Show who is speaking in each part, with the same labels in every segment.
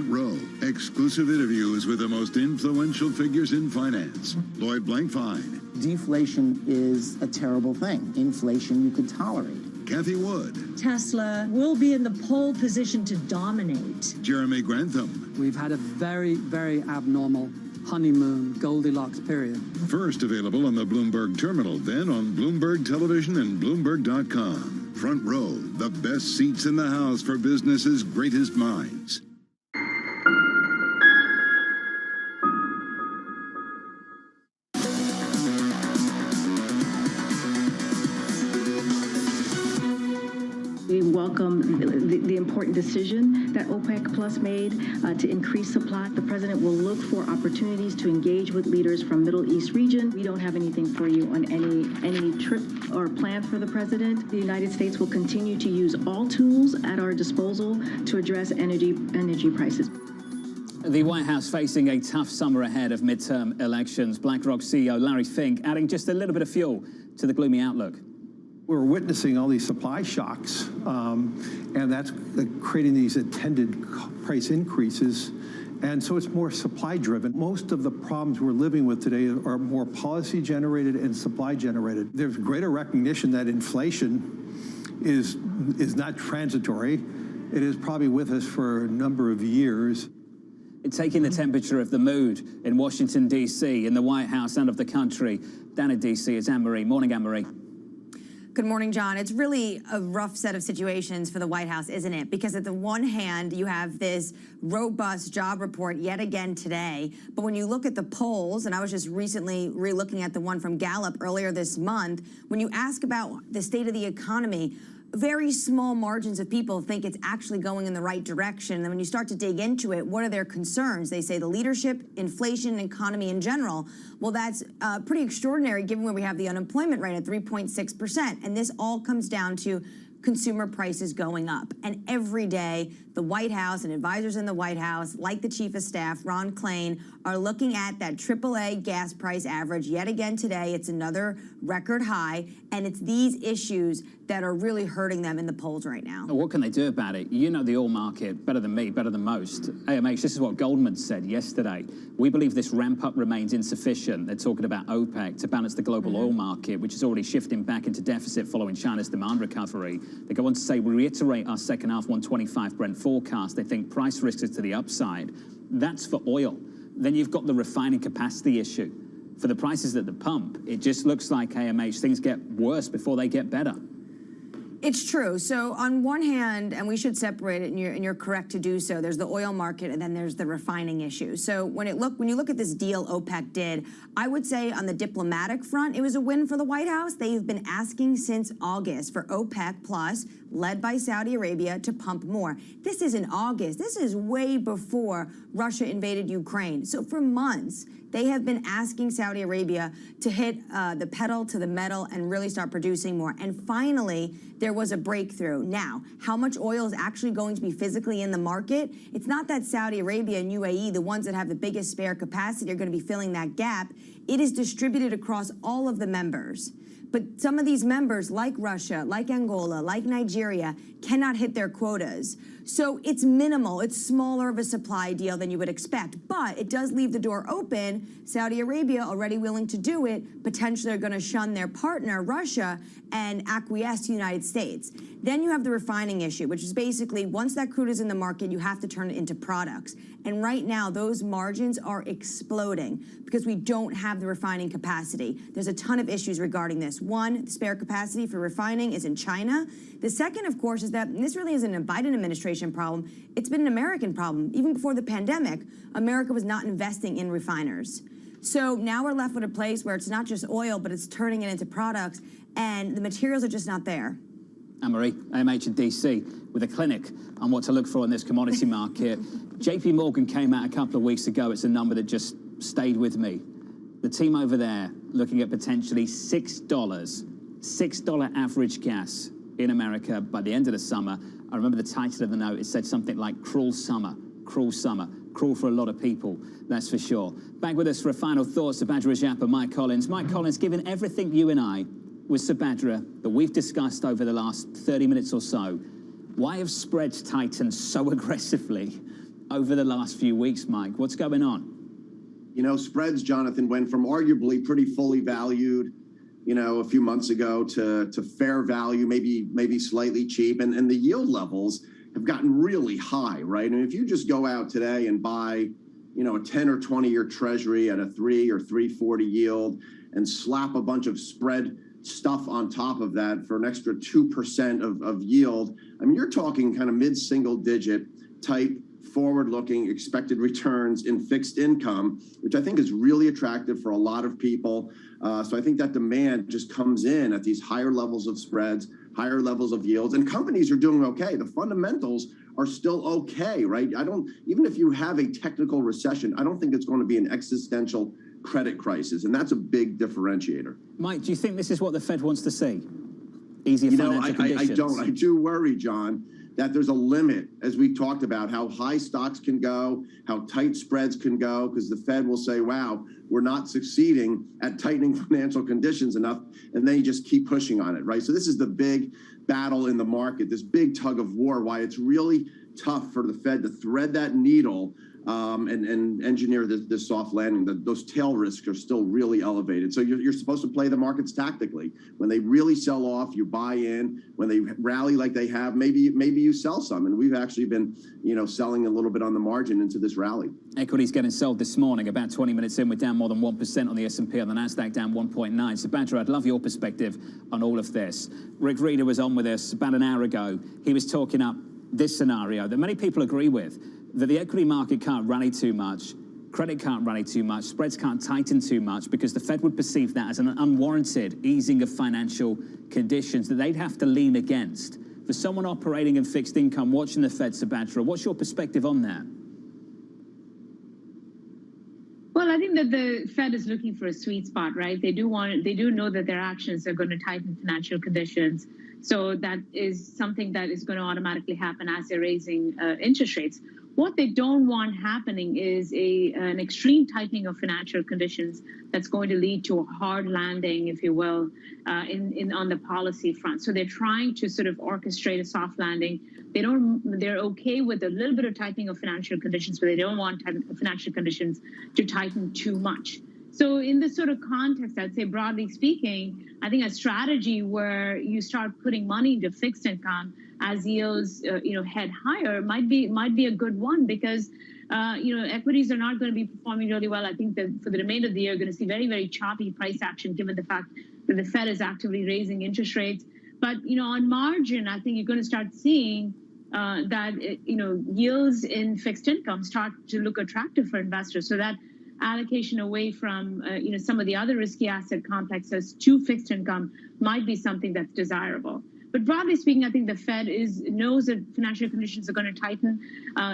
Speaker 1: Front Row, exclusive interviews with the most influential figures in finance. Lloyd Blankfein.
Speaker 2: Deflation is a terrible thing. Inflation you could tolerate.
Speaker 1: Kathy Wood.
Speaker 3: Tesla will be in the pole position to dominate.
Speaker 1: Jeremy Grantham.
Speaker 4: We've had a very, very abnormal honeymoon Goldilocks period.
Speaker 1: First available on the Bloomberg Terminal, then on Bloomberg Television and Bloomberg.com. Front Row, the best seats in the house for business's greatest minds.
Speaker 5: We welcome the important decision that OPEC Plus made to increase supply. The president will look for opportunities to engage with leaders from Middle East region. We don't have anything for you on any trip or plan for the president. The United States will continue to use all tools at our disposal to address energy prices.
Speaker 6: The White House facing a tough summer ahead of midterm elections. BlackRock CEO Larry Fink adding just a little bit of fuel to the gloomy outlook.
Speaker 7: We're witnessing all these supply shocks, and that's creating these attended price increases. And so it's more supply driven. Most of the problems we're living with today are more policy generated and supply generated. There's greater recognition that inflation is not transitory. It is probably with us for a number of years.
Speaker 6: It's taking the temperature of the mood in Washington, D.C., in the White House and of the country. Down in D.C. is Anne-Marie. Morning, Anne-Marie.
Speaker 8: Good morning, John. It's really a rough set of situations for the White House, isn't it? Because at the one hand, you have this robust job report yet again today. But when you look at the polls, and I was just recently re-looking at the one from Gallup earlier this month, when you ask about the state of the economy, very small margins of people think it's actually going in the right direction. And then when you start to dig into it, what are their concerns? They say the leadership, inflation, economy in general. Well, that's pretty extraordinary given where we have the unemployment rate at 3.6%. And this all comes down to consumer prices going up. And every day, the White House and advisors in the White House, like the Chief of Staff, Ron Klain, are looking at that AAA gas price average yet again today. It's another record high, and it's these issues that are really hurting them in the polls right now.
Speaker 6: What can they do about it? You know the oil market better than me, better than most. AMH, this is what Goldman said yesterday. We believe this ramp up remains insufficient. They're talking about OPEC to balance the global oil market, which is already shifting back into deficit following China's demand recovery. They go on to say, we reiterate our second half 125 Brent forecast. They think price risk is to the upside. That's for oil. Then you've got the refining capacity issue. For the prices at the pump, it just looks like AMH, things get worse before they get better.
Speaker 8: It's true. So on one hand, and we should separate it, and you're correct to do so, there's the oil market and then there's the refining issue. So when you look at this deal OPEC did, I would say on the diplomatic front, it was a win for the White House. They've been asking since August for OPEC Plus, led by Saudi Arabia, to pump more. This is in August. This is way before Russia invaded Ukraine. So for months, they have been asking Saudi Arabia to hit the pedal to the metal and really start producing more. And finally, there was a breakthrough. Now, how much oil is actually going to be physically in the market? It's not that Saudi Arabia and UAE, the ones that have the biggest spare capacity, are going to be filling that gap. It is distributed across all of the members. But some of these members, like Russia, like Angola, like Nigeria, cannot hit their quotas. So it's minimal. It's smaller of a supply deal than you would expect. But it does leave the door open. Saudi Arabia already willing to do it. Potentially they're going to shun their partner, Russia, and acquiesce to the United States. Then you have the refining issue, which is basically once that crude is in the market, you have to turn it into products. And right now, those margins are exploding because we don't have the refining capacity. There's a ton of issues regarding this. One, the spare capacity for refining is in China. The second, of course, is that and this really isn't a Biden administration problem. It's been an American problem. Even before the pandemic, America was not investing in refiners. So now we're left with a place where it's not just oil, but it's turning it into products, and the materials are just not there.
Speaker 6: Anne-Marie, AMH in D.C. with a clinic on what to look for in this commodity market. JP Morgan came out a couple of weeks ago. It's a number that just stayed with me. The team over there looking at potentially $6 average gas in America by the end of the summer. I remember the title of the note. It said something like cruel summer, cruel summer. Cruel for a lot of people, that's for sure. Back with us for a final thought, Subhadra Rajappa, Mike Collins. Mike Collins, given everything you and I with Subhadra that we've discussed over the last 30 minutes or so, why have spreads tightened so aggressively over the last few weeks, Mike. What's going on?
Speaker 9: You know, spreads, Jonathan, went from arguably pretty fully valued, you know, a few months ago to fair value, maybe slightly cheap. And the yield levels have gotten really high, right? And if you just go out today and buy, you know, a 10 or 20-year treasury at a 3 or 3.40 yield and slap a bunch of spread stuff on top of that for an extra 2% of yield, I mean, you're talking kind of mid-single digit type forward-looking expected returns in fixed income, which I think is really attractive for a lot of people. So I think that demand just comes in at these higher levels of spreads, higher levels of yields, and companies are doing okay. The fundamentals are still okay, right? Even if you have a technical recession, I don't think it's going to be an existential credit crisis, and that's a big differentiator.
Speaker 6: Mike, do you think this is what the Fed wants to see? Easier financial conditions?
Speaker 9: I don't. I do worry, John, that there's a limit, as we talked about, how high stocks can go, how tight spreads can go, because the Fed will say, wow, we're not succeeding at tightening financial conditions enough, and they just keep pushing on it, right? So this is the big battle in the market, this big tug of war, why it's really tough for the Fed to thread that needle and engineer this soft landing. Those tail risks are still really elevated. So you're supposed to play the markets tactically. When they really sell off, you buy in. When they rally like they have, maybe you sell some. And we've actually been, you know, selling a little bit on the margin into this rally.
Speaker 6: Equities getting sold this morning. About 20 minutes in, we're down more than 1% on the S&P, on the Nasdaq down 1.9. So, Badger, I'd love your perspective on all of this. Rick Reeder was on with us about an hour ago. He was talking up this scenario that many people agree with, that the equity market can't rally too much, credit can't rally too much, spreads can't tighten too much, because the Fed would perceive that as an unwarranted easing of financial conditions that they'd have to lean against. For someone operating in fixed income, watching the Fed, Sabadra, what's your perspective on that?
Speaker 10: Well, I think that the Fed is looking for a sweet spot, right? They do know that their actions are going to tighten financial conditions. So that is something that is going to automatically happen as they're raising interest rates. What they don't want happening is an extreme tightening of financial conditions that's going to lead to a hard landing, if you will, on the policy front. So they're trying to sort of orchestrate a soft landing. They're okay with a little bit of tightening of financial conditions, but they don't want financial conditions to tighten too much. So in this sort of context, I'd say broadly speaking, I think a strategy where you start putting money into fixed income as yields, head higher might be a good one, because equities are not going to be performing really well. I think that for the remainder of the year, you're going to see very, very choppy price action, given the fact that the Fed is actively raising interest rates. But on margin, I think you're going to start seeing that yields in fixed income start to look attractive for investors. So that allocation away from some of the other risky asset complexes to fixed income might be something that's desirable. But broadly speaking, I think the Fed knows that financial conditions are going to tighten.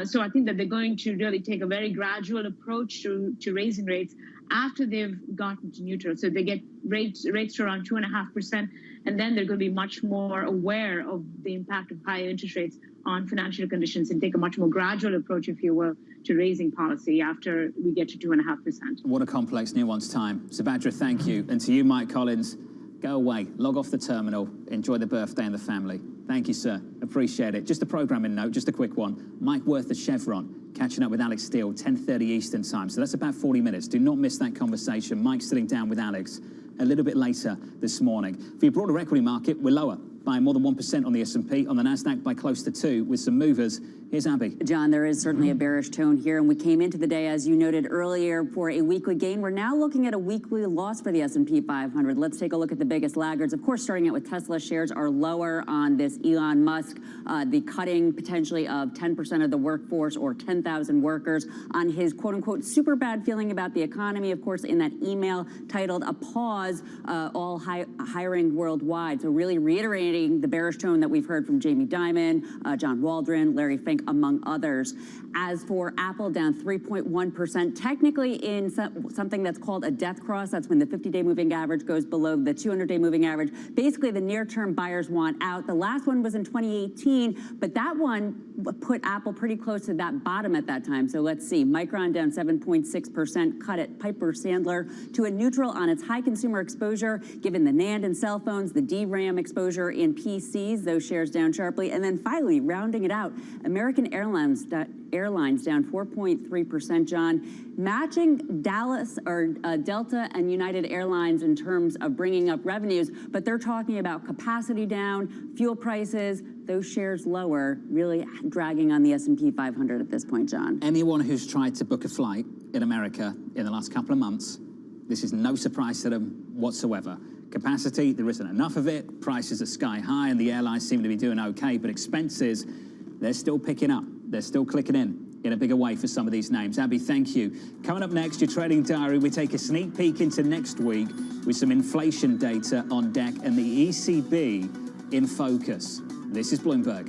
Speaker 10: So I think that they're going to really take a very gradual approach to raising rates after they've gotten to neutral. So they get rates to around 2.5%, and then they're going to be much more aware of the impact of higher interest rates on financial conditions and take a much more gradual approach, if you will, to raising policy after we get to 2.5%.
Speaker 6: What a complex, nuanced time. Sabadra, thank you. And to you, Mike Collins, go away, log off the terminal, enjoy the birthday and the family. Thank you, sir. Appreciate it. Just a programming note, just a quick one. Mike Worth at Chevron, catching up with Alex Steele, 10:30 Eastern time. So that's about 40 minutes. Do not miss that conversation. Mike's sitting down with Alex a little bit later this morning. For your broader equity market, we're lower by more than 1% on the S&P, on the Nasdaq by close to 2%, with some movers. Here's Abby.
Speaker 11: John, there is certainly a bearish tone here, and we came into the day, as you noted earlier, for a weekly gain. We're now looking at a weekly loss for the S&P 500. Let's take a look at the biggest laggards. Of course, starting out with Tesla, shares are lower on this Elon Musk, the cutting potentially of 10% of the workforce, or 10,000 workers, on his quote-unquote super bad feeling about the economy. Of course, in that email titled "A Pause, All Hiring Worldwide." So really reiterating the bearish tone that we've heard from Jamie Dimon, John Waldron, Larry Fink, among others. As for Apple, down 3.1%, technically in something that's called a death cross. That's when the 50-day moving average goes below the 200-day moving average. Basically, the near-term buyers want out. The last one was in 2018, but that one put Apple pretty close to that bottom at that time. So let's see. Micron down 7.6%, cut at Piper Sandler to a neutral on its high consumer exposure, given the NAND and cell phones, the DRAM exposure in PCs, those shares down sharply. And then finally, rounding it out, American Airlines down 4.3%, John, matching Delta and United Airlines in terms of bringing up revenues, but they're talking about capacity down, fuel prices, those shares lower, really dragging on the S&P 500 at this point, John.
Speaker 6: Anyone who's tried to book a flight in America in the last couple of months, this is no surprise to them whatsoever. Capacity, there isn't enough of it, prices are sky high, and the airlines seem to be doing okay, but expenses, they're still picking up. They're still clicking in a bigger way for some of these names. Abby, thank you. Coming up next, your trading diary, we take a sneak peek into next week with some inflation data on deck and the ECB in focus. This is Bloomberg.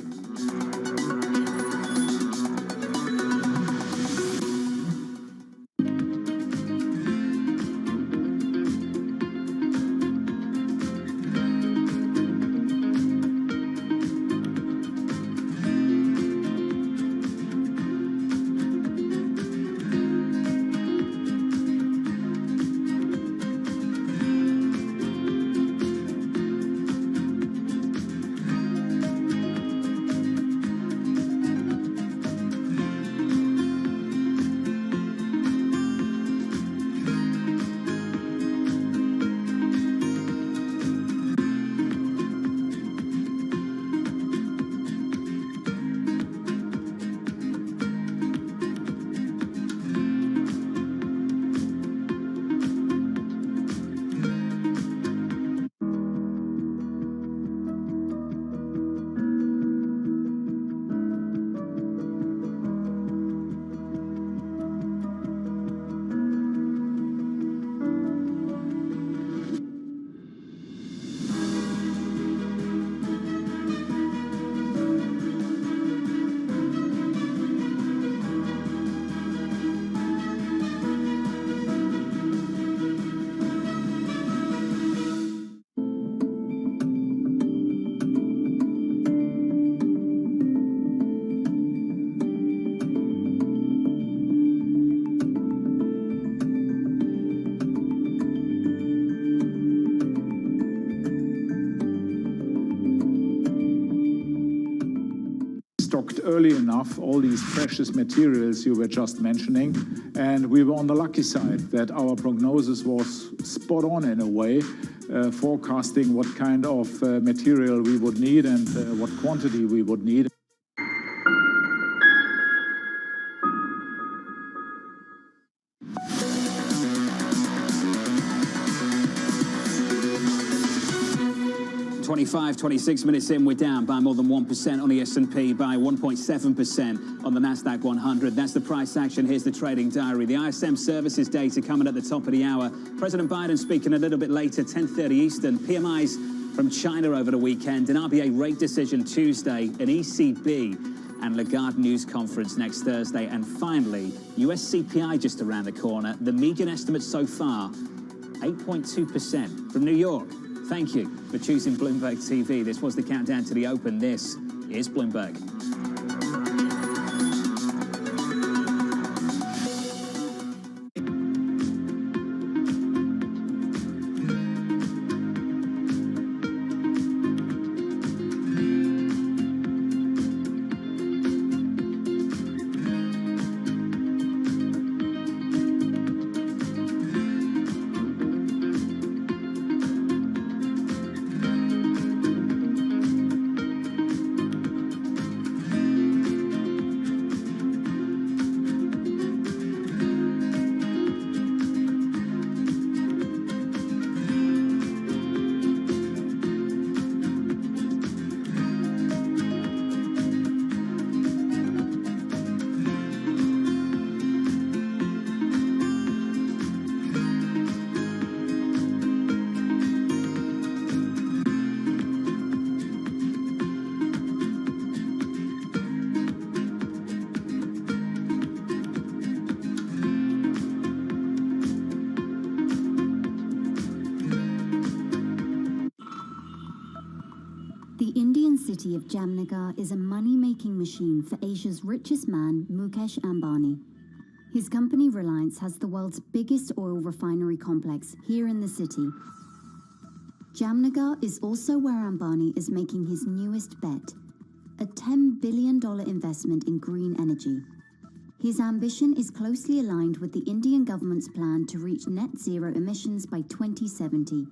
Speaker 12: stocked early enough all these precious materials you were just mentioning, and we were on the lucky side that our prognosis was spot on in a way, forecasting what kind of material we would need and what quantity we would need.
Speaker 6: Twenty-five, 26 minutes in, we're down by more than 1% on the S&P, by 1.7% on the Nasdaq 100. That's the price action. Here's the trading diary. The ISM services data coming at the top of the hour. President Biden speaking a little bit later, 10:30 Eastern. PMIs from China over the weekend, an RBA rate decision Tuesday, an ECB and Lagarde news conference next Thursday. And finally, US CPI just around the corner. The median estimate so far, 8.2% from New York. Thank you for choosing Bloomberg TV. This was the countdown to the open. This is Bloomberg.
Speaker 13: The Indian city of Jamnagar is a money-making machine for Asia's richest man, Mukesh Ambani. His company Reliance has the world's biggest oil refinery complex here in the city. Jamnagar is also where Ambani is making his newest bet, a $10 billion investment in green energy. His ambition is closely aligned with the Indian government's plan to reach net zero emissions by 2070.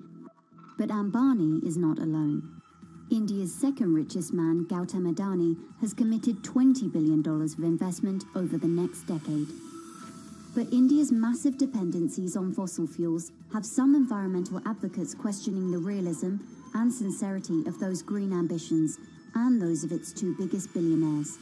Speaker 13: But Ambani is not alone. India's second richest man, Gautam Adani, has committed $20 billion of investment over the next decade. But India's massive dependencies on fossil fuels have some environmental advocates questioning the realism and sincerity of those green ambitions and those of its two biggest billionaires.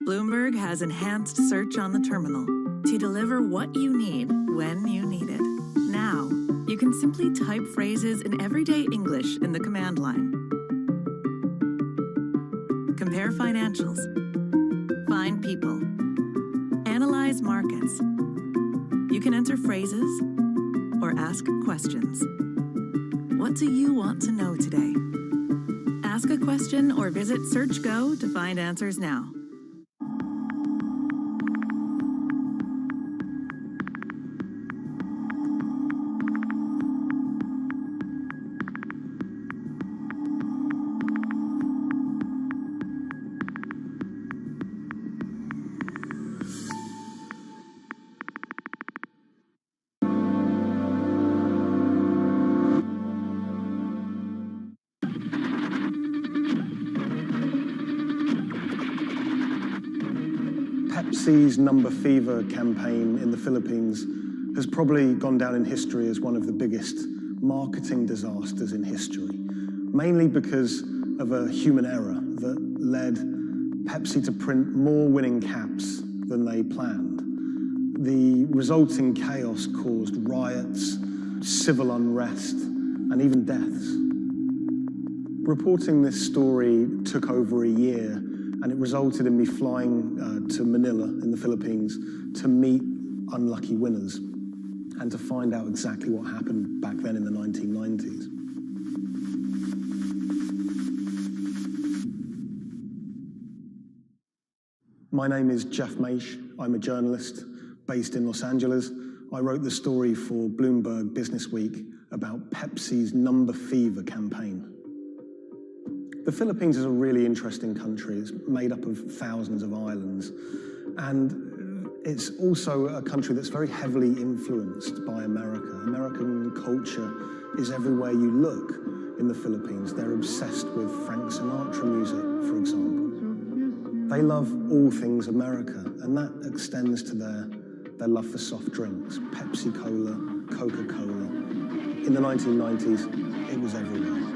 Speaker 14: Bloomberg has enhanced search on the terminal to deliver what you need when you need it. Now, you can simply type phrases in everyday English in the command line. Compare financials. Find people. Analyze markets. You can enter phrases or ask questions. What do you want to know today? Ask a question or visit SearchGo to find answers now.
Speaker 15: Pepsi's Number Fever campaign in the Philippines has probably gone down in history as one of the biggest marketing disasters in history, mainly because of a human error that led Pepsi to print more winning caps than they planned. The resulting chaos caused riots, civil unrest, and even deaths. Reporting this story took over a year, and it resulted in me flying to Manila in the Philippines to meet unlucky winners and to find out exactly what happened back then in the 1990s. My name is Jeff Maish. I'm a journalist based in Los Angeles. I wrote the story for Bloomberg Businessweek about Pepsi's Number Fever campaign. The Philippines is a really interesting country. It's made up of thousands of islands. And it's also a country that's very heavily influenced by America. American culture is everywhere you look in the Philippines. They're obsessed with Frank Sinatra music, for example. They love all things America, and that extends to their love for soft drinks, Pepsi Cola, Coca-Cola. In the 1990s, it was everywhere.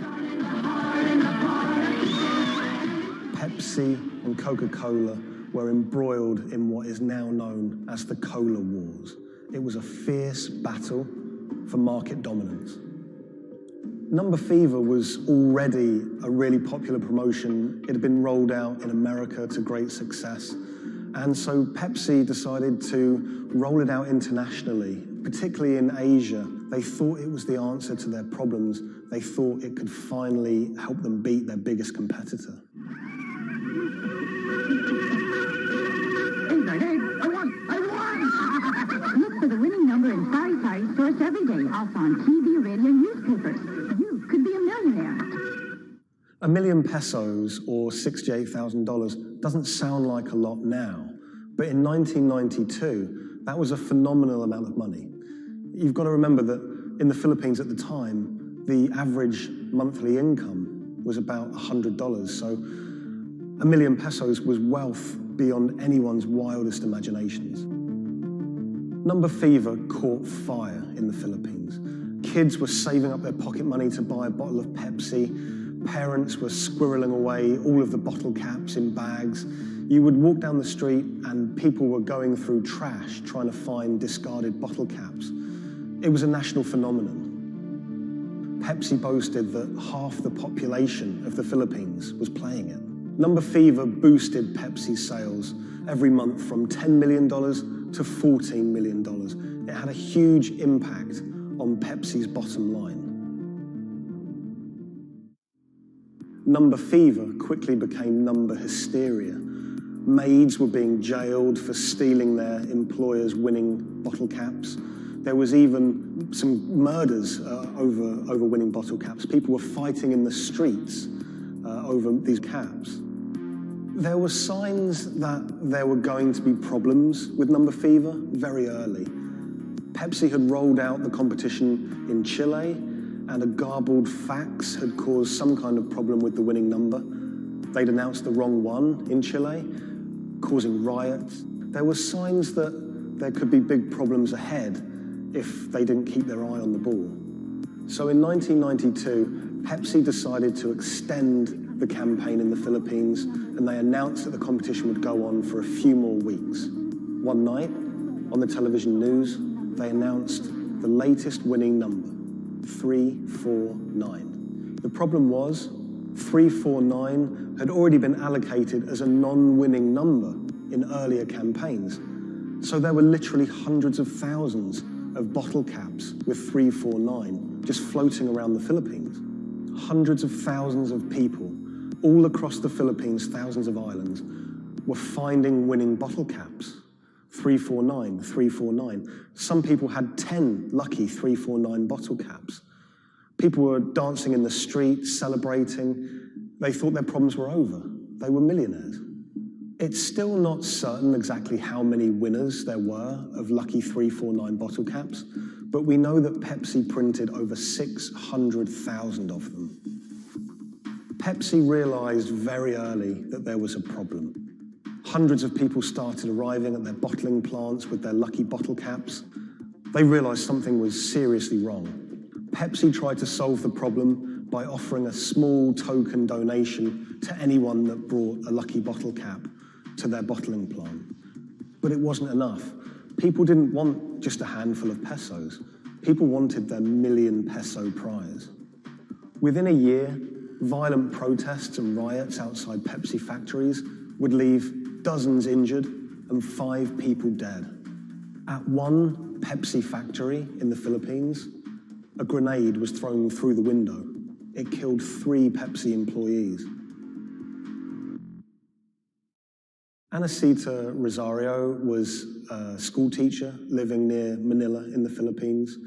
Speaker 15: Pepsi and Coca-Cola were embroiled in what is now known as the Cola Wars. It was a fierce battle for market dominance. Number Fever was already a really popular promotion. It had been rolled out in America to great success. And so Pepsi decided to roll it out internationally, particularly in Asia. They thought it was the answer to their problems. They thought it could finally help them beat their biggest competitor.
Speaker 16: Look for the winning number in Sari stores every day, also on TV, radio, newspapers. You could be a millionaire.
Speaker 15: $1 million pesos, or $68,000, doesn't sound like a lot now, but in 1992, that was a phenomenal amount of money. You've got to remember that in the Philippines at the time, the average monthly income was about $100, so $1 million pesos was wealth beyond anyone's wildest imaginations. Number Fever caught fire in the Philippines. Kids were saving up their pocket money to buy a bottle of Pepsi. Parents were squirreling away all of the bottle caps in bags. You would walk down the street and people were going through trash trying to find discarded bottle caps. It was a national phenomenon. Pepsi boasted that half the population of the Philippines was playing it. Number Fever boosted Pepsi's sales every month from $10 million to $14 million. It had a huge impact on Pepsi's bottom line. Number Fever quickly became number hysteria. Maids were being jailed for stealing their employers' winning bottle caps. There was even some murders over winning bottle caps. People were fighting in the streets over these caps. There were signs that there were going to be problems with number fever very early. Pepsi had rolled out the competition in Chile, and a garbled fax had caused some kind of problem with the winning number. They'd announced the wrong one in Chile, causing riots. There were signs that there could be big problems ahead if they didn't keep their eye on the ball. So in 1992, Pepsi decided to extend the campaign in the Philippines, and they announced that the competition would go on for a few more weeks. One night, on the television news, they announced the latest winning number, 349. The problem was, 349 had already been allocated as a non-winning number in earlier campaigns. So there were literally hundreds of thousands of bottle caps with 349 just floating around the Philippines. Hundreds of thousands of people all across the Philippines, thousands of islands, were finding winning bottle caps. 349, 349. Some people had 10 lucky 349 bottle caps. People were dancing in the streets, celebrating. They thought their problems were over. They were millionaires. It's still not certain exactly how many winners there were of lucky 349 bottle caps, but we know that Pepsi printed over 600,000 of them. Pepsi realized very early that there was a problem. Hundreds of people started arriving at their bottling plants with their lucky bottle caps. They realized something was seriously wrong. Pepsi tried to solve the problem by offering a small token donation to anyone that brought a lucky bottle cap to their bottling plant. But it wasn't enough. People didn't want just a handful of pesos. People wanted their million-peso prize. Within a year, violent protests and riots outside Pepsi factories would leave dozens injured and 5 people dead. At one Pepsi factory in the Philippines, a grenade was thrown through the window. It killed 3 Pepsi employees. Anacita Rosario was a school teacher living near Manila in the Philippines.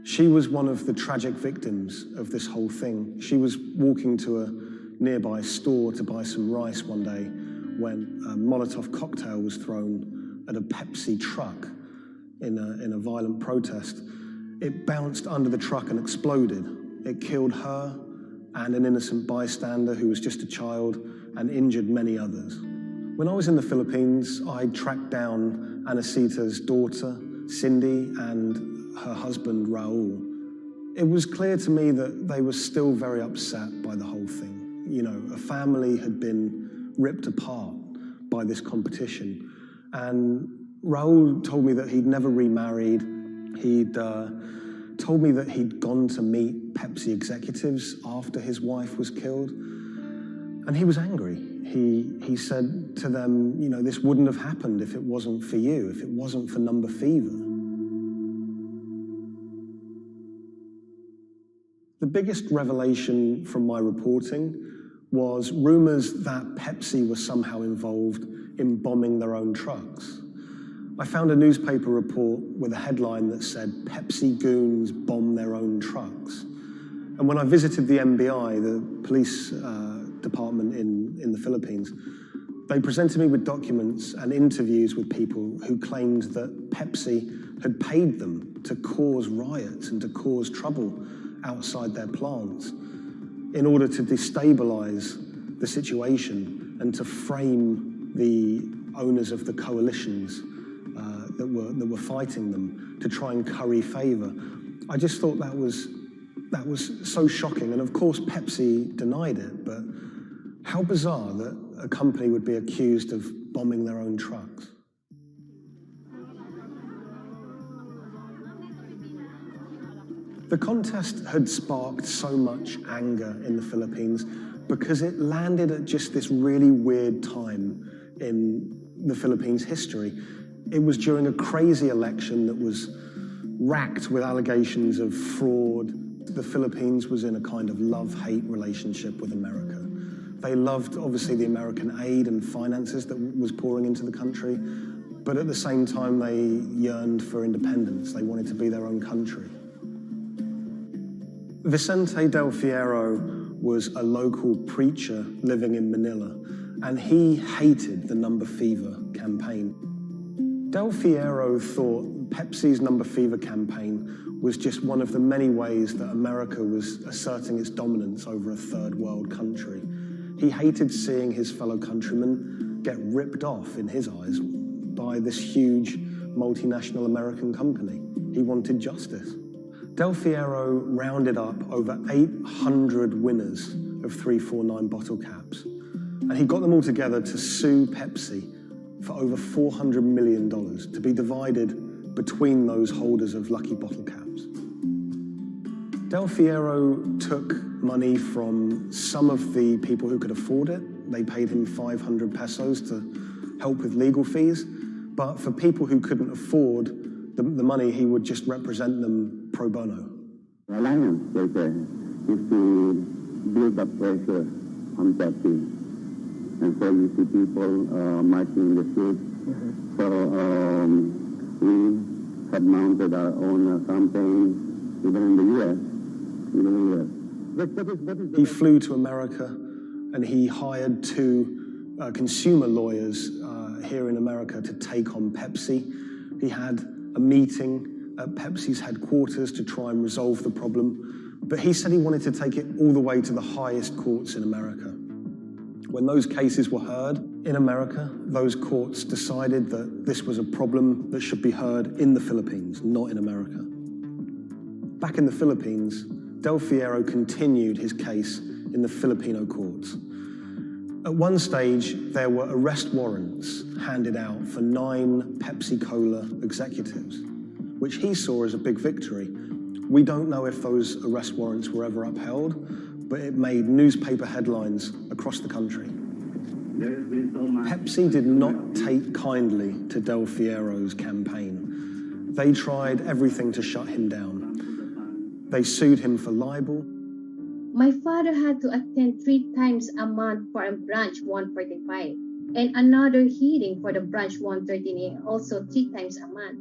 Speaker 15: She was one of the tragic victims of this whole thing. She was walking to a nearby store to buy some rice one day when a Molotov cocktail was thrown at a Pepsi truck in a violent protest. It bounced under the truck and exploded. It killed her and an innocent bystander who was just a child and injured many others. When I was in the Philippines, I tracked down Anacita's daughter, Cindy, and her husband, Raul. It was clear to me that they were still very upset by the whole thing. You know, a family had been ripped apart by this competition. And Raul told me that he'd never remarried. He'd told me that he'd gone to meet Pepsi executives after his wife was killed. And he was angry. He said to them, you know, this wouldn't have happened if it wasn't for you, if it wasn't for number fever. The biggest revelation from my reporting was rumors that Pepsi was somehow involved in bombing their own trucks. I found a newspaper report with a headline that said, "Pepsi goons bomb their own trucks." And when I visited the MBI, the police department in the Philippines, they presented me with documents and interviews with people who claimed that Pepsi had paid them to cause riots and to cause trouble outside their plants in order to destabilize the situation and to frame the owners of the coalitions that were fighting them to try and curry favor. I just thought that was so shocking. And of course, Pepsi denied it, but how bizarre that a company would be accused of bombing their own trucks. The contest had sparked so much anger in the Philippines because it landed at just this really weird time in the Philippines' history. It was during a crazy election that was racked with allegations of fraud. The Philippines was in a kind of love-hate relationship with America. They loved, obviously, the American aid and finances that was pouring into the country, but at the same time, they yearned for independence. They wanted to be their own country. Vicente Del Fierro was a local preacher living in Manila, and he hated the Number Fever campaign. Del Fierro thought Pepsi's Number Fever campaign was just one of the many ways that America was asserting its dominance over a third world country. He hated seeing his fellow countrymen get ripped off, in his eyes, by this huge multinational American company. He wanted justice. Del Fierro rounded up over 800 winners of 349 bottle caps, and he got them all together to sue Pepsi for over $400 million to be divided between those holders of lucky bottle caps. Del Fierro took money from some of the people who could afford it. They paid him 500 pesos to help with legal fees, but for people who couldn't afford the money, he would just represent them pro bono.
Speaker 17: The alliance is to build up pressure on Pepsi. And so you see people marching in the streets. So we have mounted our own campaign, even in the U.S.
Speaker 15: He flew to America and he hired two consumer lawyers here in America to take on Pepsi. He had a meeting at Pepsi's headquarters to try and resolve the problem, but he said he wanted to take it all the way to the highest courts in America. When those cases were heard in America, those courts decided that this was a problem that should be heard in the Philippines, not in America. Back in the Philippines, Del Fierro continued his case in the Filipino courts. At one stage, there were arrest warrants handed out for 9 Pepsi-Cola executives, which he saw as a big victory. We don't know if those arrest warrants were ever upheld, but it made newspaper headlines across the country. Pepsi did not take kindly to Del Fierro's campaign. They tried everything to shut him down. They sued him for libel.
Speaker 18: My father had to attend 3 times a month for a branch 145 and another hearing for the branch 113, also 3 times a month.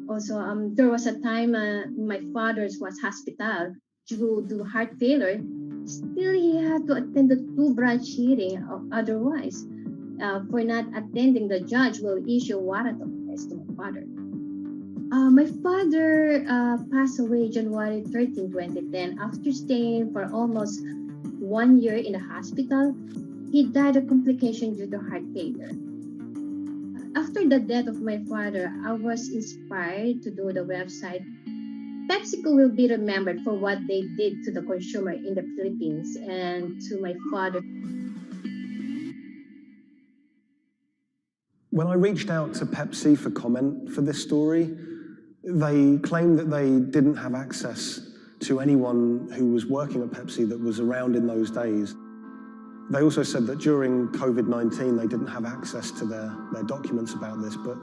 Speaker 18: Also, there was a time my father was hospital due to heart failure. Still, he had to attend the 2 branch hearing. Otherwise, for not attending, the judge will issue warrant of arrest to my father. My father passed away January 13, 2010. After staying for almost 1 year in the hospital, he died of complications due to heart failure. After the death of my father, I was inspired to do the website. PepsiCo will be remembered for what they did to the consumer in the Philippines and to my father.
Speaker 15: When I reached out to Pepsi for comment for this story, they claimed that they didn't have access to anyone who was working at Pepsi that was around in those days. They also said that during COVID-19, they didn't have access to their documents about this, but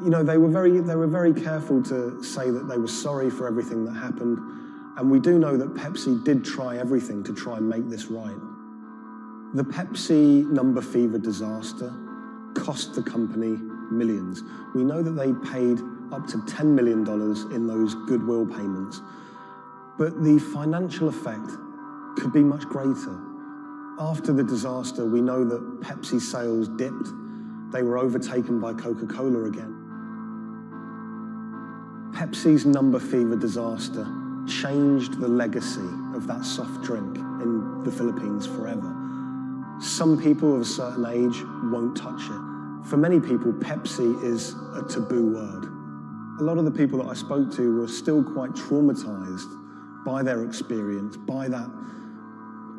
Speaker 15: you know, they were very careful to say that they were sorry for everything that happened, and we do know that Pepsi did try everything to try and make this right. The Pepsi Number Fever disaster cost the company millions. We know that they paid up to $10 million in those goodwill payments, but the financial effect could be much greater. After the disaster, we know that Pepsi sales dipped. They were overtaken by Coca-Cola again. Pepsi's Number Fever disaster changed the legacy of that soft drink in the Philippines forever. Some people of a certain age won't touch it. For many people, Pepsi is a taboo word. A lot of the people that I spoke to were still quite traumatized by their experience, by that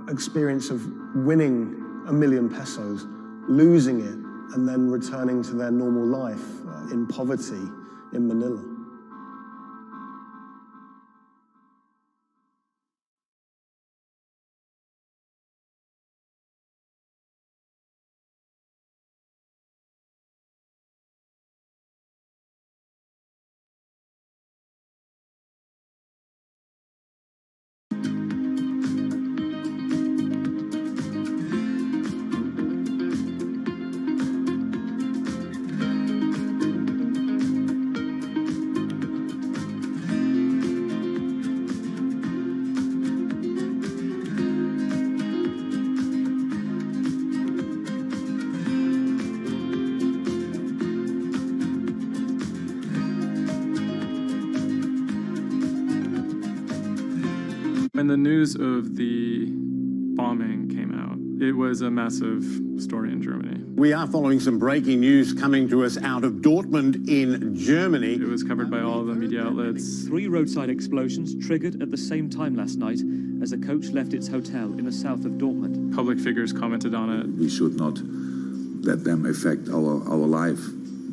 Speaker 15: experience of winning 1 million pesos, losing it, and then returning to their normal life in poverty in Manila.
Speaker 19: When the news of the bombing came out, it was a massive story in Germany.
Speaker 20: We are following some breaking news coming to us out of Dortmund in Germany.
Speaker 19: It was covered by all the media outlets.
Speaker 21: 3 roadside explosions triggered at the same time last night as a coach left its hotel in the south of Dortmund.
Speaker 19: Public figures commented on it.
Speaker 22: We should not let them affect our life,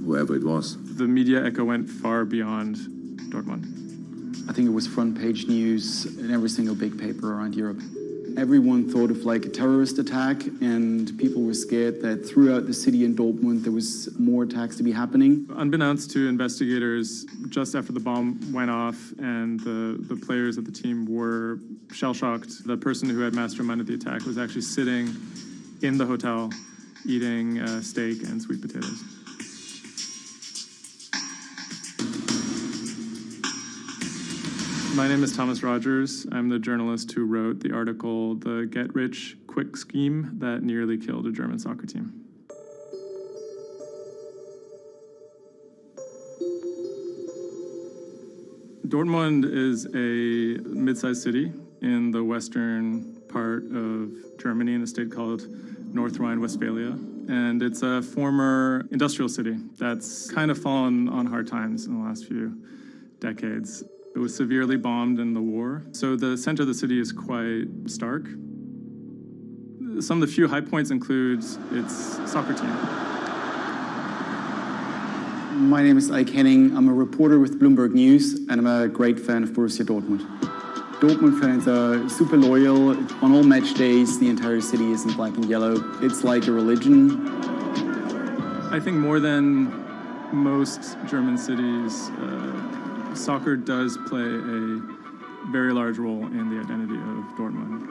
Speaker 22: whoever it was.
Speaker 19: The media echo went far beyond Dortmund.
Speaker 23: I think it was front page news in every single big paper around Europe. Everyone thought of like a terrorist attack, and people were scared that throughout the city in Dortmund there was more attacks to be happening.
Speaker 19: Unbeknownst to investigators, just after the bomb went off and the players of the team were shell-shocked, the person who had masterminded the attack was actually sitting in the hotel eating steak and sweet potatoes. My name is Thomas Rogers. I'm the journalist who wrote the article, The Get-Rich-Quick Scheme That Nearly Killed a German Soccer Team. Dortmund is a mid-sized city in the western part of Germany in a state called North Rhine-Westphalia. And it's a former industrial city that's kind of fallen on hard times in the last few decades. It was severely bombed in the war, so the center of the city is quite stark. Some of the few high points include its soccer team.
Speaker 23: My name is Ike Henning. I'm a reporter with Bloomberg News, and I'm a great fan of Borussia Dortmund. Dortmund fans are super loyal. On all match days, the entire city is in black and yellow. It's like a religion.
Speaker 19: I think more than most German cities, soccer does play a very large role in the identity of Dortmund.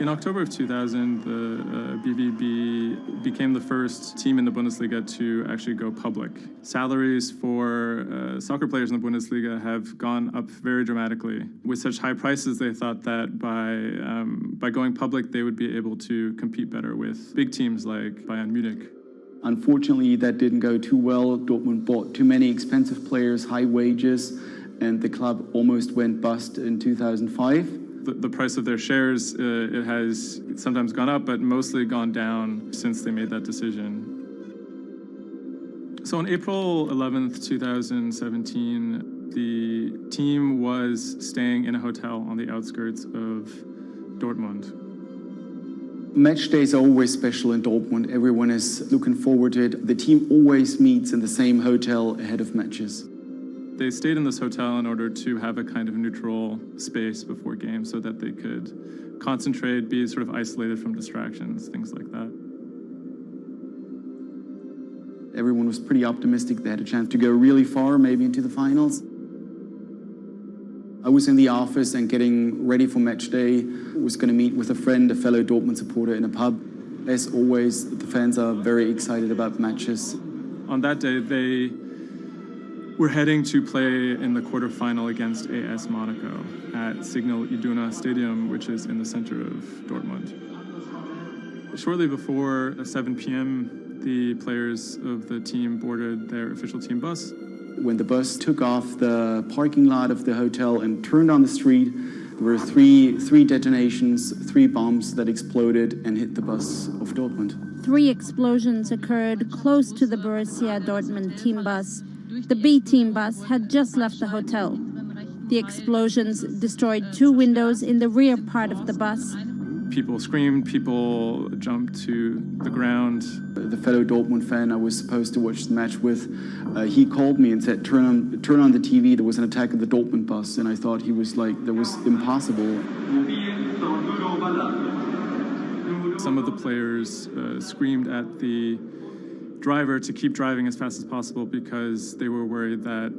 Speaker 19: In October of 2000, the BVB became the first team in the Bundesliga to actually go public. Salaries for soccer players in the Bundesliga have gone up very dramatically. With such high prices, they thought that by going public, they would be able to compete better with big teams like Bayern Munich.
Speaker 23: Unfortunately, that didn't go too well. Dortmund bought too many expensive players, high wages, and the club almost went bust in 2005.
Speaker 19: The price of their shares, it has sometimes gone up, but mostly gone down since they made that decision. So on April 11th, 2017, the team was staying in a hotel on the outskirts of Dortmund.
Speaker 23: Match days are always special in Dortmund. Everyone is looking forward to it. The team always meets in the same hotel ahead of matches.
Speaker 19: They stayed in this hotel in order to have a kind of neutral space before games so that they could concentrate, be sort of isolated from distractions, things like that.
Speaker 23: Everyone was pretty optimistic. They had a chance to go really far, maybe into the finals. I was in the office and getting ready for match day. I was going to meet with a friend, a fellow Dortmund supporter, in a pub. As always, the fans are very excited about matches.
Speaker 19: On that day, they were heading to play in the quarterfinal against AS Monaco at Signal Iduna Stadium, which is in the center of Dortmund. Shortly before 7 p.m., the players of the team boarded their official team bus.
Speaker 23: When the bus took off the parking lot of the hotel and turned on the street, there were three detonations, 3 bombs that exploded and hit the bus of Dortmund.
Speaker 24: 3 explosions occurred close to the Borussia Dortmund team bus. The B team bus had just left the hotel. The explosions destroyed 2 windows in the rear part of the bus.
Speaker 19: People screamed, people jumped to the ground.
Speaker 23: The fellow Dortmund fan I was supposed to watch the match with, he called me and said, turn on the TV, there was an attack at the Dortmund bus. And I thought he was like, that was impossible.
Speaker 19: Some of the players screamed at the driver to keep driving as fast as possible because they were worried that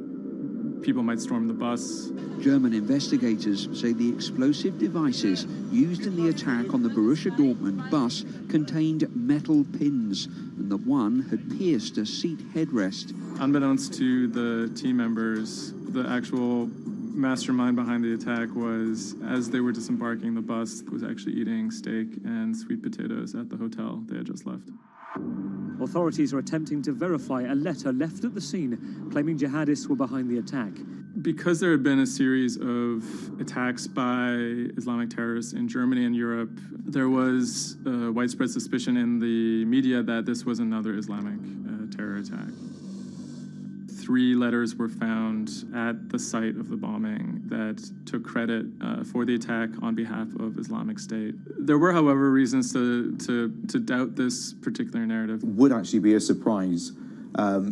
Speaker 19: people might storm the bus.
Speaker 25: German investigators say the explosive devices used in the attack on the Borussia Dortmund bus contained metal pins, and that one had pierced a seat headrest.
Speaker 19: Unbeknownst to the team members, the actual mastermind behind the attack was, as they were disembarking the bus, was actually eating steak and sweet potatoes at the hotel they had just left.
Speaker 21: Authorities are attempting to verify a letter left at the scene claiming jihadists were behind the attack.
Speaker 19: Because there had been a series of attacks by Islamic terrorists in Germany and Europe, there was widespread suspicion in the media that this was another Islamic terror attack. 3 letters were found at the site of the bombing that took credit for the attack on behalf of Islamic State. There were, however, reasons to doubt this particular narrative.
Speaker 1: Would actually be a surprise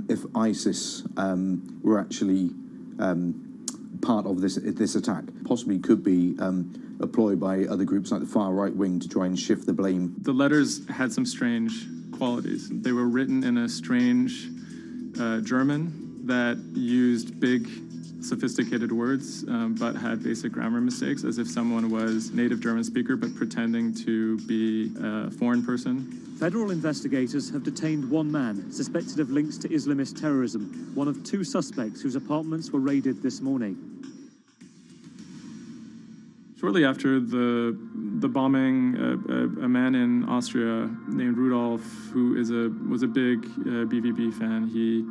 Speaker 1: if ISIS were actually part of this attack. Possibly could be employed by other groups like the far right wing to try and shift the blame.
Speaker 19: The letters had some strange qualities. They were written in a strange German that used big, sophisticated words, but had basic grammar mistakes, as if someone was native German speaker but pretending to be a foreign person.
Speaker 21: Federal investigators have detained 1 man suspected of links to Islamist terrorism, one of 2 suspects whose apartments were raided this morning.
Speaker 19: Shortly after the bombing, a man in Austria named Rudolf, who was a big BVB fan, he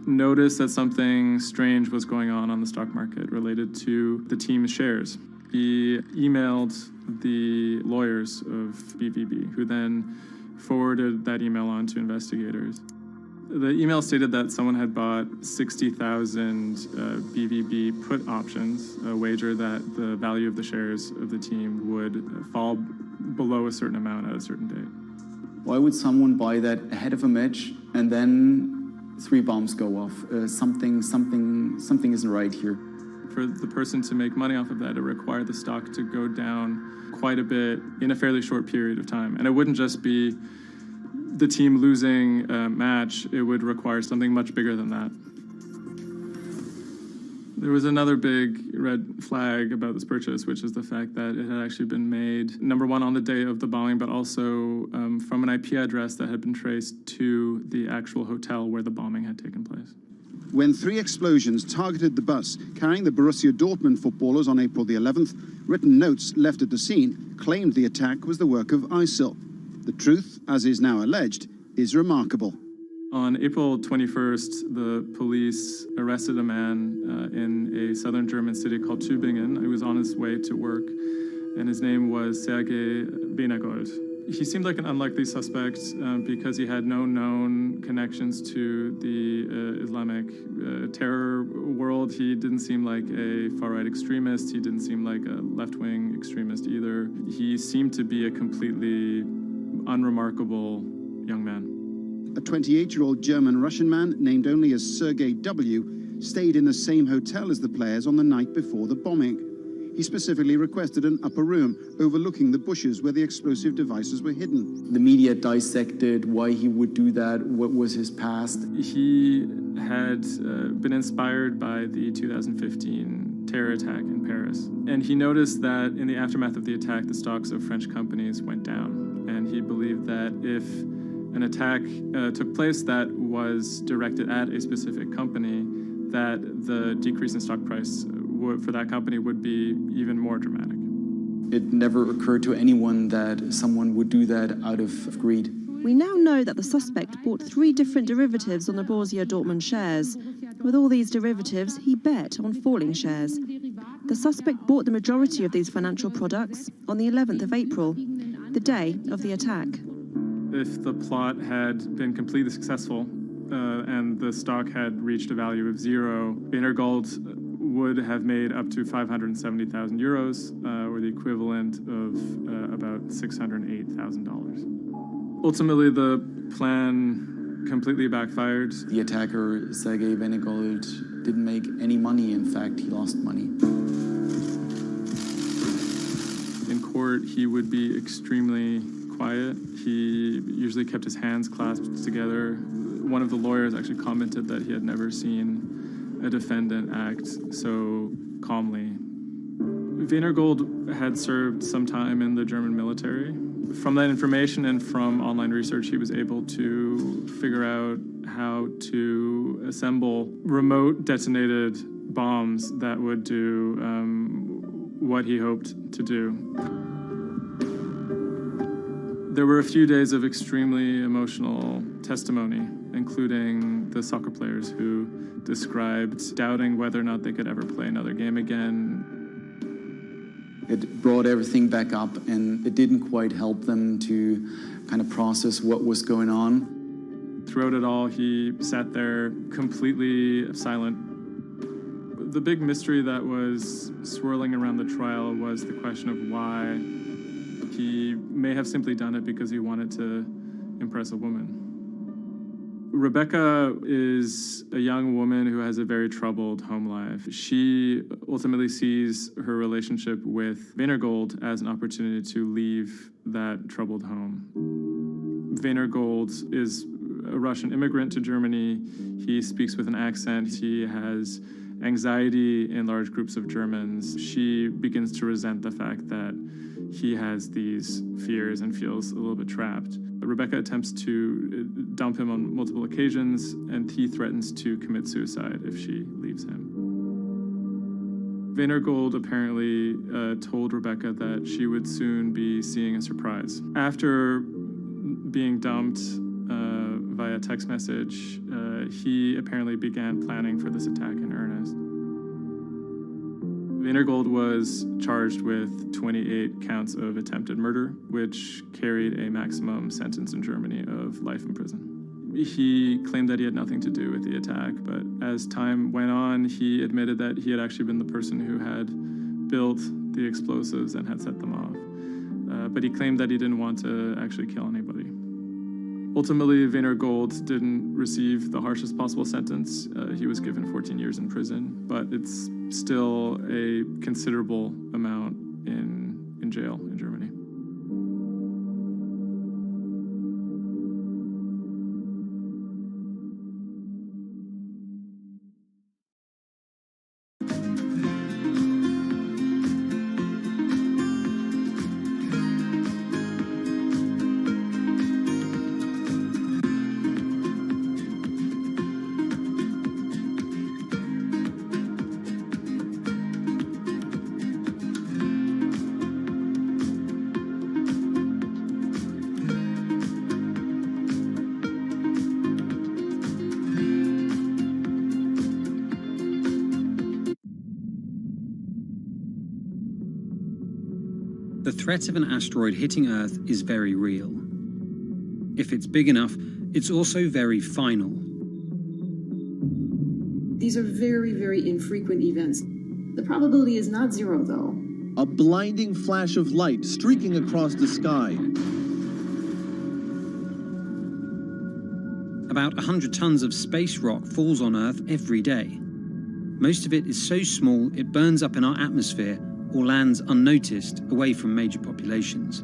Speaker 19: noticed that something strange was going on the stock market related to the team's shares. He emailed the lawyers of BVB, who then forwarded that email on to investigators. The email stated that someone had bought 60,000 BVB put options, a wager that the value of the shares of the team would fall below a certain amount at a certain date.
Speaker 23: Why would someone buy that ahead of a match and then 3 bombs go off? Something isn't right here.
Speaker 19: For the person to make money off of that, it required the stock to go down quite a bit in a fairly short period of time. And it wouldn't just be the team losing a match, it would require something much bigger than that. There was another big red flag about this purchase, which is the fact that it had actually been made, number one, on the day of the bombing, but also from an IP address that had been traced to the actual hotel where the bombing had taken place.
Speaker 2: When 3 explosions targeted the bus carrying the Borussia Dortmund footballers on April the 11th, written notes left at the scene claimed the attack was the work of ISIL. The truth, as is now alleged, is remarkable.
Speaker 19: On April 21st, the police arrested a man in a southern German city called Tübingen. He was on his way to work, and his name was Sergei Benegold. He seemed like an unlikely suspect because he had no known connections to the Islamic terror world. He didn't seem like a far-right extremist. He didn't seem like a left-wing extremist either. He seemed to be a completely unremarkable young man.
Speaker 2: A 28-year-old German-Russian man, named only as Sergei W., stayed in the same hotel as the players on the night before the bombing. He specifically requested an upper room overlooking the bushes where the explosive devices were hidden.
Speaker 23: The media dissected why he would do that, what was his past.
Speaker 19: He had been inspired by the 2015 terror attack in Paris. And he noticed that in the aftermath of the attack, the stocks of French companies went down. And he believed that if an attack took place that was directed at a specific company, that the decrease in stock price for that company would be even more dramatic.
Speaker 23: It never occurred to anyone that someone would do that out of greed.
Speaker 3: We now know that the suspect bought 3 different derivatives on the Borussia Dortmund shares. With all these derivatives, he bet on falling shares. The suspect bought the majority of these financial products on the 11th of April, the day of the attack.
Speaker 19: If the plot had been completely successful and the stock had reached a value of 0, Benegold would have made up to 570,000 euros, or the equivalent of about $608,000. Ultimately, the plan completely backfired.
Speaker 23: The attacker, Sergei Benegold, didn't make any money. In fact, he lost money.
Speaker 19: In court, he would be extremely quiet. He usually kept his hands clasped together. One of the lawyers actually commented that he had never seen a defendant act so calmly. Benegold had served some time in the German military. From that information and from online research, he was able to figure out how to assemble remote detonated bombs that would do what he hoped to do. There were a few days of extremely emotional testimony, including the soccer players who described doubting whether or not they could ever play another game again.
Speaker 4: It brought everything back up, and it didn't quite help them to kind of process what was going on.
Speaker 19: Throughout it all, he sat there completely silent. The big mystery that was swirling around the trial was the question of why he may have simply done it because he wanted to impress a woman. Rebecca is a young woman who has a very troubled home life. She ultimately sees her relationship with Weinergold as an opportunity to leave that troubled home. Weinergold is a Russian immigrant to Germany. He speaks with an accent. He has anxiety in large groups of Germans. She begins to resent the fact that he has these fears and feels a little bit trapped. Rebecca attempts to dump him on multiple occasions, and he threatens to commit suicide if she leaves him. Weinergold apparently told Rebecca that she would soon be seeing a surprise. After being dumped via text message, he apparently began planning for this attack in earnest. Weinergold was charged with 28 counts of attempted murder, which carried a maximum sentence in Germany of life in prison. He claimed that he had nothing to do with the attack, but as time went on, he admitted that he had actually been the person who had built the explosives and had set them off. But he claimed that he didn't want to actually kill anybody. Ultimately, Weinergold didn't receive the harshest possible sentence. He was given 14 years in prison, but it's still a considerable amount in jail in Germany.
Speaker 5: The threat of an asteroid hitting Earth is very real. If it's big enough, it's also very final.
Speaker 7: These are very, very infrequent events. The probability is not zero, though.
Speaker 8: A blinding flash of light streaking across the sky.
Speaker 5: About 100 tons of space rock falls on Earth every day. Most of it is so small it burns up in our atmosphere or lands unnoticed away from major populations.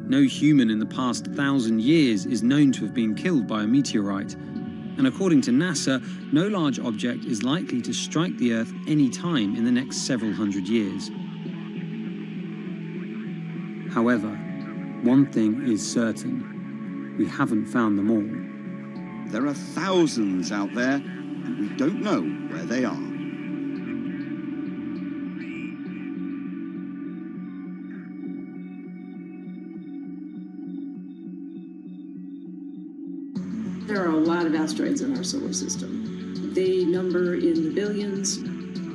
Speaker 5: No human in the past 1,000 years is known to have been killed by a meteorite, and according to NASA, no large object is likely to strike the Earth any time in the next several hundred years. However, one thing is certain: we haven't found them all.
Speaker 9: There are thousands out there, and we don't know where they are.
Speaker 7: There are a lot of asteroids in our solar system. They number in the billions.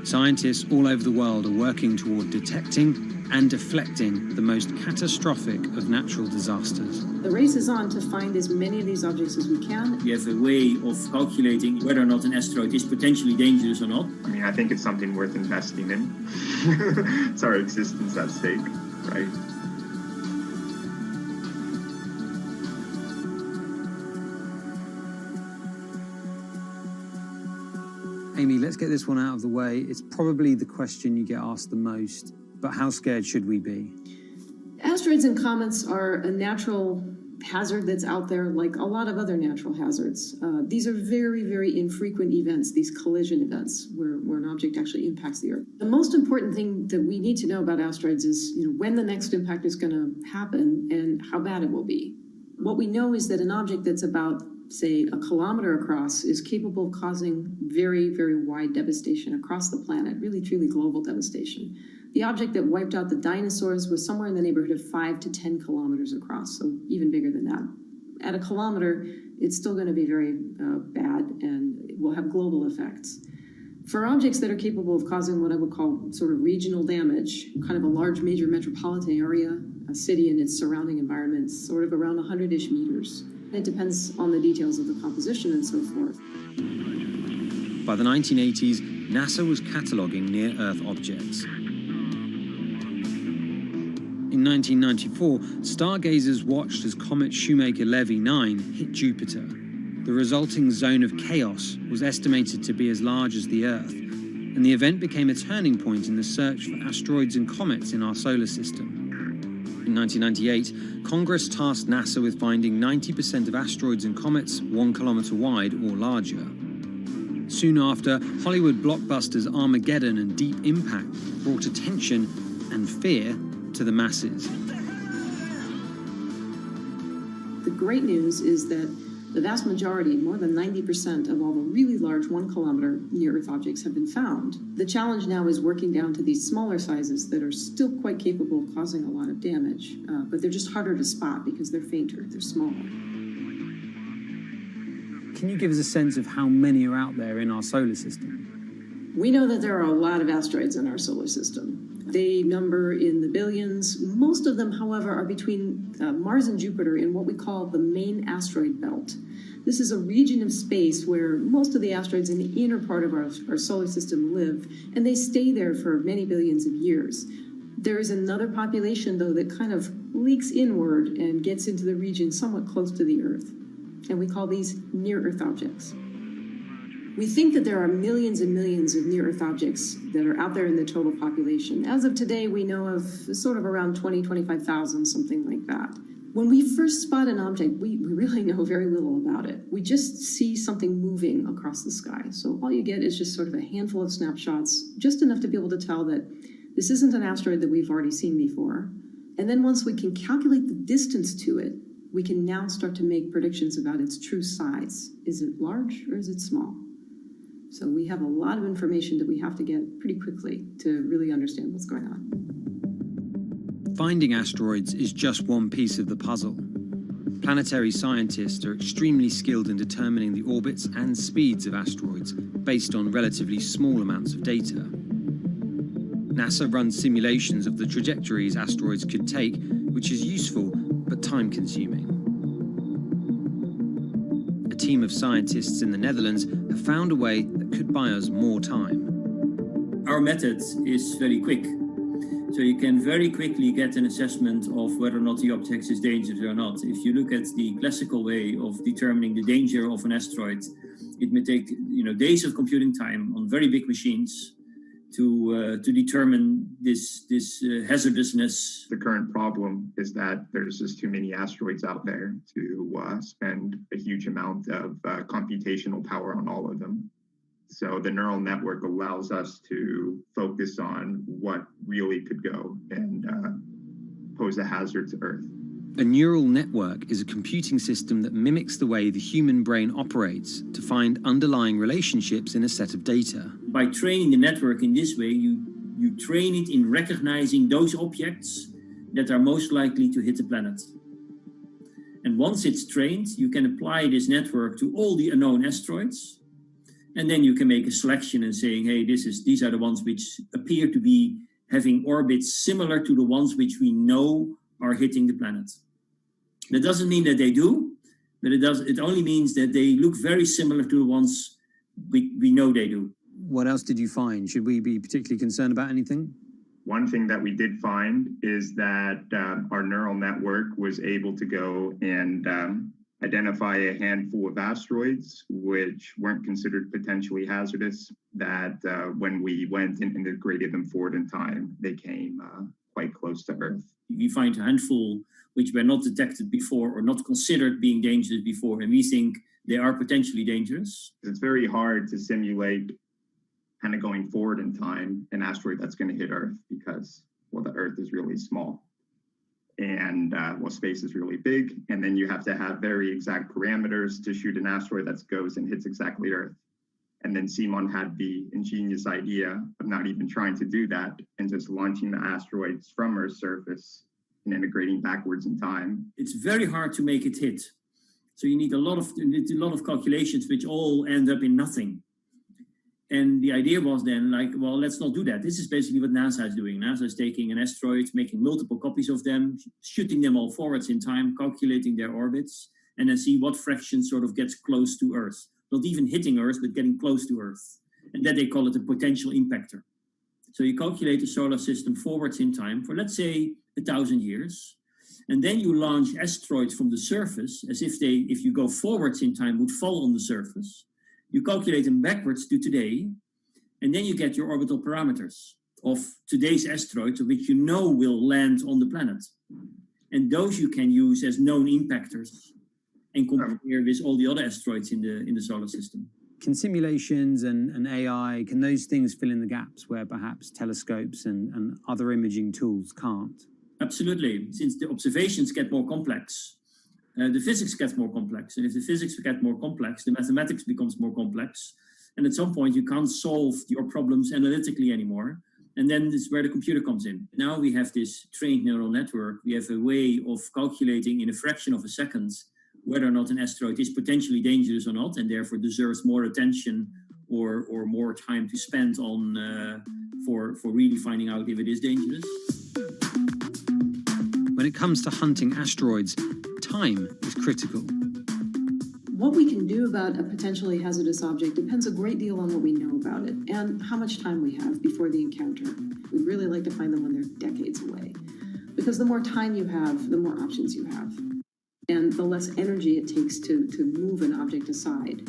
Speaker 5: Scientists all over the world are working toward detecting and deflecting the most catastrophic of natural disasters.
Speaker 7: The race is on to find as many of these objects as we can.
Speaker 26: We have a way of calculating whether or not an asteroid is potentially dangerous or not.
Speaker 27: I mean, I think it's something worth investing in. It's our existence at stake, right?
Speaker 5: Amy, let's get this one out of the way. It's probably the question you get asked the most, but how scared should we be?
Speaker 7: Asteroids and comets are a natural hazard that's out there like a lot of other natural hazards. These are very, very infrequent events, these collision events, where an object actually impacts the Earth. The most important thing that we need to know about asteroids is, when the next impact is going to happen and how bad it will be. What we know is that an object that's about, say, a kilometer across is capable of causing very, very wide devastation across the planet, really, truly global devastation. The object that wiped out the dinosaurs was somewhere in the neighborhood of 5 to 10 kilometers across, so even bigger than that. At a kilometer, it's still going to be very bad and it will have global effects. For objects that are capable of causing what I would call sort of regional damage, kind of a large major metropolitan area, a city and its surrounding environment, sort of around 100-ish meters. It depends on the details of the composition and so forth.
Speaker 5: By the 1980s, NASA was cataloguing near-Earth objects. In 1994, stargazers watched as comet Shoemaker-Levy 9 hit Jupiter. The resulting zone of chaos was estimated to be as large as the Earth, and the event became a turning point in the search for asteroids and comets in our solar system. In 1998, Congress tasked NASA with finding 90% of asteroids and comets 1 kilometer wide or larger. Soon after, Hollywood blockbusters Armageddon and Deep Impact brought attention and fear to the masses.
Speaker 7: The great news is that the vast majority, more than 90% of all the really large 1 kilometer near-Earth objects have been found. The challenge now is working down to these smaller sizes that are still quite capable of causing a lot of damage, but they're just harder to spot because they're fainter, they're smaller.
Speaker 5: Can you give us a sense of how many are out there in our solar system?
Speaker 7: We know that there are a lot of asteroids in our solar system. They number in the billions. Most of them, however, are between Mars and Jupiter in what we call the main asteroid belt. This is a region of space where most of the asteroids in the inner part of our solar system live, and they stay there for many billions of years. There is another population, though, that kind of leaks inward and gets into the region somewhat close to the Earth, and we call these near-Earth objects. We think that there are millions and millions of near-Earth objects that are out there in the total population. As of today, we know of sort of around 20, 25,000, something like that. When we first spot an object, we really know very little about it. We just see something moving across the sky. So all you get is just sort of a handful of snapshots, just enough to be able to tell that this isn't an asteroid that we've already seen before. And then once we can calculate the distance to it, we can now start to make predictions about its true size. Is it large or is it small? So we have a lot of information that we have to get pretty quickly to really understand what's going on.
Speaker 5: Finding asteroids is just one piece of the puzzle. Planetary scientists are extremely skilled in determining the orbits and speeds of asteroids based on relatively small amounts of data. NASA runs simulations of the trajectories asteroids could take, which is useful but time-consuming. A team of scientists in the Netherlands have found a way that could buy us more time.
Speaker 26: Our method is very quick. So you can very quickly get an assessment of whether or not the object is dangerous or not. If you look at the classical way of determining the danger of an asteroid, it may take days of computing time on very big machines to determine this hazardousness.
Speaker 27: The current problem is that there's just too many asteroids out there to spend a huge amount of computational power on all of them. So the neural network allows us to focus on what really could go and pose a hazard to Earth.
Speaker 5: A neural network is a computing system that mimics the way the human brain operates to find underlying relationships in a set of data.
Speaker 26: By training the network in this way, you train it in recognizing those objects that are most likely to hit the planet. And once it's trained, you can apply this network to all the unknown asteroids. And then you can make a selection and saying, hey, these are the ones which appear to be having orbits similar to the ones which we know are hitting the planet. That doesn't mean that they do, but it only means that they look very similar to the ones we know they do.
Speaker 5: What else did you find? Should we be particularly concerned about anything?
Speaker 27: One thing that we did find is that our neural network was able to go and identify a handful of asteroids which weren't considered potentially hazardous, that when we went and integrated them forward in time, they came quite close to Earth.
Speaker 26: We find a handful which were not detected before or not considered being dangerous before, and we think they are potentially dangerous.
Speaker 27: It's very hard to simulate kind of going forward in time an asteroid that's going to hit Earth because, well, the Earth is really small. And space is really big, and then you have to have very exact parameters to shoot an asteroid that goes and hits exactly Earth. And then Simon had the ingenious idea of not even trying to do that and just launching the asteroids from Earth's surface and integrating backwards in time.
Speaker 26: It's very hard to make it hit. So you need a lot of calculations which all end up in nothing. And the idea was then like, well, let's not do that. This is basically what NASA is doing. NASA is taking an asteroid, making multiple copies of them, shooting them all forwards in time, calculating their orbits, and then see what fraction sort of gets close to Earth. Not even hitting Earth, but getting close to Earth. And then they call it a potential impactor. So you calculate the solar system forwards in time for, let's say, 1,000 years. And then you launch asteroids from the surface as if they, if you go forwards in time, would fall on the surface. You calculate them backwards to today. And then you get your orbital parameters of today's asteroids, which you know will land on the planet. And those you can use as known impactors and compare with all the other asteroids in the solar system.
Speaker 5: Can simulations and AI, can those things fill in the gaps where perhaps telescopes and other imaging tools can't?
Speaker 26: Absolutely. Since the observations get more complex, the physics gets more complex. And if the physics get more complex, the mathematics becomes more complex. And at some point, you can't solve your problems analytically anymore. And then this is where the computer comes in. Now we have this trained neural network. We have a way of calculating in a fraction of a second whether or not an asteroid is potentially dangerous or not, and therefore deserves more attention or more time to spend on for really finding out if it is dangerous.
Speaker 5: When it comes to hunting asteroids, time is critical.
Speaker 7: What we can do about a potentially hazardous object depends a great deal on what we know about it and how much time we have before the encounter. We'd really like to find them when they're decades away, because the more time you have, the more options you have, and the less energy it takes to move an object aside.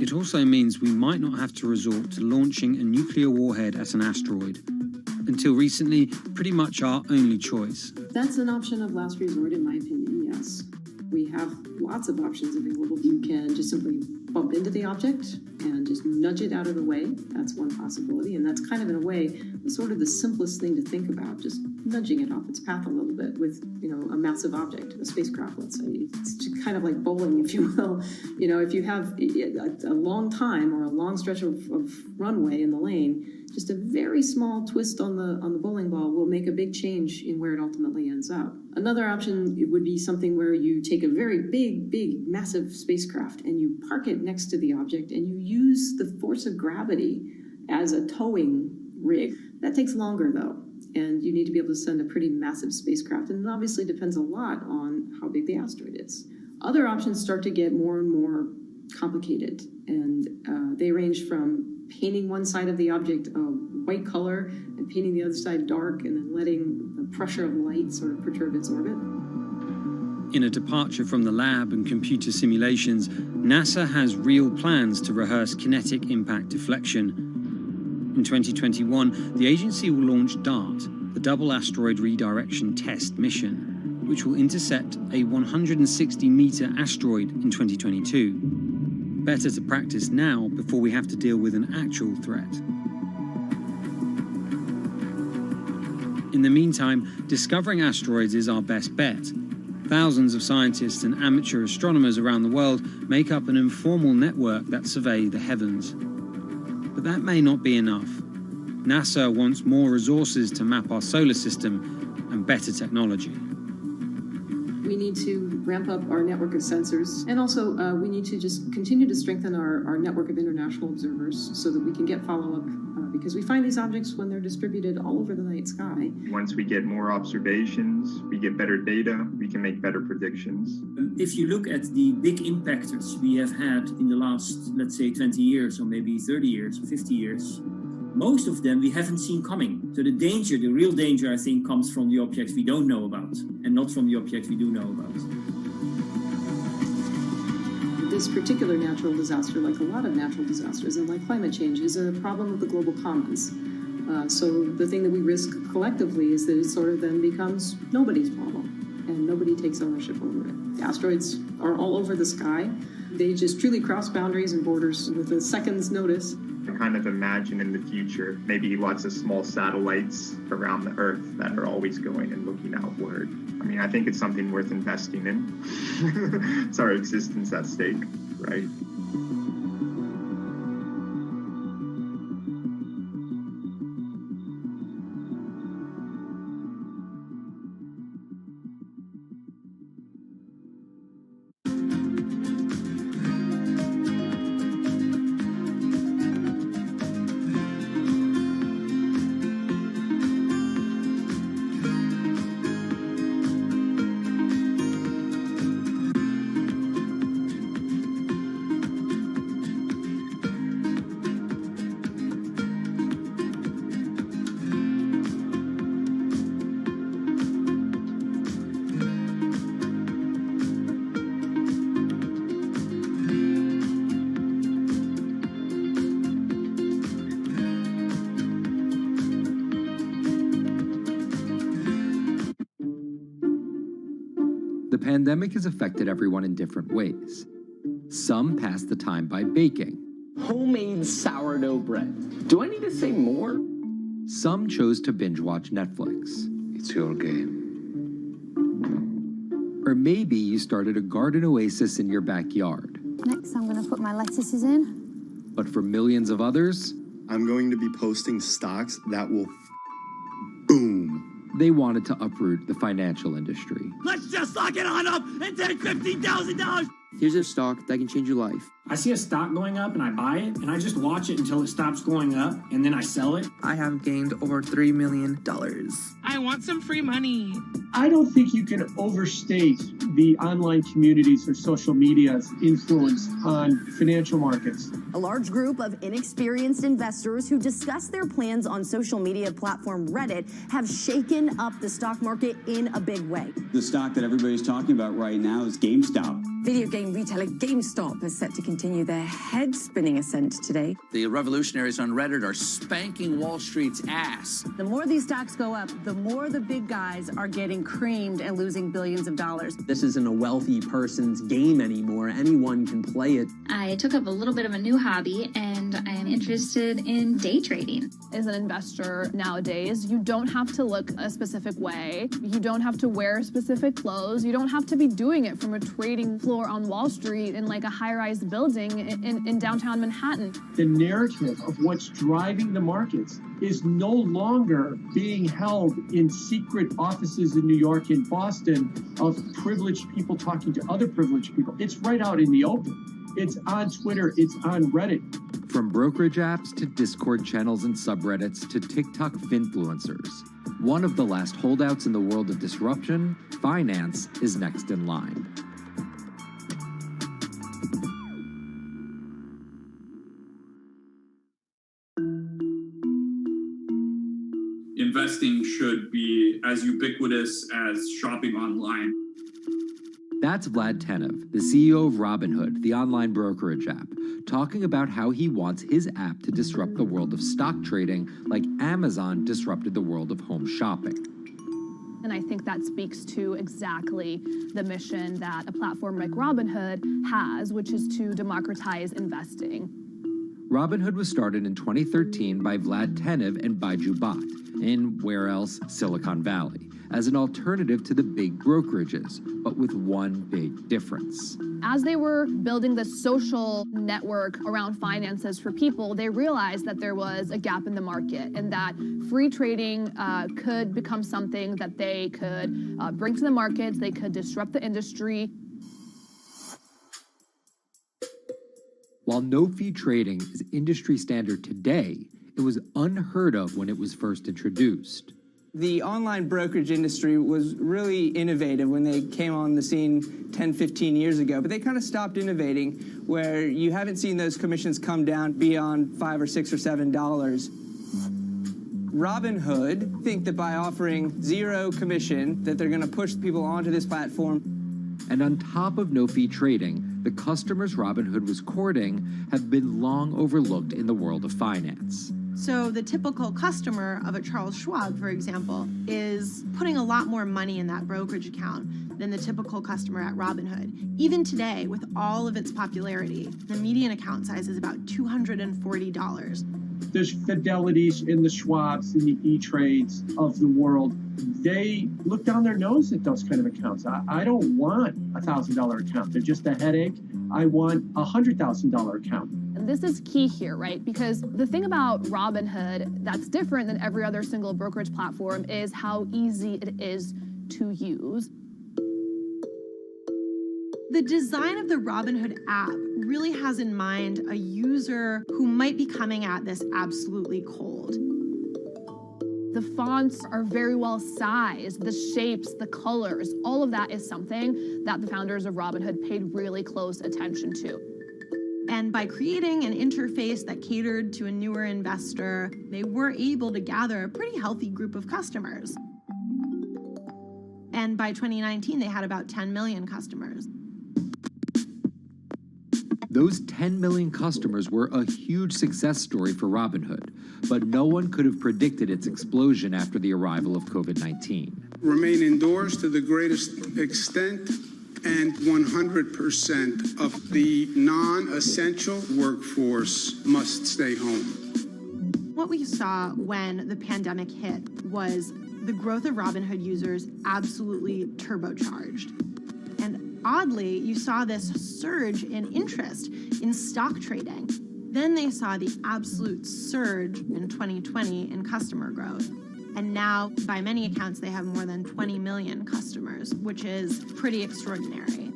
Speaker 5: It also means we might not have to resort to launching a nuclear warhead at an asteroid. Until recently, pretty much our only choice.
Speaker 7: That's an option of last resort, in my opinion, yes. We have lots of options available. You can just simply bump into the object and just nudge it out of the way. That's one possibility, and that's kind of, in a way, sort of the simplest thing to think about, just nudging it off its path a little bit with, a massive object, a spacecraft, let's say. It's just kind of like bowling, if you will. If you have a long time or a long stretch of runway in the lane, just a very small twist on the bowling ball will make a big change in where it ultimately ends up. Another option would be something where you take a very big, massive spacecraft and you park it next to the object and you use the force of gravity as a towing rig. That takes longer, though, and you need to be able to send a pretty massive spacecraft, and it obviously depends a lot on how big the asteroid is. Other options start to get more and more complicated, and they range from painting one side of the object a white color and painting the other side dark, and then letting the pressure of light sort of perturb its orbit.
Speaker 5: In a departure from the lab and computer simulations, NASA has real plans to rehearse kinetic impact deflection. In 2021, the agency will launch DART, the Double Asteroid Redirection Test mission, which will intercept a 160-meter asteroid in 2022. Better to practice now before we have to deal with an actual threat. In the meantime, discovering asteroids is our best bet. Thousands of scientists and amateur astronomers around the world make up an informal network that survey the heavens. But that may not be enough. NASA wants more resources to map our solar system and better technology.
Speaker 7: We need to ramp up our network of sensors, and also we need to just continue to strengthen our network of international observers so that we can get follow-up, because we find these objects when they're distributed all over the night sky.
Speaker 27: Once we get more observations, we get better data, we can make better predictions.
Speaker 26: If you look at the big impactors we have had in the last, let's say, 20 years, or maybe 30 years, or 50 years, most of them we haven't seen coming. So the real danger, I think, comes from the objects we don't know about, and not from the objects we do know about.
Speaker 7: This particular natural disaster, like a lot of natural disasters and like climate change, is a problem of the global commons. So the thing that we risk collectively is that it sort of then becomes nobody's problem, and nobody takes ownership over it. The asteroids are all over the sky. They just truly cross boundaries and borders with a second's notice.
Speaker 27: I kind of imagine in the future, maybe lots of small satellites around the Earth that are always going and looking outward. I mean, I think it's something worth investing in. It's our existence at stake. right?
Speaker 6: The pandemic has affected everyone in different ways. Some pass the time by baking.
Speaker 10: Homemade sourdough bread. Do I need to say more?
Speaker 6: Some chose to binge watch Netflix.
Speaker 22: It's your game.
Speaker 6: Or maybe you started a garden oasis in your backyard.
Speaker 11: Next, I'm going to put my lettuces in.
Speaker 6: But for millions of others,
Speaker 12: I'm going to be posting stocks that will boom.
Speaker 6: They wanted to uproot the financial industry.
Speaker 13: Let's just lock it on up and take $15,000.
Speaker 14: Here's a stock that can change your life.
Speaker 16: I see a stock going up and I buy it and I just watch it until it stops going up and then I sell it.
Speaker 14: I have gained over $3 million.
Speaker 28: I want some free money.
Speaker 29: I don't think you can overstate the online communities or social media's influence on financial markets.
Speaker 30: A large group of inexperienced investors who discuss their plans on social media platform Reddit have shaken up the stock market in a big way.
Speaker 31: The stock that everybody's talking about right now is GameStop.
Speaker 32: Video game retailer GameStop is set to continue their head-spinning ascent today.
Speaker 33: The revolutionaries on Reddit are spanking Wall Street's ass.
Speaker 30: The more these stocks go up, the more the big guys are getting creamed and losing billions of dollars.
Speaker 34: This isn't a wealthy person's game anymore. Anyone can play it.
Speaker 35: I took up a little bit of a new hobby and I am interested in day trading.
Speaker 36: As an investor nowadays, you don't have to look a specific way. You don't have to wear specific clothes. You don't have to be doing it from a trading floor on Wall Street in like a high-rise building in downtown Manhattan.
Speaker 29: The narrative of what's driving the markets is no longer being held in secret offices in New York and Boston of privileged people talking to other privileged people. It's right out in the open. It's on Twitter, it's on Reddit.
Speaker 6: From brokerage apps to Discord channels and subreddits to TikTok finfluencers, one of the last holdouts in the world of disruption, finance is next in line.
Speaker 37: Investing should be as ubiquitous as shopping online.
Speaker 6: That's Vlad Tenev, the CEO of Robinhood, the online brokerage app, talking about how he wants his app to disrupt the world of stock trading like Amazon disrupted the world of home shopping.
Speaker 36: And I think that speaks to exactly the mission that a platform like Robinhood has, which is to democratize investing.
Speaker 6: Robinhood was started in 2013 by Vlad Tenev and Baiju Bhatt in, where else, Silicon Valley, as an alternative to the big brokerages, but with one big difference.
Speaker 36: As they were building the social network around finances for people, they realized that there was a gap in the market and that free trading could become something that they could bring to the markets, they could disrupt the industry.
Speaker 6: While no-fee trading is industry standard today, it was unheard of when it was first introduced.
Speaker 32: The online brokerage industry was really innovative when they came on the scene 10, 15 years ago, but they kind of stopped innovating where you haven't seen those commissions come down beyond $5 or $6 or $7. Robinhood think that by offering zero commission that they're going to push people onto this platform.
Speaker 6: And on top of no-fee trading, the customers Robinhood was courting have been long overlooked in the world of finance.
Speaker 38: So the typical customer of a Charles Schwab, for example, is putting a lot more money in that brokerage account than the typical customer at Robinhood. Even today, with all of its popularity, the median account size is about $240.
Speaker 29: The Fidelities and the Schwabs and the E-Trades of the world, they look down their nose at those kind of accounts. I don't want a $1,000 account. They're just a headache. I want a $100,000 account.
Speaker 36: And this is key here, right? Because the thing about Robinhood that's different than every other single brokerage platform is how easy it is to use.
Speaker 38: The design of the Robinhood app really has in mind a user who might be coming at this absolutely cold.
Speaker 36: The fonts are very well sized, the shapes, the colors, all of that is something that the founders of Robinhood paid really close attention to.
Speaker 38: And by creating an interface that catered to a newer investor, they were able to gather a pretty healthy group of customers. And by 2019, they had about 10 million customers.
Speaker 6: Those 10 million customers were a huge success story for Robinhood, but no one could have predicted its explosion after the arrival of COVID-19.
Speaker 1: Remain indoors to the greatest extent, and 100% of the non-essential workforce must stay home.
Speaker 38: What we saw when the pandemic hit was the growth of Robinhood users absolutely turbocharged. And oddly, you saw this surge in interest in stock trading. Then they saw the absolute surge in 2020 in customer growth. And now, by many accounts, they have more than 20 million customers, which is pretty extraordinary.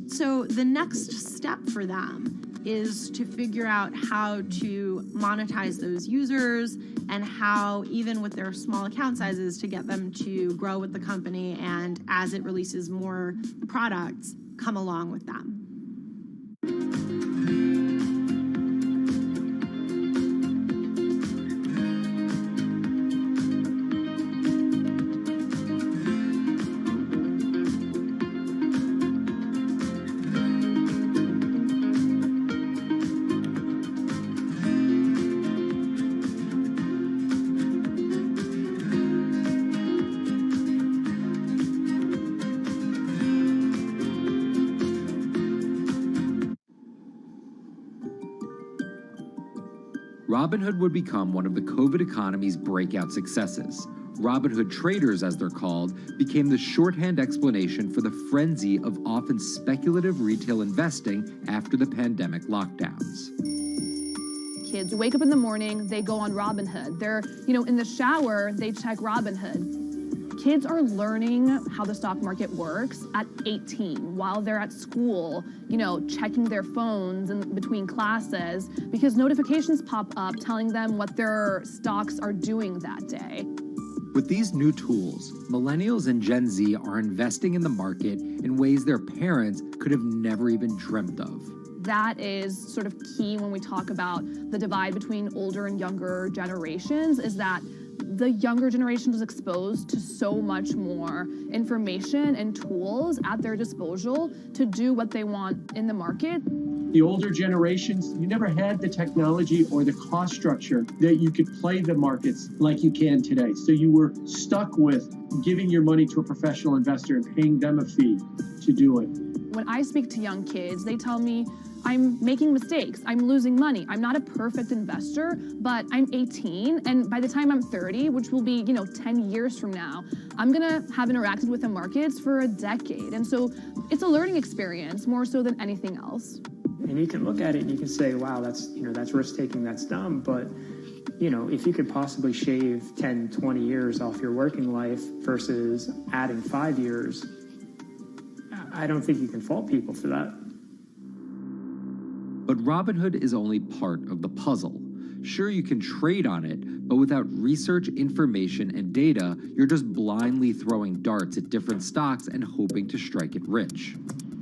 Speaker 38: So the next step for them is to figure out how to monetize those users and how, even with their small account sizes, to get them to grow with the company and, as it releases more products, come along with them.
Speaker 6: Robinhood would become one of the COVID economy's breakout successes. Robinhood traders, as they're called, became the shorthand explanation for the frenzy of often speculative retail investing after the pandemic lockdowns.
Speaker 36: Kids wake up in the morning, they go on Robinhood. They're, in the shower, they check Robinhood. Kids are learning how the stock market works at 18 while they're at school, checking their phones in between classes because notifications pop up telling them what their stocks are doing that day.
Speaker 6: With these new tools, millennials and Gen Z are investing in the market in ways their parents could have never even dreamt of.
Speaker 36: That is sort of key when we talk about the divide between older and younger generations, is that the younger generation was exposed to so much more information and tools at their disposal to do what they want in the market.
Speaker 29: The older generations, you never had the technology or the cost structure that you could play the markets like you can today. So you were stuck with giving your money to a professional investor and paying them a fee to do it.
Speaker 36: When I speak to young kids, they tell me, I'm making mistakes, I'm losing money. I'm not a perfect investor, but I'm 18, and by the time I'm 30, which will be, 10 years from now, I'm gonna have interacted with the markets for a decade. And so it's a learning experience more so than anything else.
Speaker 2: And you can look at it and you can say, wow, that's risk-taking, that's dumb, but if you could possibly shave 10, 20 years off your working life versus adding 5 years, I don't think you can fault people for that.
Speaker 6: But Robinhood is only part of the puzzle. Sure, you can trade on it, but without research, information, and data, you're just blindly throwing darts at different stocks and hoping to strike it rich.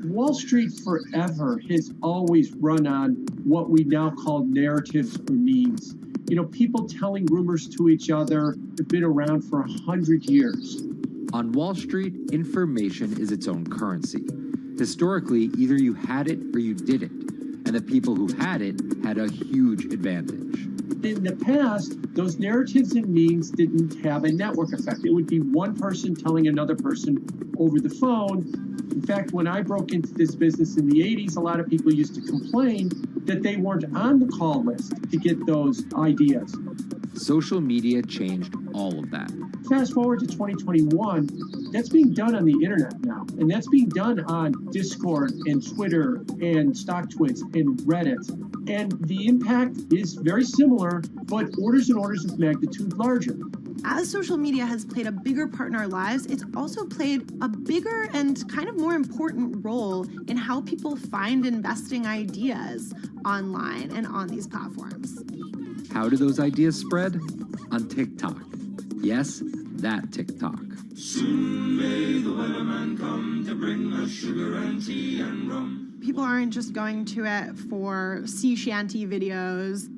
Speaker 29: Wall Street forever has always run on what we now call narratives or memes. People telling rumors to each other have been around for 100 years.
Speaker 6: On Wall Street, information is its own currency. Historically, either you had it or you didn't, and the people who had it had a huge advantage.
Speaker 29: In the past, those narratives and memes didn't have a network effect. It would be one person telling another person over the phone, In fact, when I broke into this business in the 80s, a lot of people used to complain that they weren't on the call list to get those ideas.
Speaker 6: Social media changed all of that.
Speaker 29: Fast forward to 2021, that's being done on the internet now. And that's being done on Discord and Twitter and StockTwits and Reddit. And the impact is very similar, but orders and orders of magnitude larger.
Speaker 38: As social media has played a bigger part in our lives, it's also played a bigger and kind of more important role in how people find investing ideas online and on these platforms.
Speaker 6: How do those ideas spread? On TikTok. Yes, that TikTok.
Speaker 3: Soon may the weatherman come to bring us sugar and tea and rum.
Speaker 38: People aren't just going to it for sea shanty videos.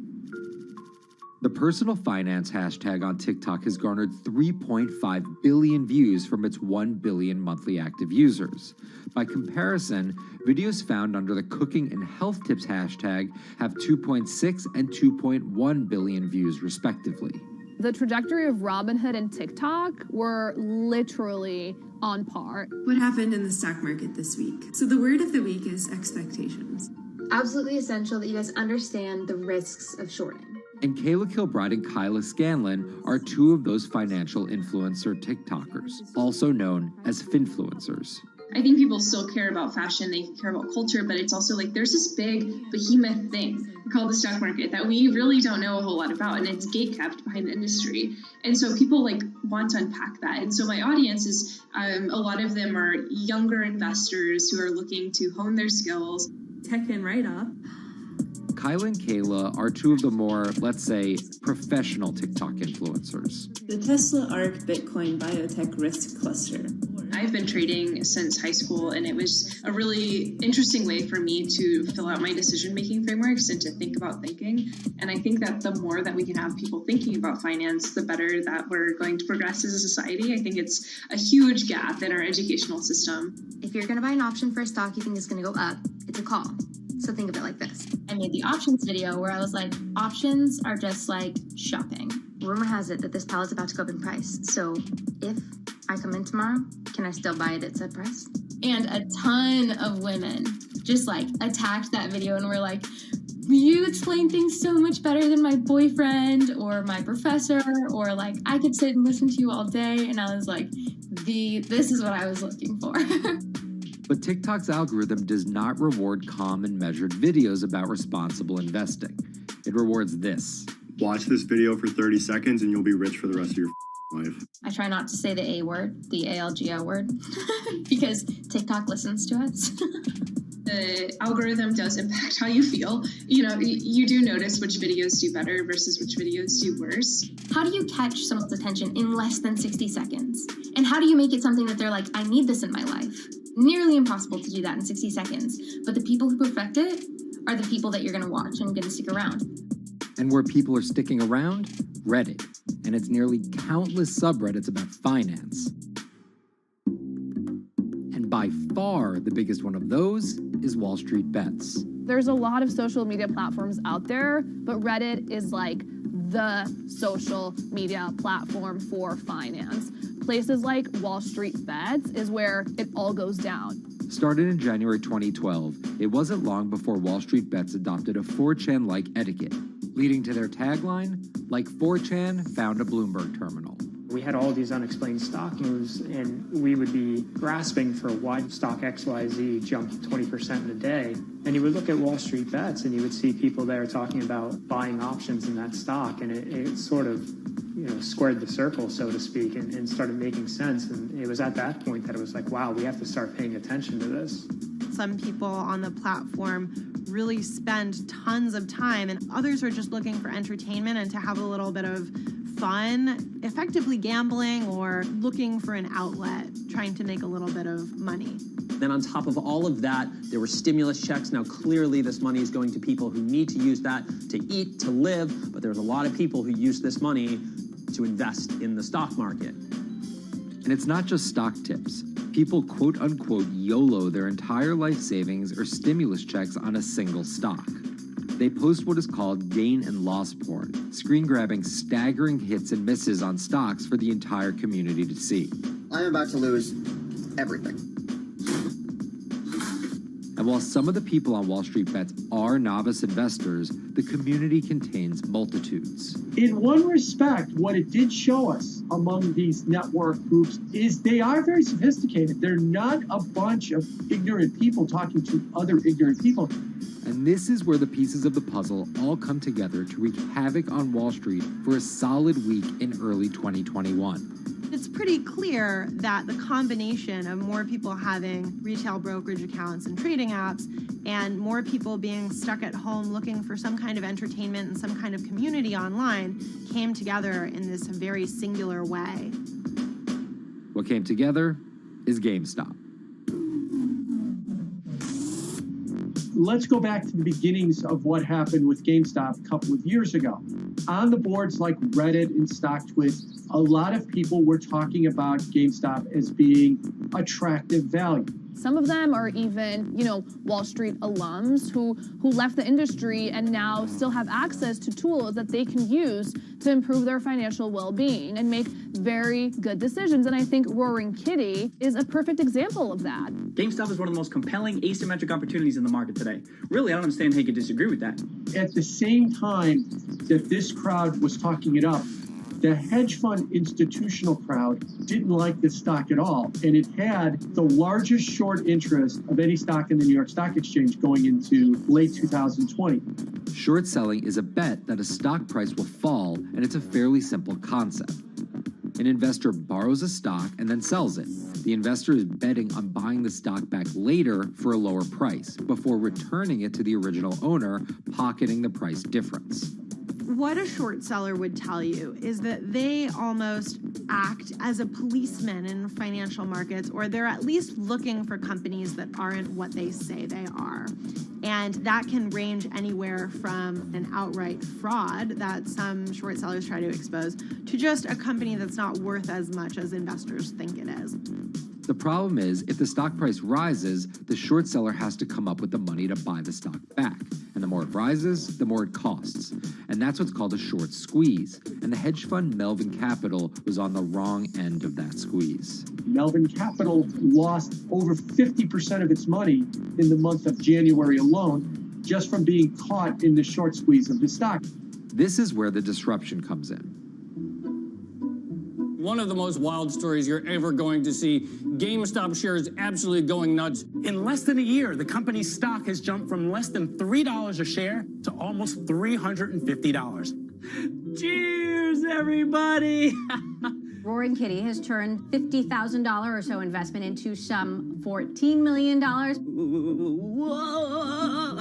Speaker 6: The personal finance hashtag on TikTok has garnered 3.5 billion views from its 1 billion monthly active users. By comparison, videos found under the cooking and health tips hashtag have 2.6 and 2.1 billion views respectively.
Speaker 36: The trajectory of Robinhood and TikTok were literally on par.
Speaker 4: What happened in the stock market this week? So the word of the week is expectations.
Speaker 35: Absolutely essential that you guys understand the risks of shorting.
Speaker 6: And Kayla Kilbride and Kyla Scanlon are two of those financial influencer TikTokers, also known as finfluencers.
Speaker 35: I think people still care about fashion, they care about culture, but it's also like there's this big behemoth thing called the stock market that we really don't know a whole lot about, and it's gatekept behind the industry. And so people like want to unpack that. And so my audience is, a lot of them are younger investors who are looking to hone their skills.
Speaker 4: Tech and write-up.
Speaker 6: Kyla and Kayla are two of the more, let's say, professional TikTok influencers.
Speaker 4: The Tesla ARK Bitcoin Biotech Risk Cluster.
Speaker 35: I've been trading since high school, and it was a really interesting way for me to fill out my decision-making frameworks and to think about thinking. And I think that the more that we can have people thinking about finance, the better that we're going to progress as a society. I think it's a huge gap in our educational system. If you're going to buy an option for a stock you think is going to go up, it's a call. So think of it like this. I made the options video where I was like, options are just like shopping. Rumor has it that this pallet's about to go up in price. So if I come in tomorrow, can I still buy it at said price? And a ton of women just like attacked that video and were like, you explain things so much better than my boyfriend or my professor, or like I could sit and listen to you all day. And I was like, this is what I was looking for.
Speaker 6: But TikTok's algorithm does not reward calm and measured videos about responsible investing. It rewards this.
Speaker 12: Watch this video for 30 seconds and you'll be rich for the rest of your life.
Speaker 35: I try not to say the A word, the ALGO word, because TikTok listens to us. The algorithm does impact how you feel. You know, you do notice which videos do better versus which videos do worse. How do you catch someone's attention in less than 60 seconds? And how do you make it something that they're like, I need this in my life? Nearly impossible to do that in 60 seconds. But the people who perfect it are the people that you're going to watch and going to stick around.
Speaker 6: And where people are sticking around? Reddit. And its nearly countless subreddits about finance. And by far the biggest one of those is Wall Street Bets.
Speaker 36: There's a lot of social media platforms out there, but Reddit is like the social media platform for finance. Places like Wall Street Bets is where it all goes down.
Speaker 6: Started in January 2012, it wasn't long before Wall Street Bets adopted a 4chan-like etiquette, leading to their tagline, like 4chan found a Bloomberg terminal.
Speaker 2: We had all these unexplained stock moves, and we would be grasping for why stock XYZ jumped 20% in a day. And you would look at Wall Street Bets, and you would see people there talking about buying options in that stock, and it sort of, squared the circle, so to speak, and started making sense. And it was at that point that it was like, wow, we have to start paying attention to this.
Speaker 38: Some people on the platform really spend tons of time, and others are just looking for entertainment and to have a little bit of fun, effectively gambling or looking for an outlet, trying to make a little bit of money.
Speaker 34: Then on top of all of that, there were stimulus checks. Now, clearly, this money is going to people who need to use that to eat, to live, but there's a lot of people who use this money to invest in the stock market.
Speaker 6: And it's not just stock tips. People quote-unquote YOLO their entire life savings or stimulus checks on a single stock. They post what is called gain and loss porn, screen-grabbing staggering hits and misses on stocks for the entire community to see.
Speaker 5: I'm about to lose everything.
Speaker 6: And while some of the people on Wall Street Bets are novice investors, the community contains multitudes.
Speaker 29: In one respect, what it did show us among these network groups is they are very sophisticated. They're not a bunch of ignorant people talking to other ignorant people.
Speaker 6: And this is where the pieces of the puzzle all come together to wreak havoc on Wall Street for a solid week in early 2021.
Speaker 38: It's pretty clear that the combination of more people having retail brokerage accounts and trading apps and more people being stuck at home looking for some kind of entertainment and some kind of community online came together in this very singular way.
Speaker 6: What came together is GameStop.
Speaker 29: Let's go back to the beginnings of what happened with GameStop a couple of years ago. On the boards like Reddit and StockTwit, a lot of people were talking about GameStop as being attractive value.
Speaker 36: Some of them are even, Wall Street alums who left the industry and now still have access to tools that they can use to improve their financial well-being and make very good decisions. And I think Roaring Kitty is a perfect example of that.
Speaker 5: GameStop is one of the most compelling asymmetric opportunities in the market today. Really, I don't understand how you could disagree with that.
Speaker 29: At the same time that this crowd was talking it up, the hedge fund institutional crowd didn't like this stock at all, and it had the largest short interest of any stock in the New York Stock Exchange going into late 2020.
Speaker 6: Short selling is a bet that a stock price will fall, and it's a fairly simple concept. An investor borrows a stock and then sells it. The investor is betting on buying the stock back later for a lower price, before returning it to the original owner, pocketing the price difference.
Speaker 38: What a short seller would tell you is that they almost act as a policeman in financial markets, or they're at least looking for companies that aren't what they say they are. And that can range anywhere from an outright fraud that some short sellers try to expose to just a company that's not worth as much as investors think it is.
Speaker 6: The problem is, if the stock price rises, the short seller has to come up with the money to buy the stock back. And the more it rises, the more it costs. And that's what's called a short squeeze. And the hedge fund Melvin Capital was on the wrong end of that squeeze.
Speaker 29: Melvin Capital lost over 50% of its money in the month of January alone, just from being caught in the short squeeze of the stock.
Speaker 6: This is where the disruption comes in.
Speaker 7: One of the most wild stories you're ever going to see. GameStop shares absolutely going nuts.
Speaker 16: In less than a year, the company's stock has jumped from less than $3 a share to almost $350.
Speaker 7: Cheers, everybody!
Speaker 8: Roaring Kitty has turned $50,000 or so investment into some $14 million.
Speaker 7: Whoa!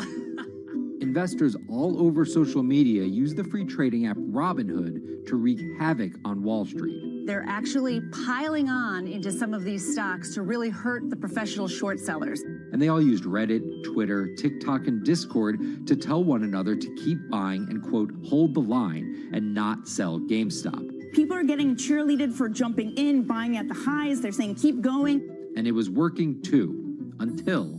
Speaker 6: Investors all over social media use the free trading app Robinhood to wreak havoc on Wall Street.
Speaker 9: They're actually piling on into some of these stocks to really hurt the professional short sellers.
Speaker 6: And they all used Reddit, Twitter, TikTok, and Discord to tell one another to keep buying and, quote, hold the line and not sell GameStop.
Speaker 9: People are getting cheerleaded for jumping in, buying at the highs. They're saying, keep going.
Speaker 6: And it was working too, until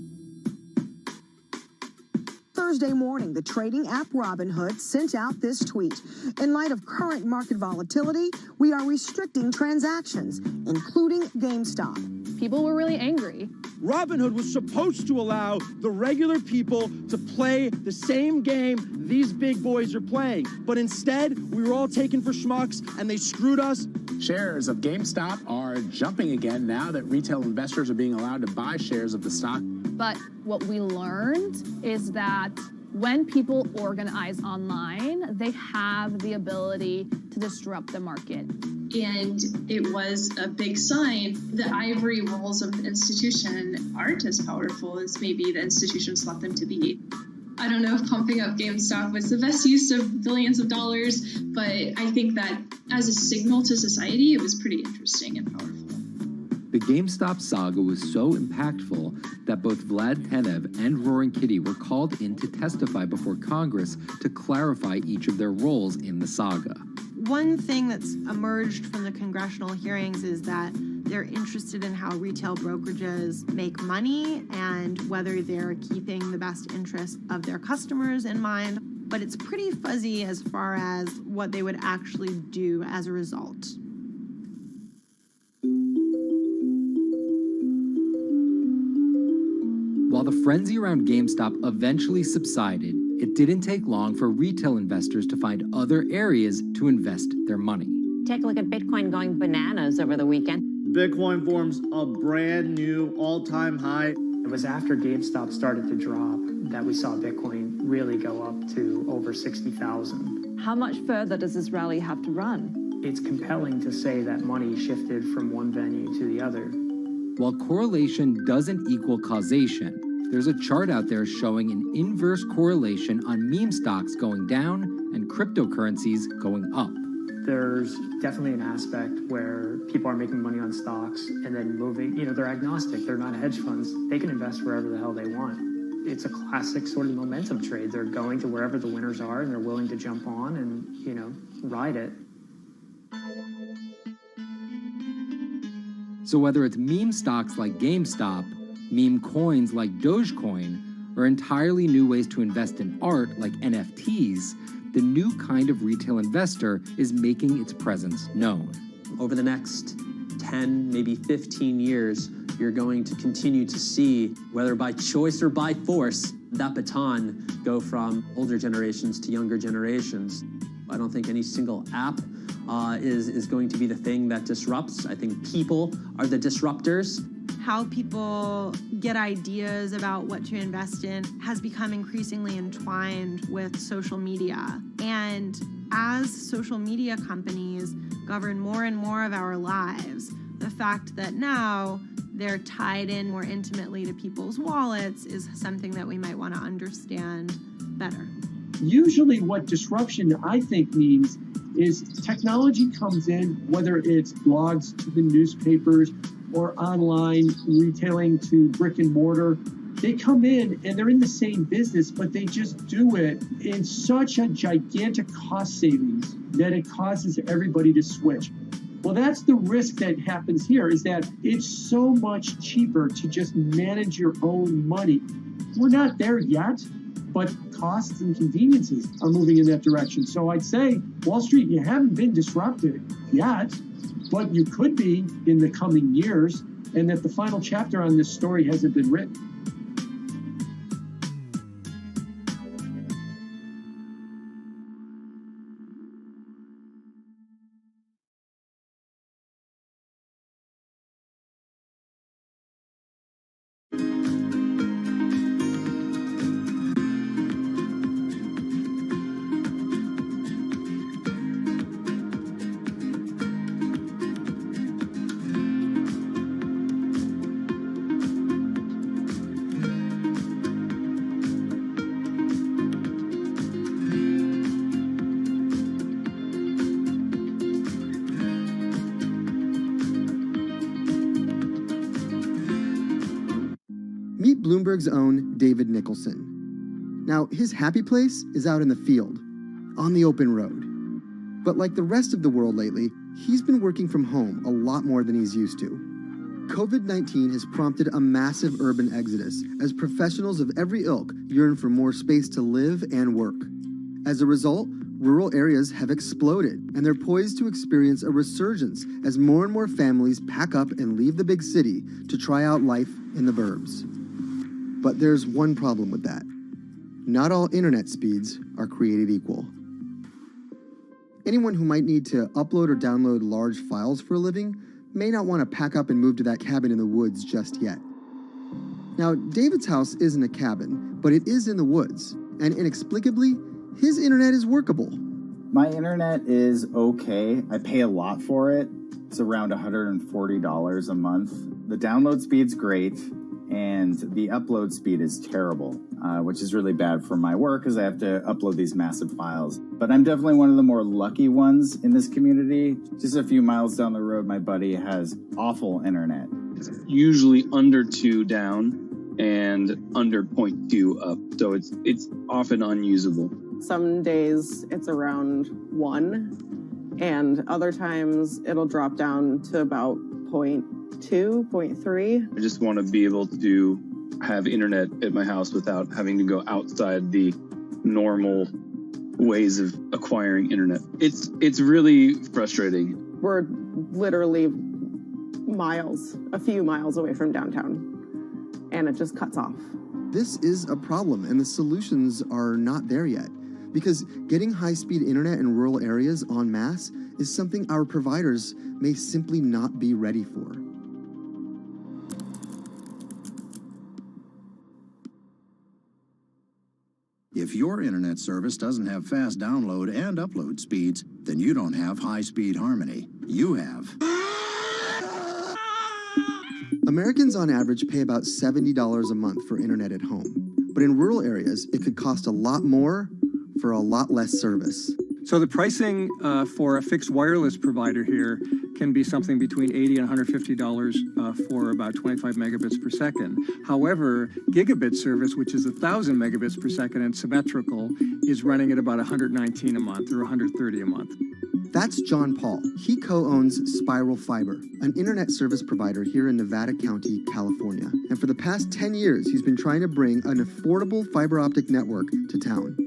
Speaker 10: Thursday morning, the trading app Robinhood sent out this tweet. In light of current market volatility, we are restricting transactions, including GameStop.
Speaker 36: People were really angry.
Speaker 11: Robinhood was supposed to allow the regular people to play the same game these big boys are playing. But instead, we were all taken for schmucks, and they screwed us.
Speaker 15: Shares of GameStop are jumping again now that retail investors are being allowed to buy shares of the stock.
Speaker 36: But what we learned is that when people organize online, they have the ability to disrupt the market.
Speaker 35: And it was a big sign the ivory walls of the institution aren't as powerful as maybe the institutions thought them to be. I don't know if pumping up GameStop was the best use of billions of dollars, but I think that as a signal to society, it was pretty interesting and powerful.
Speaker 6: The GameStop saga was so impactful that both Vlad Tenev and Roaring Kitty were called in to testify before Congress to clarify each of their roles in the saga.
Speaker 38: One thing that's emerged from the congressional hearings is that they're interested in how retail brokerages make money and whether they're keeping the best interest of their customers in mind, but it's pretty fuzzy as far as what they would actually do as a result.
Speaker 6: While the the frenzy around GameStop eventually subsided, it didn't take long for retail investors to find other areas to invest their money.
Speaker 13: Take a look at Bitcoin going bananas over the weekend.
Speaker 14: Bitcoin forms a brand new all-time high.
Speaker 2: It was after GameStop started to drop that we saw Bitcoin really go up to over 60,000.
Speaker 17: How much further does this rally have to run?
Speaker 2: It's compelling to say that money shifted from one venue to the other.
Speaker 6: While correlation doesn't equal causation, there's a chart out there showing an inverse correlation on meme stocks going down and cryptocurrencies going up.
Speaker 2: There's definitely an aspect where people are making money on stocks and then moving, they're agnostic, they're not hedge funds. They can invest wherever the hell they want. It's a classic sort of momentum trade. They're going to wherever the winners are and they're willing to jump on and, ride it.
Speaker 6: So whether it's meme stocks like GameStop, meme coins like Dogecoin, or entirely new ways to invest in art like NFTs, the new kind of retail investor is making its presence known.
Speaker 34: Over the next 10, maybe 15 years, you're going to continue to see, whether by choice or by force, that baton go from older generations to younger generations. I don't think any single app is going to be the thing that disrupts. I think people are the disruptors.
Speaker 38: How people get ideas about what to invest in has become increasingly entwined with social media. And as social media companies govern more and more of our lives, the fact that now they're tied in more intimately to people's wallets is something that we might want to understand better.
Speaker 29: Usually what disruption, I think, means is technology comes in, whether it's blogs to the newspapers or online retailing to brick and mortar. They come in and they're in the same business, but they just do it in such a gigantic cost savings that it causes everybody to switch. Well, that's the risk that happens here, is that it's so much cheaper to just manage your own money. We're not there yet, but costs and conveniences are moving in that direction. So I'd say, Wall Street, you haven't been disrupted yet, but you could be in the coming years, and that the final chapter on this story hasn't been written.
Speaker 18: Meet Bloomberg's own David Nicholson. Now, his happy place is out in the field, on the open road. But like the rest of the world lately, he's been working from home a lot more than he's used to. COVID-19 has prompted a massive urban exodus as professionals of every ilk yearn for more space to live and work. As a result, rural areas have exploded, and they're poised to experience a resurgence as more and more families pack up and leave the big city to try out life in the burbs. But there's one problem with that. Not all internet speeds are created equal. Anyone who might need to upload or download large files for a living may not want to pack up and move to that cabin in the woods just yet. Now, David's house isn't a cabin, but it is in the woods, and inexplicably, his internet is workable.
Speaker 19: My internet is okay. I pay a lot for it. It's around $140 a month. The download speed's great, and the upload speed is terrible, which is really bad for my work because I have to upload these massive files. But I'm definitely one of the more lucky ones in this community. Just a few miles down the road, my buddy has awful internet.
Speaker 20: It's usually under 2 down and under 0.2 up, so it's often unusable.
Speaker 21: Some days it's around 1, and other times it'll drop down to about 0.2, 0.3.
Speaker 20: I just want to be able to have internet at my house without having to go outside the normal ways of acquiring internet. It's really frustrating.
Speaker 21: We're literally a few miles away from downtown, and it just cuts off.
Speaker 18: this is a problem, and the solutions are not there yet. Because getting high-speed internet in rural areas en masse is something our providers may simply not be ready for.
Speaker 1: If your internet service doesn't have fast download and upload speeds, then you don't have high-speed harmony. You have.
Speaker 18: Americans on average pay about $70 a month for internet at home. But in rural areas, it could cost a lot more for a lot less service.
Speaker 3: So the pricing for a fixed wireless provider here can be something between $80 and $150 for about 25 megabits per second. However, gigabit service, which is 1,000 megabits per second and symmetrical, is running at about $119 a month or $130 a month.
Speaker 18: That's John Paul. He co-owns Spiral Fiber, an internet service provider here in Nevada County, California. And for the past 10 years, he's been trying to bring an affordable fiber optic network to town.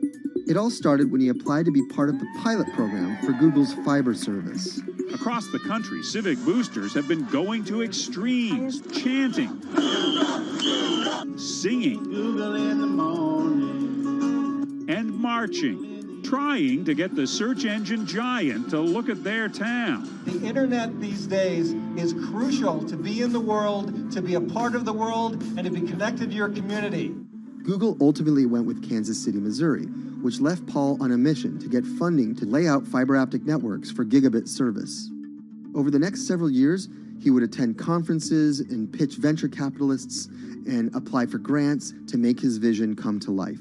Speaker 18: It all started when he applied to be part of the pilot program for Google's fiber service.
Speaker 4: Across the country, civic boosters have been going to extremes, chanting, singing, Google in the morning, and marching, trying to get the search engine giant to look at their town.
Speaker 5: The internet these days is crucial to be in the world, to be a part of the world, and to be connected to your community.
Speaker 18: Google ultimately went with Kansas City, Missouri, which left Paul on a mission to get funding to lay out fiber optic networks for gigabit service. Over the next several years, he would attend conferences and pitch venture capitalists and apply for grants to make his vision come to life.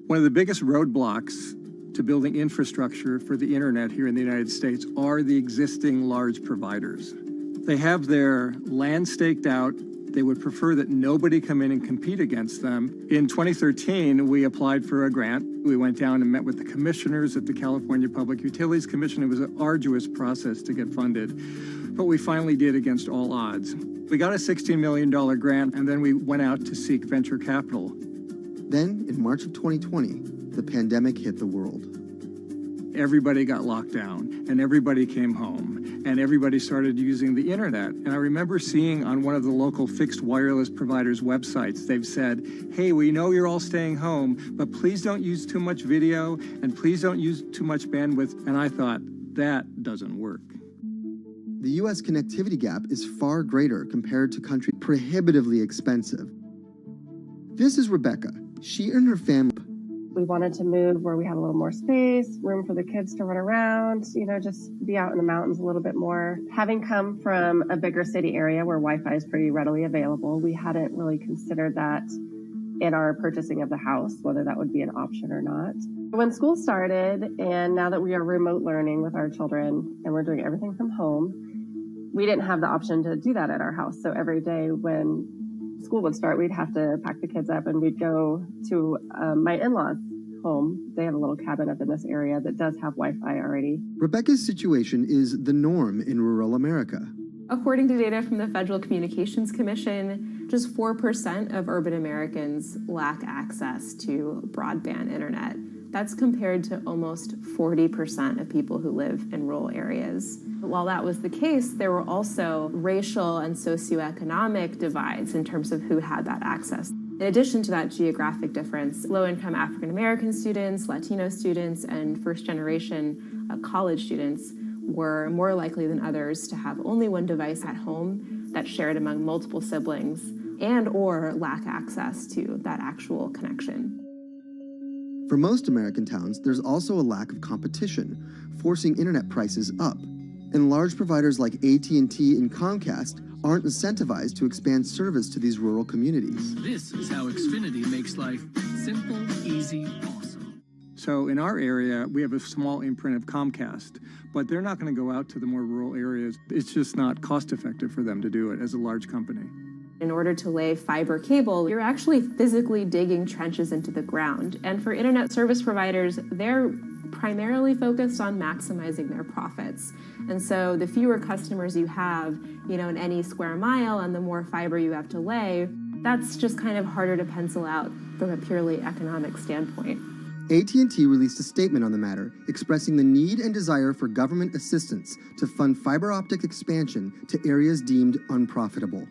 Speaker 3: One of the biggest roadblocks to building infrastructure for the internet here in the United States are the existing large providers. They have their land staked out. They would prefer that nobody come in and compete against them. In 2013, we applied for a grant. We went down and met with the commissioners at the California Public Utilities Commission. It was an arduous process to get funded, but we finally did against all odds. We got a $16 million grant, and then we went out to seek venture capital.
Speaker 18: Then, in March of 2020, the pandemic hit the world.
Speaker 3: Everybody got locked down, and everybody came home, and everybody started using the internet. And I remember seeing on one of the local fixed wireless providers' websites, they've said, hey, we know you're all staying home, but please don't use too much video, and please don't use too much bandwidth. And I thought, that doesn't work.
Speaker 18: The U.S. connectivity gap is far greater compared to countries prohibitively expensive. This is Rebecca. She and her family.
Speaker 21: We wanted to move where we had a little more space, room for the kids to run around, just be out in the mountains a little bit more. Having come from a bigger city area where Wi-Fi is pretty readily available, we hadn't really considered that in our purchasing of the house, whether that would be an option or not. When school started, and now that we are remote learning with our children and we're doing everything from home, we didn't have the option to do that at our house. So every day when school would start, we'd have to pack the kids up and we'd go to my in-laws' home. They have a little cabin up in this area that does have Wi-Fi already.
Speaker 18: Rebecca's situation is the norm in rural America.
Speaker 12: According to data from the Federal Communications Commission, just 4% of urban Americans lack access to broadband internet. That's compared to almost 40% of people who live in rural areas. While that was the case, there were also racial and socioeconomic divides in terms of who had that access. In addition to that geographic difference, low-income African-American students, Latino students, and first-generation college students were more likely than others to have only one device at home that's shared among multiple siblings and or lack access to that actual connection.
Speaker 18: For most American towns, there's also a lack of competition, forcing internet prices up. And large providers like AT&T and Comcast aren't incentivized to expand service to these rural communities.
Speaker 12: This is how Xfinity makes life simple, easy, awesome.
Speaker 3: So in our area, we have a small imprint of Comcast, but they're not going to go out to the more rural areas. It's just not cost effective for them to do it as a large company.
Speaker 12: In order to lay fiber cable, you're actually physically digging trenches into the ground. And for internet service providers, they're primarily focused on maximizing their profits. And so the fewer customers you have, in any square mile and the more fiber you have to lay, that's just kind of harder to pencil out from a purely economic standpoint.
Speaker 18: AT&T released a statement on the matter, expressing the need and desire for government assistance to fund fiber optic expansion to areas deemed unprofitable.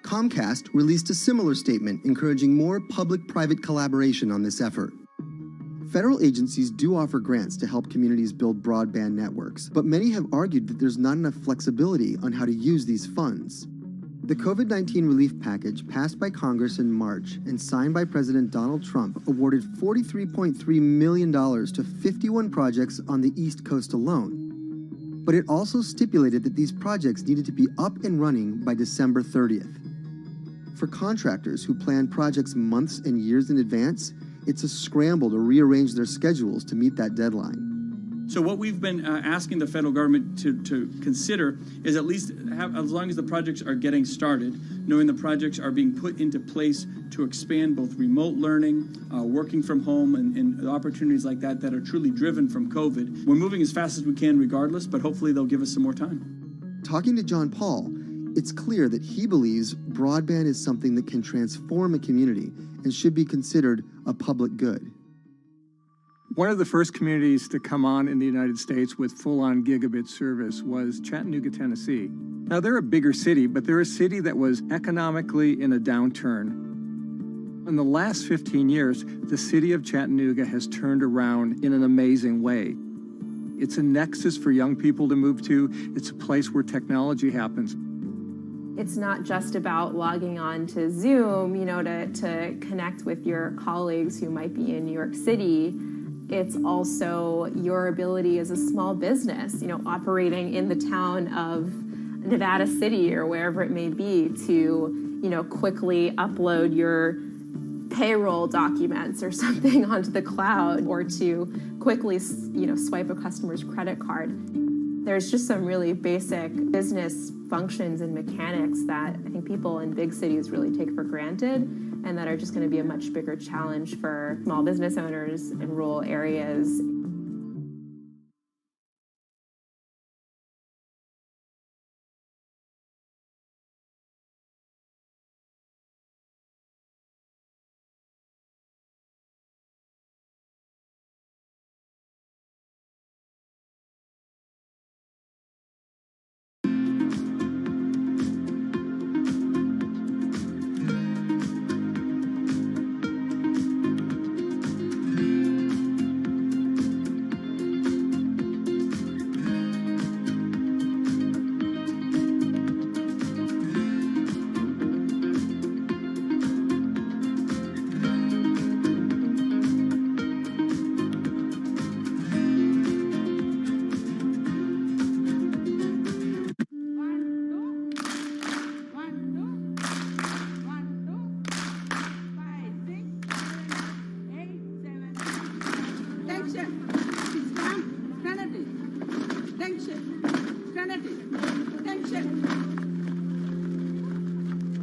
Speaker 18: Comcast released a similar statement encouraging more public-private collaboration on this effort. Federal agencies do offer grants to help communities build broadband networks, but many have argued that there's not enough flexibility on how to use these funds. The COVID-19 relief package passed by Congress in March and signed by President Donald Trump awarded $43.3 million to 51 projects on the East Coast alone. But it also stipulated that these projects needed to be up and running by December 30th. For contractors who plan projects months and years in advance, it's a scramble to rearrange their schedules to meet that deadline.
Speaker 7: So what we've been asking the federal government to consider is at least have, as long as the projects are getting started, knowing the projects are being put into place to expand both remote learning, working from home, and opportunities like that that are truly driven from COVID. We're moving as fast as we can regardless, but hopefully they'll give us some more time.
Speaker 18: Talking to John Paul, it's clear that he believes broadband is something that can transform a community and should be considered a public good.
Speaker 3: One of the first communities to come on in the United States with full-on gigabit service was Chattanooga, Tennessee. Now, they're a bigger city, but they're a city that was economically in a downturn. In the last 15 years, the city of Chattanooga has turned around in an amazing way. It's a nexus for young people to move to. It's a place where technology happens.
Speaker 12: It's not just about logging on to Zoom, to connect with your colleagues who might be in New York City. It's also your ability as a small business, operating in the town of Nevada City or wherever it may be to, quickly upload your payroll documents or something onto the cloud, or to quickly, swipe a customer's credit card. There's just some really basic business functions and mechanics that I think people in big cities really take for granted, and that are just going to be a much bigger challenge for small business owners in rural areas.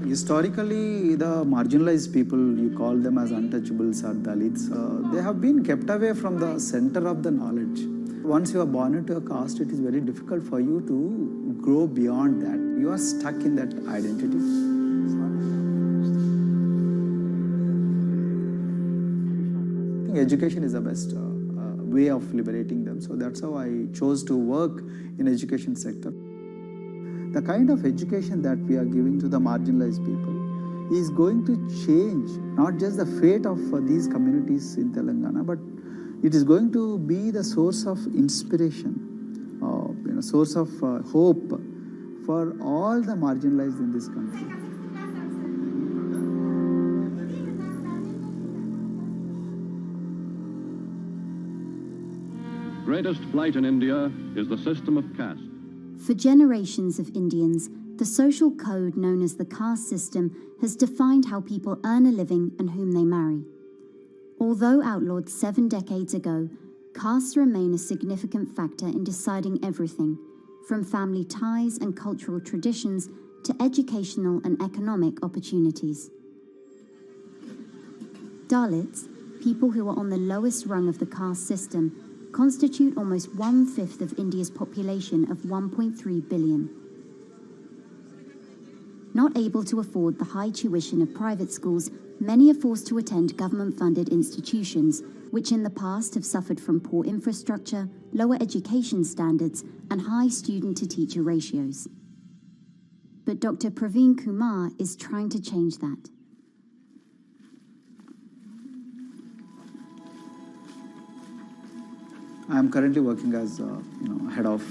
Speaker 38: Historically, the marginalized people, you call them as untouchables or Dalits, they have been kept away from the center of the knowledge. Once you are born into a caste, it is very difficult for you to grow beyond that. You are stuck in that identity. I think education is the best way of liberating them. So that's how I chose to work in education sector. The kind of education that we are giving to the marginalized people is going to change not just the fate of these communities in Telangana, but it is going to be the source of inspiration, source of hope for all the marginalized in this country.
Speaker 8: Greatest blight in India is the system of caste.
Speaker 9: For generations of Indians, the social code known as the caste system has defined how people earn a living and whom they marry. Although outlawed 7 decades ago, castes remain a significant factor in deciding everything, from family ties and cultural traditions to educational and economic opportunities. Dalits, people who are on the lowest rung of the caste system, constitute almost 1/5 of India's population of 1.3 billion. Not able to afford the high tuition of private schools, many are forced to attend government-funded institutions, which in the past have suffered from poor infrastructure, lower education standards, and high student-to-teacher ratios. But Dr. Praveen Kumar is trying to change that.
Speaker 10: I am currently working as head of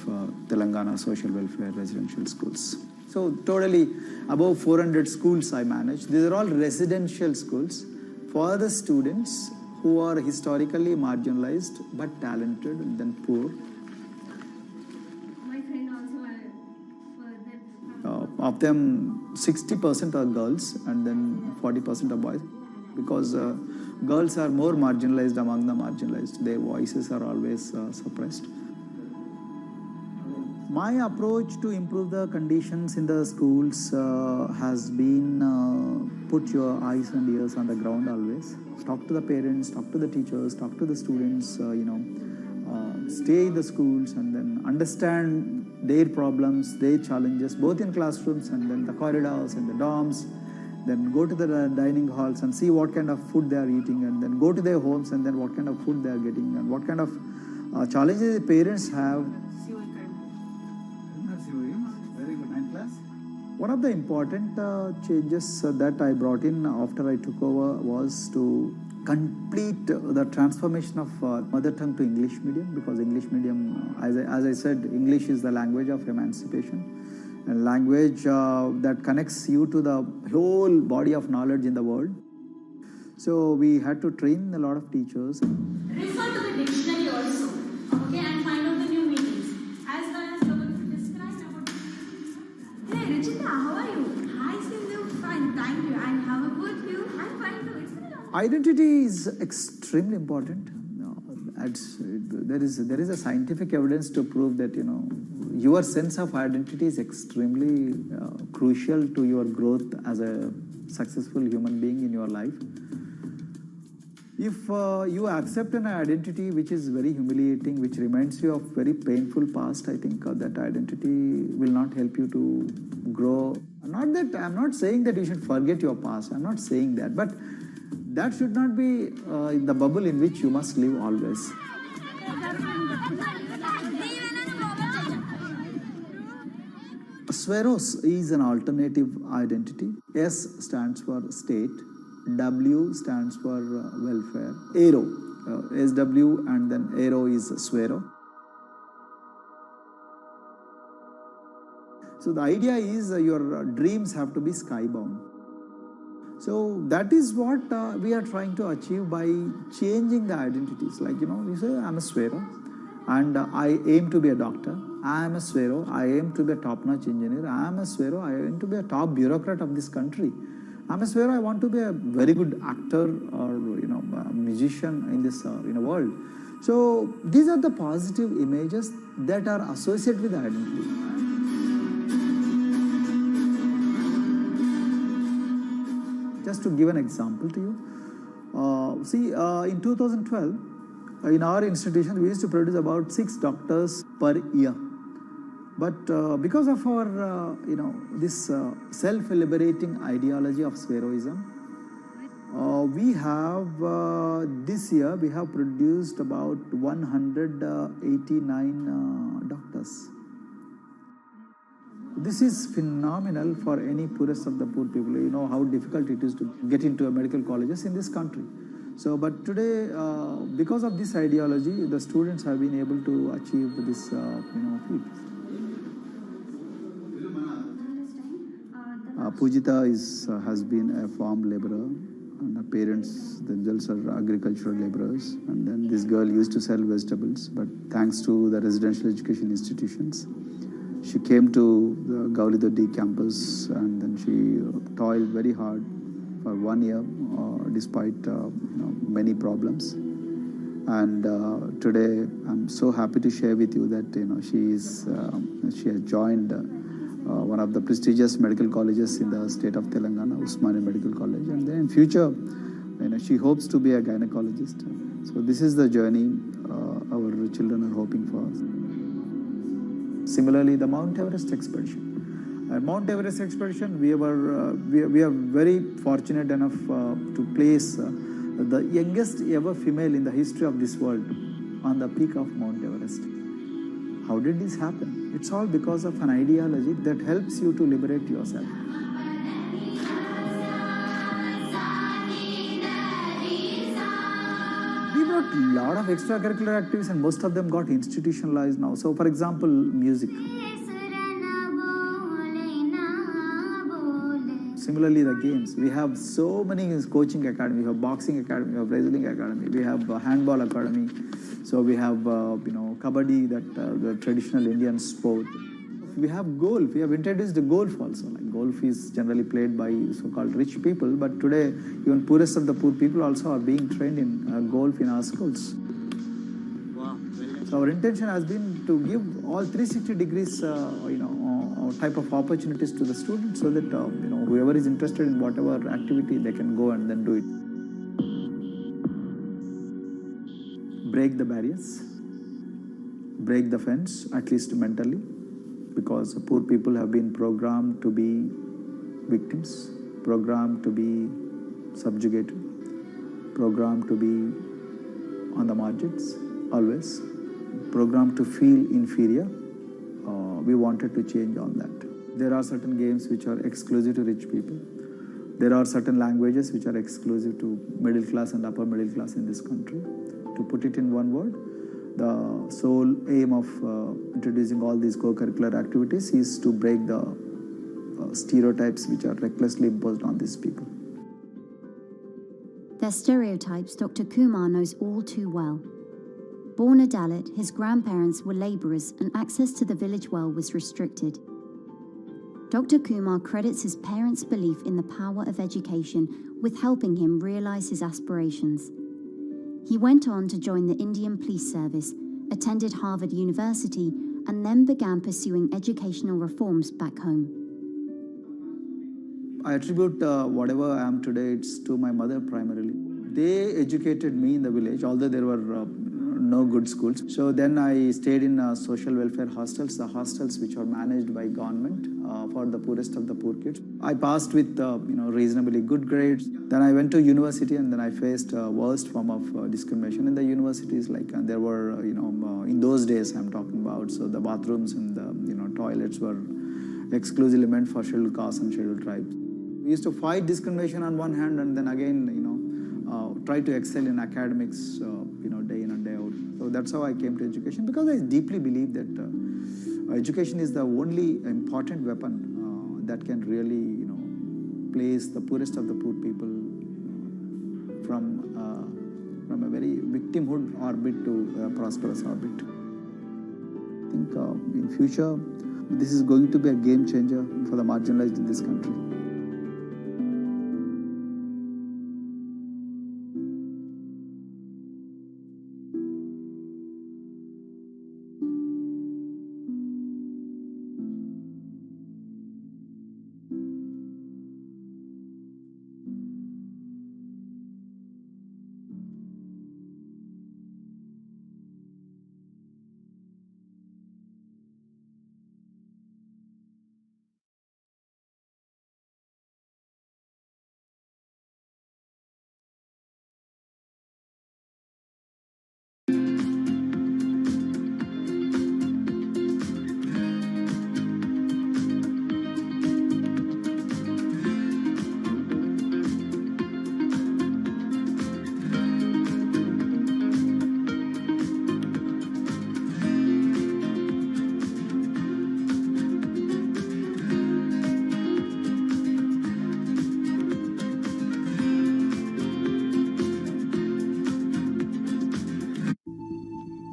Speaker 10: Telangana Social Welfare Residential Schools. So totally above 400 schools I manage. These are all residential schools for the students who are historically marginalized but talented and then poor.
Speaker 11: My friend also
Speaker 10: Of them, 60% are girls and then 40% are boys, because girls are more marginalized among the marginalized. Their voices are always suppressed. My approach to improve the conditions in the schools has been put your eyes and ears on the ground always. Talk to the parents, talk to the teachers, talk to the students, stay in the schools and then understand their problems, their challenges, both in classrooms and then the corridors and the dorms. Then go to the dining halls and see what kind of food they are eating, and then go to their homes and then what kind of food they are getting and what kind of challenges the parents have. Very good. 9th class. One of the important changes that I brought in after I took over was to complete the transformation of mother tongue to English medium, because English medium, as I said, English is the language of emancipation. A language that connects you to the whole body of knowledge in the world. So we had to train a lot of teachers.
Speaker 11: Refer to the dictionary also, okay, and find out the new meanings, as well as you're going to describe about. Hey, Richita, how are you? Hi, Sindhu. Fine, thank you. And how about you? I'm fine too. It's been a long time.
Speaker 10: Identity is extremely important. There is a scientific evidence to prove that your sense of identity is extremely crucial to your growth as a successful human being in your life. If you accept an identity which is very humiliating, which reminds you of very painful past, I think that identity will not help you to grow. I'm not saying that you should forget your past. I'm not saying that, but that should not be the bubble in which you must live always. Sweros is an alternative identity. S stands for state, W stands for welfare, Aero, SW and then Aero is Swero. So the idea is your dreams have to be skybound. So that is what we are trying to achieve by changing the identities. Like, you say, I'm a Swero and I aim to be a doctor. I am a Swero, I aim to be a top-notch engineer. I am a Swero, I aim to be a top bureaucrat of this country. I'm a Swero, I want to be a very good actor or a musician in this world. So these are the positive images that are associated with identity. Just to give an example to you, in 2012, in our institution, we used to produce about 6 doctors per year. But because of our, this self-liberating ideology of Sveroism, we have, this year, we have produced about 189 doctors. This is phenomenal for any poorest of the poor people. You know how difficult it is to get into medical colleges in this country. So, but today, because of this ideology, the students have been able to achieve this, feat. Pujita has been a farm laborer, and her parents themselves are agricultural laborers. And then this girl used to sell vegetables, but thanks to the residential education institutions, she came to the Gauli Doddi campus, and then she toiled very hard for 1 year, despite many problems. And today, I'm so happy to share with you that she has joined one of the prestigious medical colleges in the state of Telangana, Usmania Medical College, and then in future, she hopes to be a gynecologist. So this is the journey our children are hoping for. Similarly, the Mount Everest expedition. At Mount Everest expedition, we are very fortunate enough to place the youngest ever female in the history of this world on the peak of Mount Everest. How did this happen? It's all because of an ideology that helps you to liberate yourself. We got a lot of extracurricular activities and most of them got institutionalized now. So for example, music. Similarly, the games. We have so many coaching academy. We have boxing academy, we have wrestling academy, we have handball academy. So we have, kabaddi, the traditional Indian sport. We have golf. We have introduced the golf also. Like golf is generally played by so-called rich people, but today even poorest of the poor people also are being trained in golf in our schools. Wow. So our intention has been to give all 360 degrees, type of opportunities to the students, so that whoever is interested in whatever activity, they can go and then do it. Break the barriers, break the fence, at least mentally, because poor people have been programmed to be victims, programmed to be subjugated, programmed to be on the margins, always, programmed to feel inferior. We wanted to change on that. There are certain games which are exclusive to rich people. There are certain languages which are exclusive to middle class and upper middle class in this country. To put it in one word, the sole aim of introducing all these co-curricular activities is to break the stereotypes which are recklessly imposed on these people.
Speaker 9: Their stereotypes Dr. Kumar knows all too well. Born a Dalit, his grandparents were labourers and access to the village well was restricted. Dr. Kumar credits his parents' belief in the power of education with helping him realise his aspirations. He went on to join the Indian Police Service, attended Harvard University, and then began pursuing educational reforms back home.
Speaker 10: I attribute whatever I am today, it's to my mother primarily. They educated me in the village, although there were no good schools. So then I stayed in social welfare hostels, the hostels which are managed by government for the poorest of the poor kids. I passed with reasonably good grades. Then I went to university and then I faced worst form of discrimination in the universities. Like there were, in those days I'm talking about, so the bathrooms and the toilets were exclusively meant for scheduled castes and scheduled tribes. We used to fight discrimination on one hand and then again, try to excel in academics, day in and day out. So that's how I came to education, because I deeply believe that education is the only important weapon that can really, place the poorest of the poor people from a very victimhood orbit to a prosperous orbit. I think in future, this is going to be a game changer for the marginalized in this country.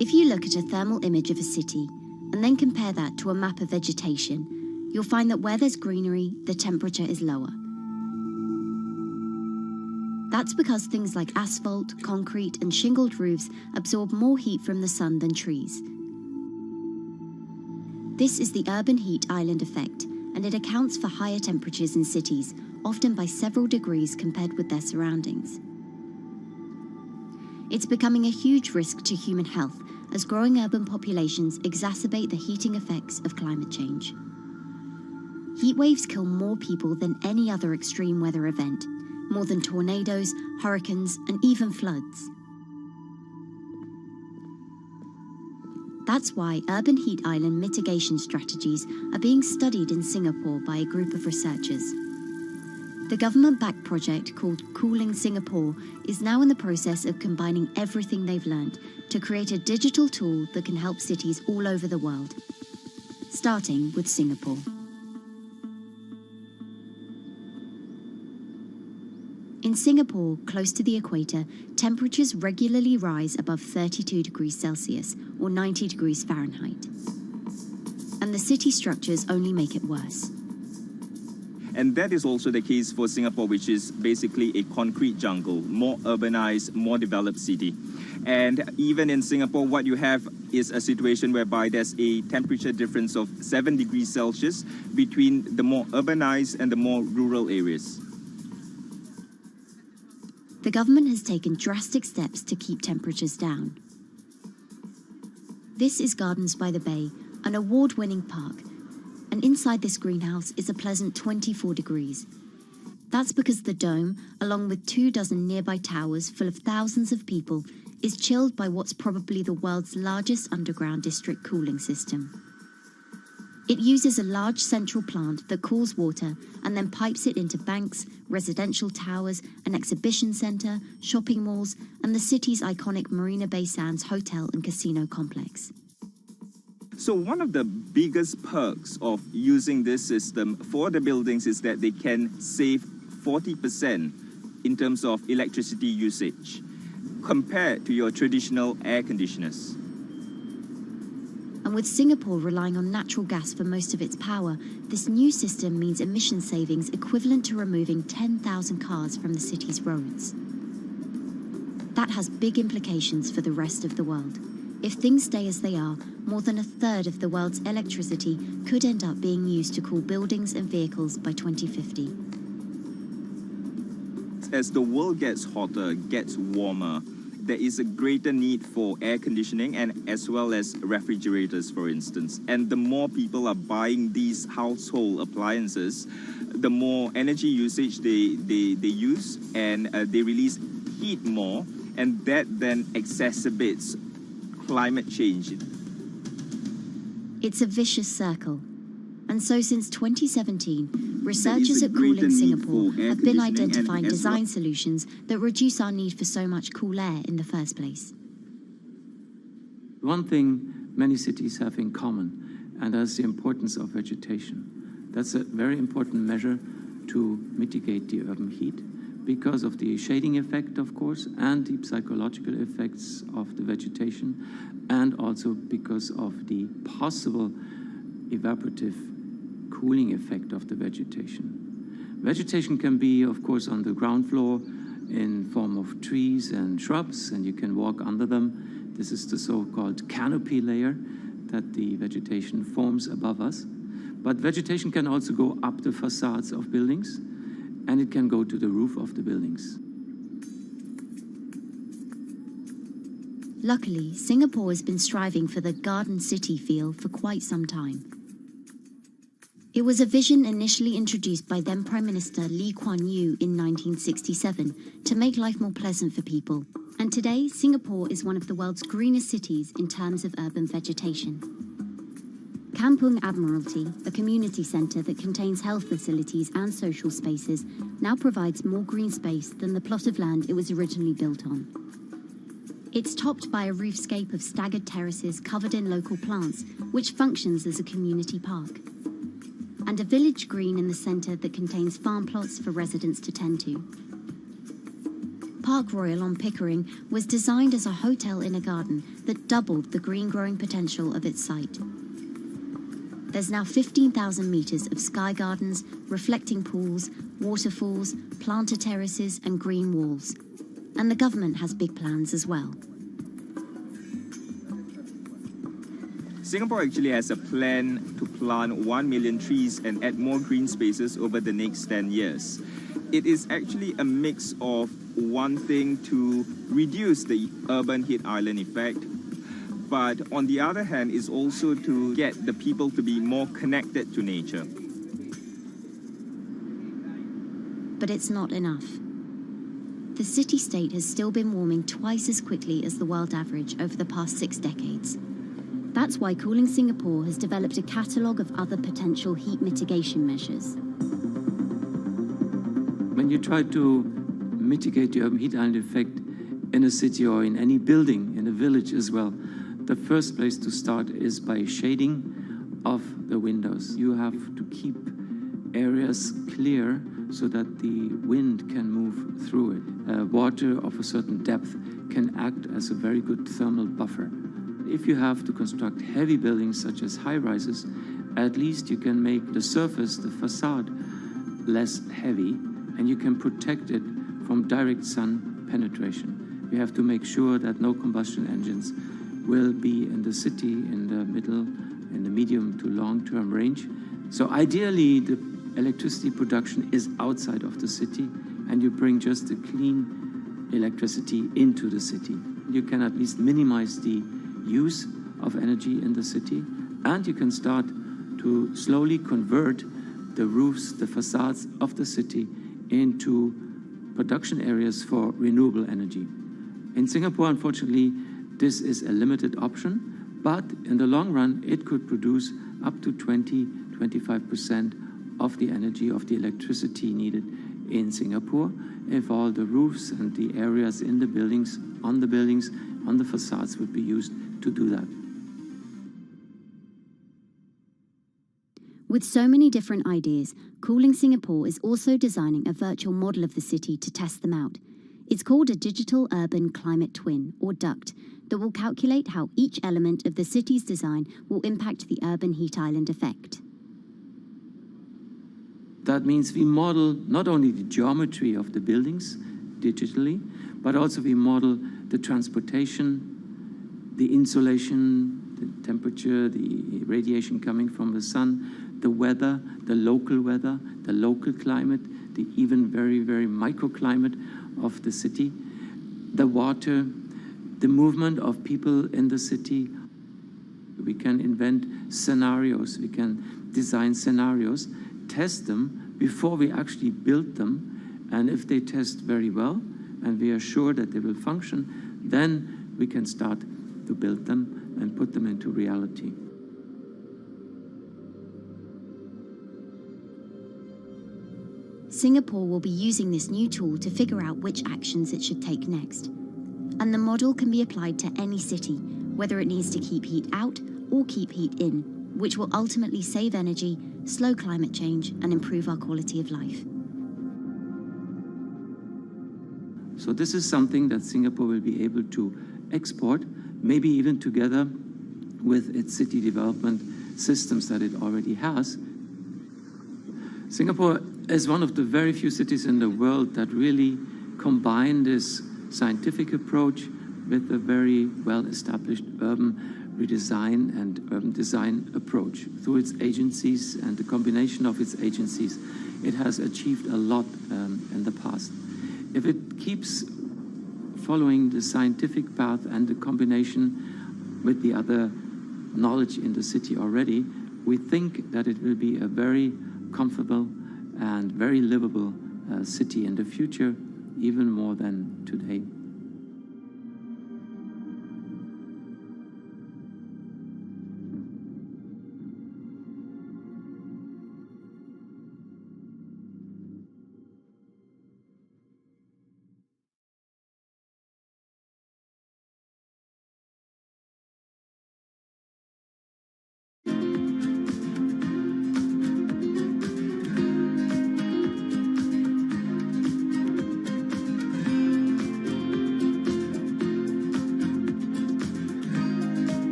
Speaker 9: If you look at a thermal image of a city and then compare that to a map of vegetation, you'll find that where there's greenery, the temperature is lower. That's because things like asphalt, concrete, and shingled roofs absorb more heat from the sun than trees. This is the urban heat island effect, and it accounts for higher temperatures in cities, often by several degrees compared with their surroundings. It's becoming a huge risk to human health as growing urban populations exacerbate the heating effects of climate change. Heat waves kill more people than any other extreme weather event, more than tornadoes, hurricanes, and even floods. That's why urban heat island mitigation strategies are being studied in Singapore by a group of researchers. The government-backed project called Cooling Singapore is now in the process of combining everything they've learned to create a digital tool that can help cities all over the world, starting with Singapore. In Singapore, close to the equator, temperatures regularly rise above 32 degrees Celsius or 90 degrees Fahrenheit. And the city structures only make it worse.
Speaker 13: And that is also the case for Singapore, which is basically a concrete jungle, more urbanized, more developed city. And even in Singapore, what you have is a situation whereby there's a temperature difference of 7 degrees Celsius between the more urbanized and the more rural areas.
Speaker 9: The government has taken drastic steps to keep temperatures down. This is Gardens by the Bay, an award-winning park, and inside this greenhouse is a pleasant 24 degrees. That's because the dome, along with 24 nearby towers full of thousands of people, is chilled by what's probably the world's largest underground district cooling system. It uses a large central plant that cools water and then pipes it into banks, residential towers, an exhibition centre, shopping malls, and the city's iconic Marina Bay Sands hotel and casino complex.
Speaker 13: So one of the biggest perks of using this system for the buildings is that they can save 40% in terms of electricity usage compared to your traditional air conditioners.
Speaker 9: And with Singapore relying on natural gas for most of its power, this new system means emission savings equivalent to removing 10,000 cars from the city's roads. That has big implications for the rest of the world. If things stay as they are, more than a third of the world's electricity could end up being used to cool buildings and vehicles by 2050.
Speaker 13: As the world gets hotter, gets warmer, there is a greater need for air conditioning and as well as refrigerators, for instance. And the more people are buying these household appliances, the more energy usage they use, and they release heat more, and that then exacerbates climate change.
Speaker 9: It's a vicious circle. And so since 2017, researchers at Cooling Singapore have been identifying design solutions that reduce our need for so much cool air in the first place.
Speaker 14: One thing many cities have in common, and that's the importance of vegetation. That's a very important measure to mitigate the urban heat because of the shading effect, of course, and the psychological effects of the vegetation, and also because of the possible evaporative cooling effect of the vegetation. Vegetation can be, of course, on the ground floor in form of trees and shrubs, and you can walk under them. This is the so-called canopy layer that the vegetation forms above us. But vegetation can also go up the facades of buildings, and it can go to the roof of the buildings.
Speaker 9: Luckily, Singapore has been striving for the garden city feel for quite some time. It was a vision initially introduced by then Prime Minister Lee Kuan Yew in 1967 to make life more pleasant for people. And today, Singapore is one of the world's greenest cities in terms of urban vegetation. Kampung Admiralty, a community centre that contains health facilities and social spaces, now provides more green space than the plot of land it was originally built on. It's topped by a roofscape of staggered terraces covered in local plants, which functions as a community park. And a village green in the centre that contains farm plots for residents to tend to. Park Royal on Pickering was designed as a hotel in a garden that doubled the green growing potential of its site. There's now 15,000 metres of sky gardens, reflecting pools, waterfalls, planter terraces and green walls. And the government has big plans as well.
Speaker 13: Singapore actually has a plan to plant 1 million trees and add more green spaces over the next 10 years. It is actually a mix of wanting to reduce the urban heat island effect, but on the other hand is also to get the people to be more connected to nature.
Speaker 9: But it's not enough. The city-state has still been warming twice as quickly as the world average over the past 6 decades. That's why Cooling Singapore has developed a catalogue of other potential heat mitigation measures.
Speaker 14: When you try to mitigate the urban heat island effect in a city or in any building, in a village as well, the first place to start is by shading of the windows. You have to keep areas clear so that the wind can move through it. Water of a certain depth can act as a very good thermal buffer. If you have to construct heavy buildings such as high-rises, at least you can make the surface, the facade, less heavy, and you can protect it from direct sun penetration. You have to make sure that no combustion engines will be in the city in the middle, in the medium to long-term range. So ideally, the electricity production is outside of the city, and you bring just the clean electricity into the city. You can at least minimize the use of energy in the city, and you can start to slowly convert the roofs, the facades of the city into production areas for renewable energy. In Singapore, unfortunately, this is a limited option, but in the long run, it could produce up to 20-25% of the energy, of the electricity needed in Singapore if all the roofs and the areas in the buildings, on the facades would be used to do that.
Speaker 9: With so many different ideas, Cooling Singapore is also designing a virtual model of the city to test them out. It's called a Digital Urban Climate Twin, or DUCT, that will calculate how each element of the city's design will impact the urban heat island effect.
Speaker 14: That means we model not only the geometry of the buildings digitally, but also we model the transportation, the insulation, the temperature, the radiation coming from the sun, the weather, the local climate, the even very, very microclimate of the city, the water, the movement of people in the city. We can invent scenarios, we can design scenarios, test them before we actually build them, and if they test very well and we are sure that they will function, then we can start to build them and put them into reality.
Speaker 9: Singapore will be using this new tool to figure out which actions it should take next. And the model can be applied to any city, whether it needs to keep heat out or keep heat in, which will ultimately save energy, slow climate change, and improve our quality of life.
Speaker 14: So this is something that Singapore will be able to export, maybe even together with its city development systems that it already has. Singapore is one of the very few cities in the world that really combine this scientific approach with a very well-established urban redesign and urban design approach. Through its agencies and the combination of its agencies, it has achieved a lot in the past. If it keeps following the scientific path and the combination with the other knowledge in the city already, we think that it will be a very comfortable and very livable city in the future, even more than today.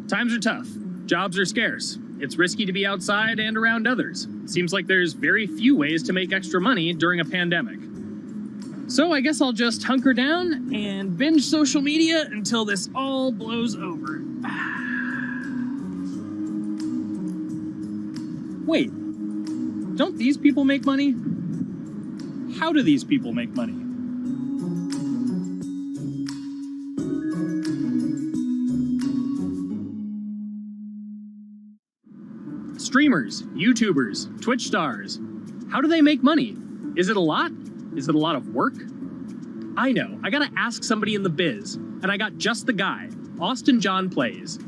Speaker 2: Times are tough. Jobs are scarce. It's risky to be outside and around others. Seems like there's very few ways to make extra money during a pandemic. So I guess I'll just hunker down and binge social media until this all blows over. Wait, don't these people make money? How do these people make money? Streamers, YouTubers, Twitch stars. How do they make money? Is it a lot? Is it a lot of work? I know, I gotta ask somebody in the biz, and I got just the guy. Austin John Plays.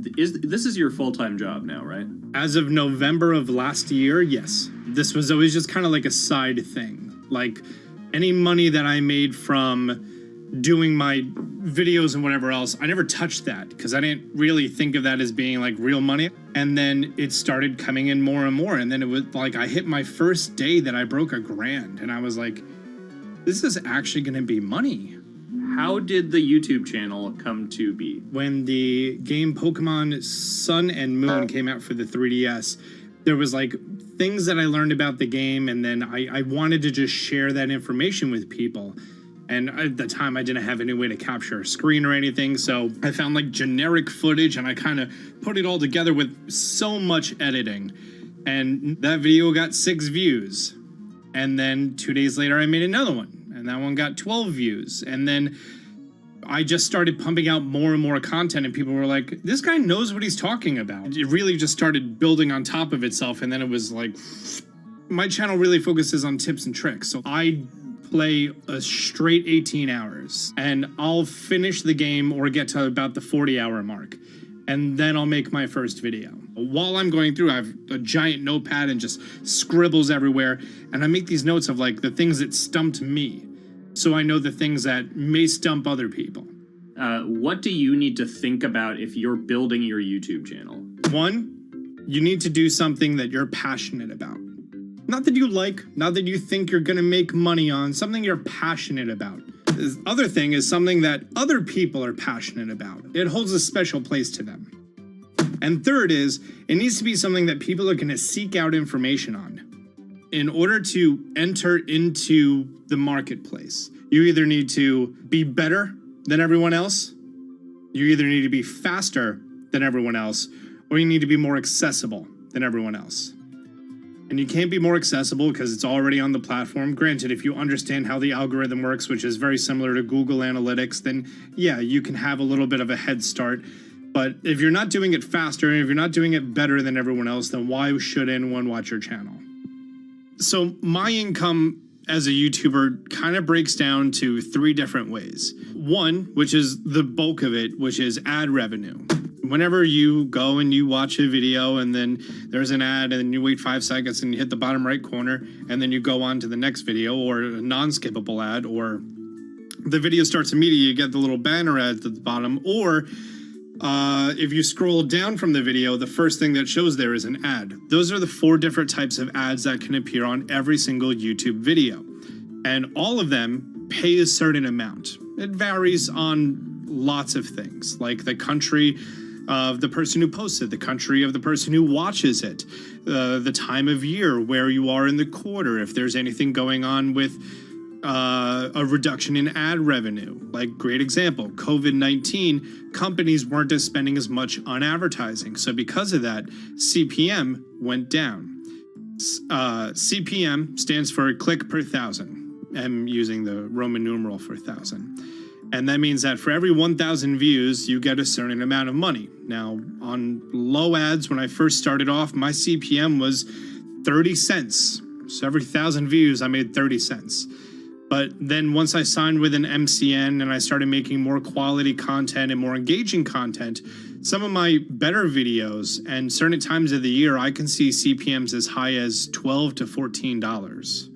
Speaker 6: This is your full-time job now, right?
Speaker 15: As of November of last year, yes. This was always just kind of like a side thing. Like, any money that I made from doing my videos and whatever else, I never touched that because I didn't really think of that as being like real money. And then it started coming in more and more. And then it was like I hit my first day that I broke $1,000 and I was like, this is actually going to be money.
Speaker 6: How did the YouTube channel come to be?
Speaker 15: When the game Pokemon Sun and Moon came out for the 3DS, there was like things that I learned about the game, and then I wanted to just share that information with people. And at the time, I didn't have any way to capture a screen or anything, so I found like generic footage and I kind of put it all together with so much editing. And that video got 6 views. And then 2 days later, I made another one, and that one got 12 views. And then I just started pumping out more and more content, and people were like, this guy knows what he's talking about. It really just started building on top of itself, and then it was like, my channel really focuses on tips and tricks. So I play a straight 18 hours, and I'll finish the game or get to about the 40-hour mark, and then I'll make my first video. While I'm going through, I have a giant notepad and just scribbles everywhere, and I make these notes of like the things that stumped me, so I know the things that may stump other people.
Speaker 6: What do you need to think about if you're building your YouTube channel?
Speaker 15: 1, you need to do something that you're passionate about. Not that you like, not that you think you're gonna make money on, something you're passionate about. The other thing is something that other people are passionate about. It holds a special place to them. And third is, it needs to be something that people are gonna seek out information on. In order to enter into the marketplace, you either need to be better than everyone else, you either need to be faster than everyone else, or you need to be more accessible than everyone else. And you can't be more accessible because it's already on the platform. Granted, if you understand how the algorithm works, which is very similar to Google Analytics, then yeah, you can have a little bit of a head start. But if you're not doing it faster, and if you're not doing it better than everyone else, then why should anyone watch your channel? So my income as a YouTuber kind of breaks down to 3 different ways. 1, which is the bulk of it, which is ad revenue. Whenever you go and you watch a video and then there's an ad and then you wait 5 seconds and you hit the bottom right corner and then you go on to the next video, or a non-skippable ad, or the video starts immediately, you get the little banner ad at the bottom, or if you scroll down from the video, the first thing that shows there is an ad. Those are the 4 different types of ads that can appear on every single YouTube video. And all of them pay a certain amount. It varies on lots of things, like the country of the person who posts it, the country of the person who watches it, the time of year, where you are in the quarter, if there's anything going on with a reduction in ad revenue. Like, great example, COVID-19, companies weren't spending as much on advertising. So because of that, CPM went down. CPM stands for click per 1,000. I'm using the Roman numeral for 1,000. And that means that for every 1,000 views, you get a certain amount of money. Now, on low ads, when I first started off, my CPM was 30 cents. So every 1,000 views, I made 30 cents. But then once I signed with an MCN and I started making more quality content and more engaging content, some of my better videos and certain times of the year, I can see CPMs as high as $12 to $14.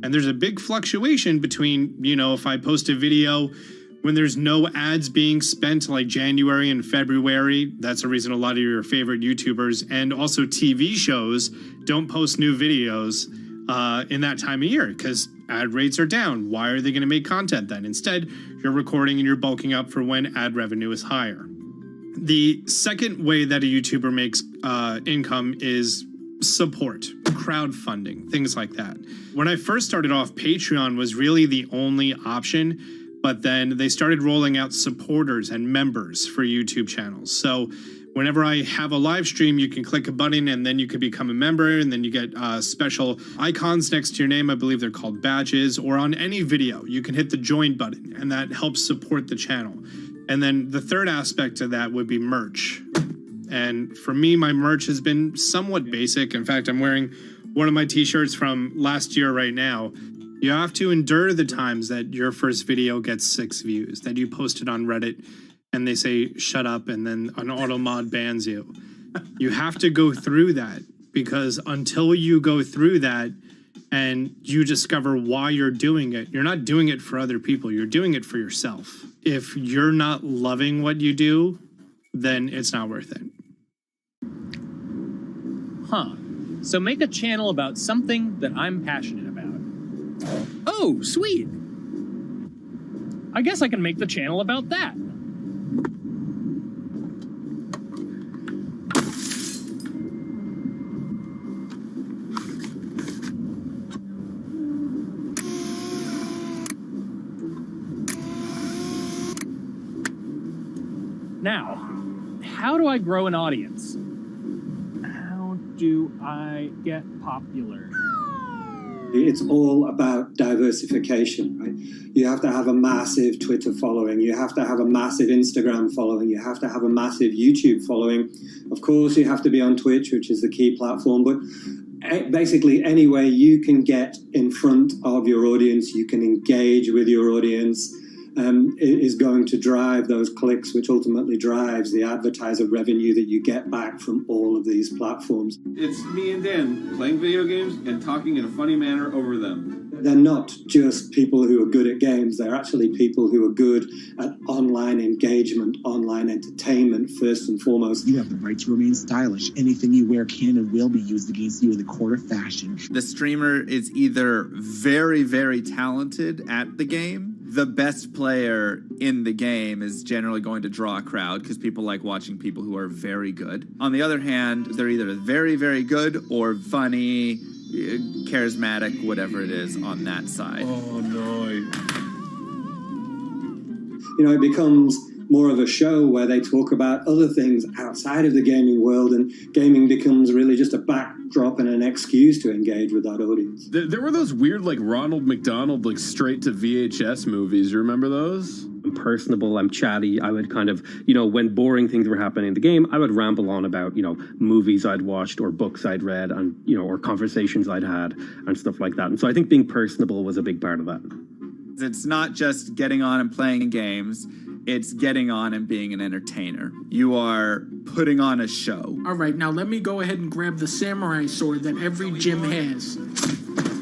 Speaker 15: And there's a big fluctuation between, you know, if I post a video when there's no ads being spent, like January and February, that's the reason a lot of your favorite YouTubers and also TV shows don't post new videos in that time of year because ad rates are down. Why are they going to make content then? Instead, you're recording and you're bulking up for when ad revenue is higher. The second way that a YouTuber makes income is support, crowdfunding, things like that. When I first started off, Patreon was really the only option, but then they started rolling out supporters and members for YouTube channels. So whenever I have a live stream, you can click a button and then you can become a member, and then you get special icons next to your name. I believe they're called badges. Or on any video, you can hit the join button, and that helps support the channel. And then the third aspect of that would be merch. And for me, my merch has been somewhat basic. In fact, I'm wearing one of my t-shirts from last year right now. You have to endure the times that your first video gets 6 views, that you post it on Reddit and they say, shut up, and then an auto mod bans you. You have to go through that, because until you go through that and you discover why you're doing it, you're not doing it for other people, you're doing it for yourself. If you're not loving what you do, then it's not worth it.
Speaker 2: Huh. So make a channel about something that I'm passionate about. Oh, sweet. I guess I can make the channel about that. Now, how do I grow an audience? How do I get popular?
Speaker 16: It's all about diversification, right? You have to have a massive Twitter following. You have to have a massive Instagram following. You have to have a massive YouTube following. Of course, you have to be on Twitch, which is the key platform. But basically, any way you can get in front of your audience, you can engage with your audience, is going to drive those clicks, which ultimately drives the advertiser revenue that you get back from all of these platforms.
Speaker 17: It's me and Dan playing video games and talking in a funny manner over them.
Speaker 16: They're not just people who are good at games, they're actually people who are good at online engagement, online entertainment, first and foremost.
Speaker 22: You have the right to remain stylish. Anything you wear can and will be used against you in the court of fashion.
Speaker 23: The streamer is either very, very talented at the game. The best player in the game is generally going to draw a crowd because people like watching people who are very good. On the other hand, they're either very, very good or funny, charismatic, whatever it is on that side.
Speaker 17: Oh, no.
Speaker 16: You know, it becomes more of a show where they talk about other things outside of the gaming world, and gaming becomes really just a backdrop and an excuse to engage with that audience.
Speaker 17: There were those weird, like, Ronald McDonald, like, straight to VHS movies. You remember those?
Speaker 24: I'm personable, I'm chatty. I would kind of, you know, when boring things were happening in the game, I would ramble on about, you know, movies I'd watched or books I'd read and, you know, or conversations I'd had and stuff like that. And so I think being personable was a big part of that.
Speaker 23: It's not just getting on and playing games. It's getting on and being an entertainer. You are putting on a show.
Speaker 25: All right, now let me go ahead and grab the samurai sword that every gym has.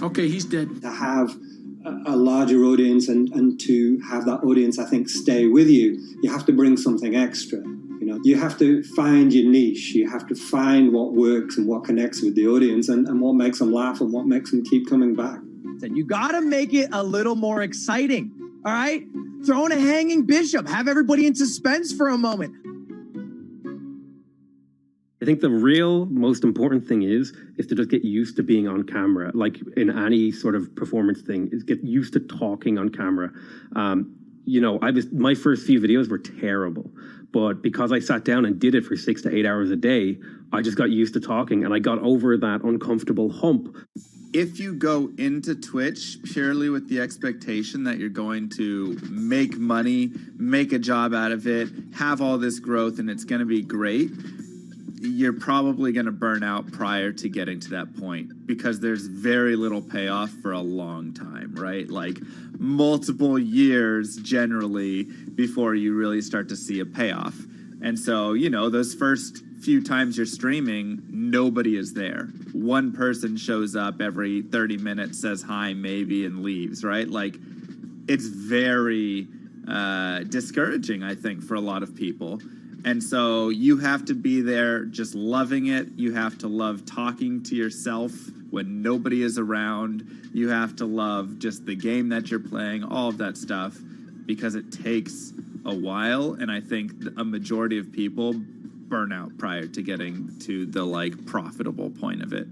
Speaker 25: Okay, he's dead.
Speaker 16: To have a larger audience and to have that audience, I think, stay with you, you have to bring something extra. You know, you have to find your niche. You have to find what works and what connects with the audience and what makes them laugh and what makes them keep coming back.
Speaker 26: You got to make it a little more exciting, all right? Throw in a hanging bishop. Have everybody in suspense for a moment.
Speaker 24: I think the real most important thing is to just get used to being on camera. Like in any sort of performance thing, is get used to talking on camera. You know, my first few videos were terrible, but because I sat down and did it for 6 to 8 hours a day, I just got used to talking and I got over that uncomfortable hump.
Speaker 23: If you go into Twitch purely with the expectation that you're going to make money, make a job out of it, have all this growth, and it's going to be great, you're probably going to burn out prior to getting to that point because there's very little payoff for a long time, right? Like multiple years generally before you really start to see a payoff. And so, you know, those first few times you're streaming, nobody is there. One person shows up every 30 minutes, says hi, maybe, and leaves, right? Like, it's very discouraging, I think, for a lot of people. And so you have to be there just loving it. You have to love talking to yourself when nobody is around. You have to love just the game that you're playing, all of that stuff, because it takes a while. And I think a majority of people burn out prior to getting to the, like, profitable point of it.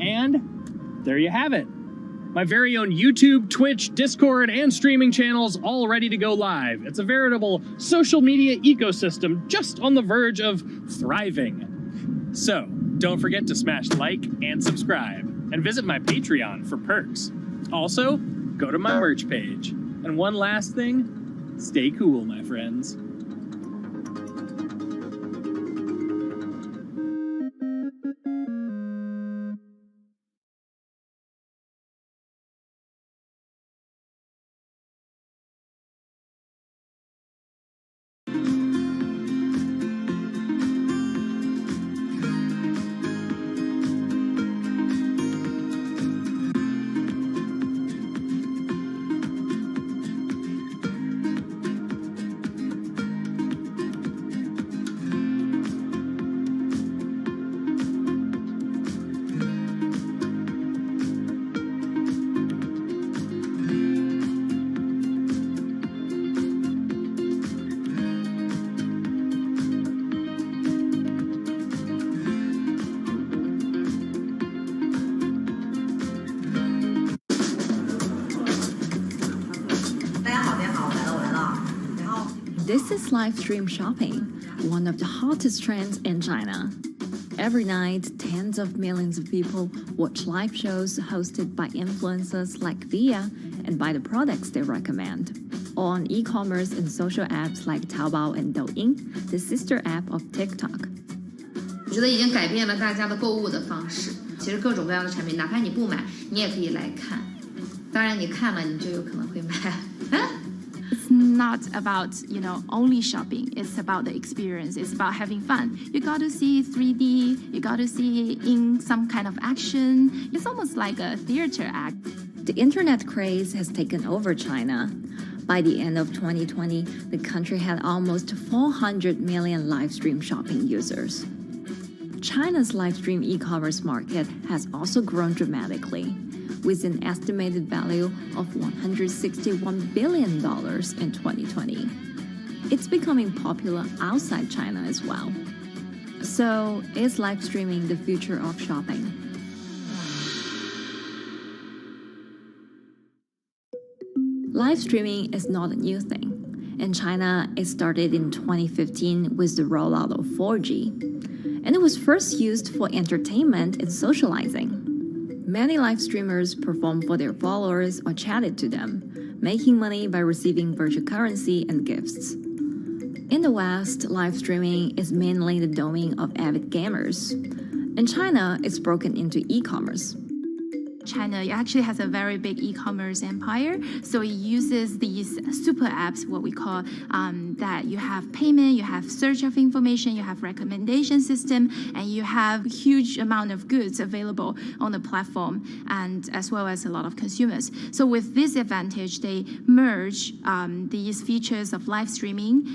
Speaker 2: And there you have it. My very own YouTube, Twitch, Discord, and streaming channels all ready to go live. It's a veritable social media ecosystem just on the verge of thriving. So, don't forget to smash like and subscribe, and visit my Patreon for perks. Also, go to my merch page. And one last thing, stay cool, my friends.
Speaker 1: This is live stream shopping, one of the hottest trends in China. Every night, tens of millions of people watch live shows hosted by influencers like Via and buy the products they recommend. On e-commerce and social apps like Taobao and Douyin, the sister app of TikTok.
Speaker 4: 我觉得已经改变了大家的购物的方式。其实各种各样的产品，哪怕你不买，你也可以来看。当然，你看了你就有可能会买。
Speaker 11: It's not about, only shopping. It's about the experience. It's about having fun. You got to see 3D. You got to see in some kind of action. It's almost like a theater act.
Speaker 1: The internet craze has taken over China. By the end of 2020, the country had almost 400 million live stream shopping users. China's live stream e-commerce market has also grown dramatically, with an estimated value of $161 billion in 2020. It's becoming popular outside China as well. So, is live streaming the future of shopping? Live streaming is not a new thing. In China, it started in 2015 with the rollout of 4G. And it was first used for entertainment and socializing. Many live streamers performed for their followers or chatted to them, making money by receiving virtual currency and gifts. In the West, live streaming is mainly the domain of avid gamers. In China, it's broken into e-commerce.
Speaker 11: China actually has a very big e-commerce empire, so it uses these super apps, what we call that you have payment, you have search of information, you have recommendation system, and you have huge amount of goods available on the platform, and as well as a lot of consumers. So with this advantage, they merge these features of live streaming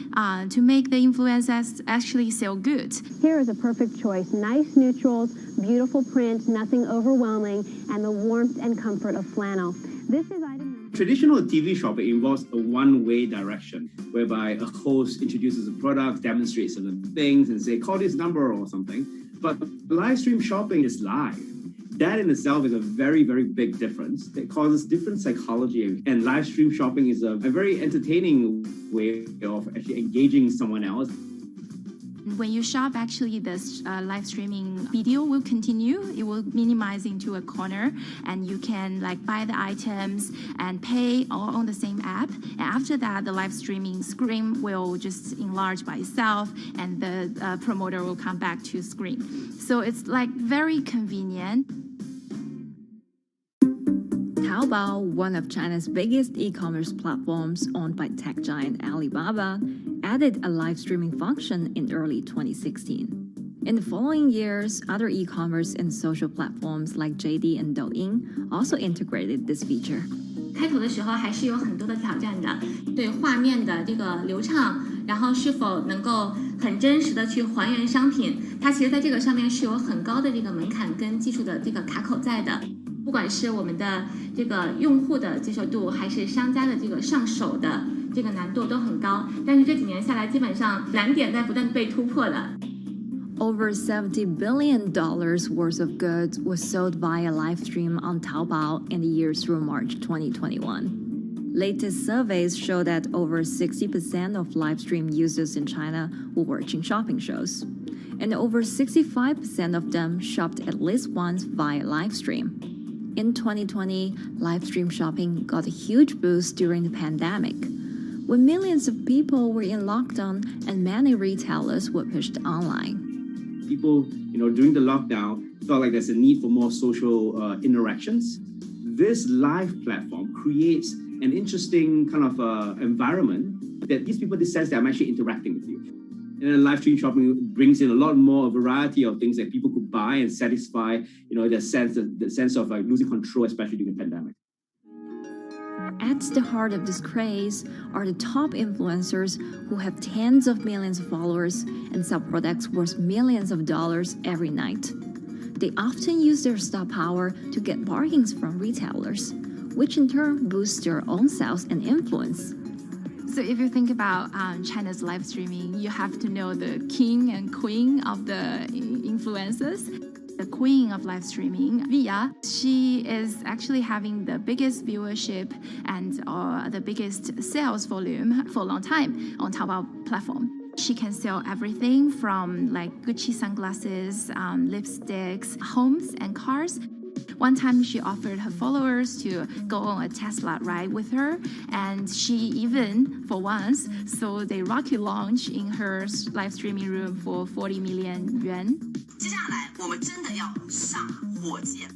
Speaker 11: to make the influencers actually sell goods.
Speaker 5: Here is a perfect choice: nice neutrals, beautiful print, nothing overwhelming, and the warmth and comfort of flannel. This is item.
Speaker 7: Traditional TV shopping involves a one-way direction, whereby a host introduces a product, demonstrates certain things, and say, call this number or something. But live stream shopping is live. That in itself is a very, very big difference. It causes different psychology. And live stream shopping is a very entertaining way of actually engaging someone else.
Speaker 11: When you shop, actually, this live streaming video will continue. It will minimize into a corner, and you can buy the items and pay all on the same app. And after that, the live streaming screen will just enlarge by itself, and the promoter will come back to screen. So it's very convenient.
Speaker 1: Taobao, one of China's biggest e-commerce platforms owned by tech giant Alibaba, added a live streaming function in early 2016. In the following years, other e-commerce and social platforms like JD and Douyin also integrated this feature.
Speaker 4: 开头的时候还是有很多的挑战的，对画面的这个流畅，然后是否能够很真实的去还原商品，它其实在这个上面是有很高的这个门槛跟技术的这个卡口在的。不管是我们的这个用户的接受度，还是商家的这个上手的这个难度都很高，但是这几年下来，基本上难点在不断被突破的。
Speaker 1: Over $70 billion worth of goods was sold via live stream on Taobao in the year through March 2021. Latest surveys show that over 60% of live stream users in China were watching shopping shows, and over 65% of them shopped at least once via live stream. In 2020, live stream shopping got a huge boost during the pandemic, when millions of people were in lockdown and many retailers were pushed online.
Speaker 7: People, during the lockdown, felt like there's a need for more social interactions. This live platform creates an interesting kind of environment that gives people the sense that I'm actually interacting with you. And then live stream shopping brings in a lot more variety of things that people could buy and satisfy, the sense of losing control, especially during the pandemic.
Speaker 1: At the heart of this craze are the top influencers who have tens of millions of followers and sell products worth millions of dollars every night. They often use their star power to get bargains from retailers, which in turn boosts their own sales and influence.
Speaker 11: So if you think about China's live streaming, you have to know the king and queen of the influencers.
Speaker 3: The queen of live streaming, Via, she is actually having the biggest viewership and the biggest sales volume for a long time on Taobao platform. She can sell everything from like Gucci sunglasses, lipsticks, homes and cars. One time she offered her followers to go on a Tesla ride with her, and she even, for once, sold a rocket launch in her live streaming room for 40 million yuan. 接下来我们真的要上火箭。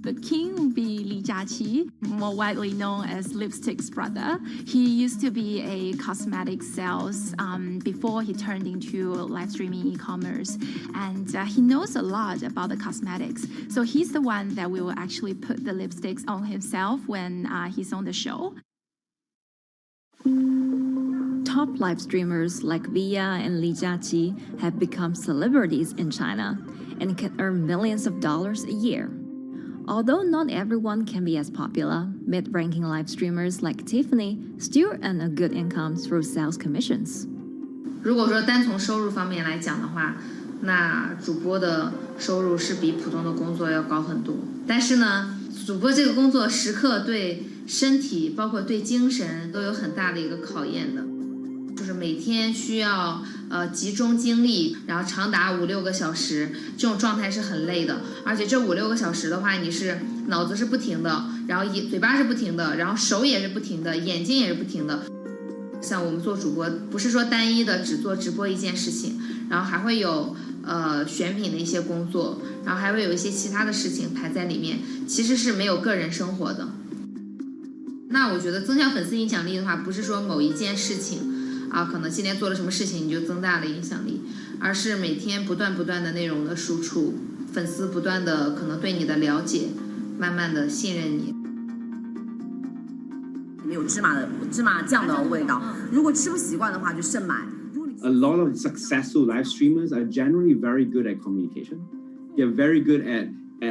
Speaker 3: The king will be Li Jiaqi, more widely known as Lipstick's brother. He used to be a cosmetic sales before he turned into live streaming e-commerce. And he knows a lot about the cosmetics. So he's the one that will actually put the lipsticks on himself when he's on the show.
Speaker 1: Top live streamers like Via and Li Jiaqi have become celebrities in China and can earn millions of dollars a year. Although not everyone can be as popular, mid-ranking live streamers like Tiffany still earn a good income through sales commissions.
Speaker 12: 如果说单从收入方面来讲的话，那主播的收入是比普通的工作要高很多。但是呢，主播这个工作时刻对身体，包括对精神都有很大的一个考验的。就是每天需要集中精力，然后长达5-6个小时，这种状态是很累的。而且这5-6个小时的话，你是脑子是不停的，然后嘴巴是不停的，然后手也是不停的，眼睛也是不停的。像我们做主播，不是说单一的只做直播一件事情，然后还会有选品的一些工作，然后还会有一些其他的事情排在里面，其实是没有个人生活的。那我觉得增强粉丝影响力的话，不是说某一件事情。可能今天做了什么事情你就增大了影响力，而是每天不断的内容的输出，粉丝不断的可能对你的了解，慢慢的信任你。
Speaker 18: 没有芝麻酱的味道，如果吃不习惯的话就慎买。
Speaker 7: A lot of successful live streamers are generally very good at communication. They're very good at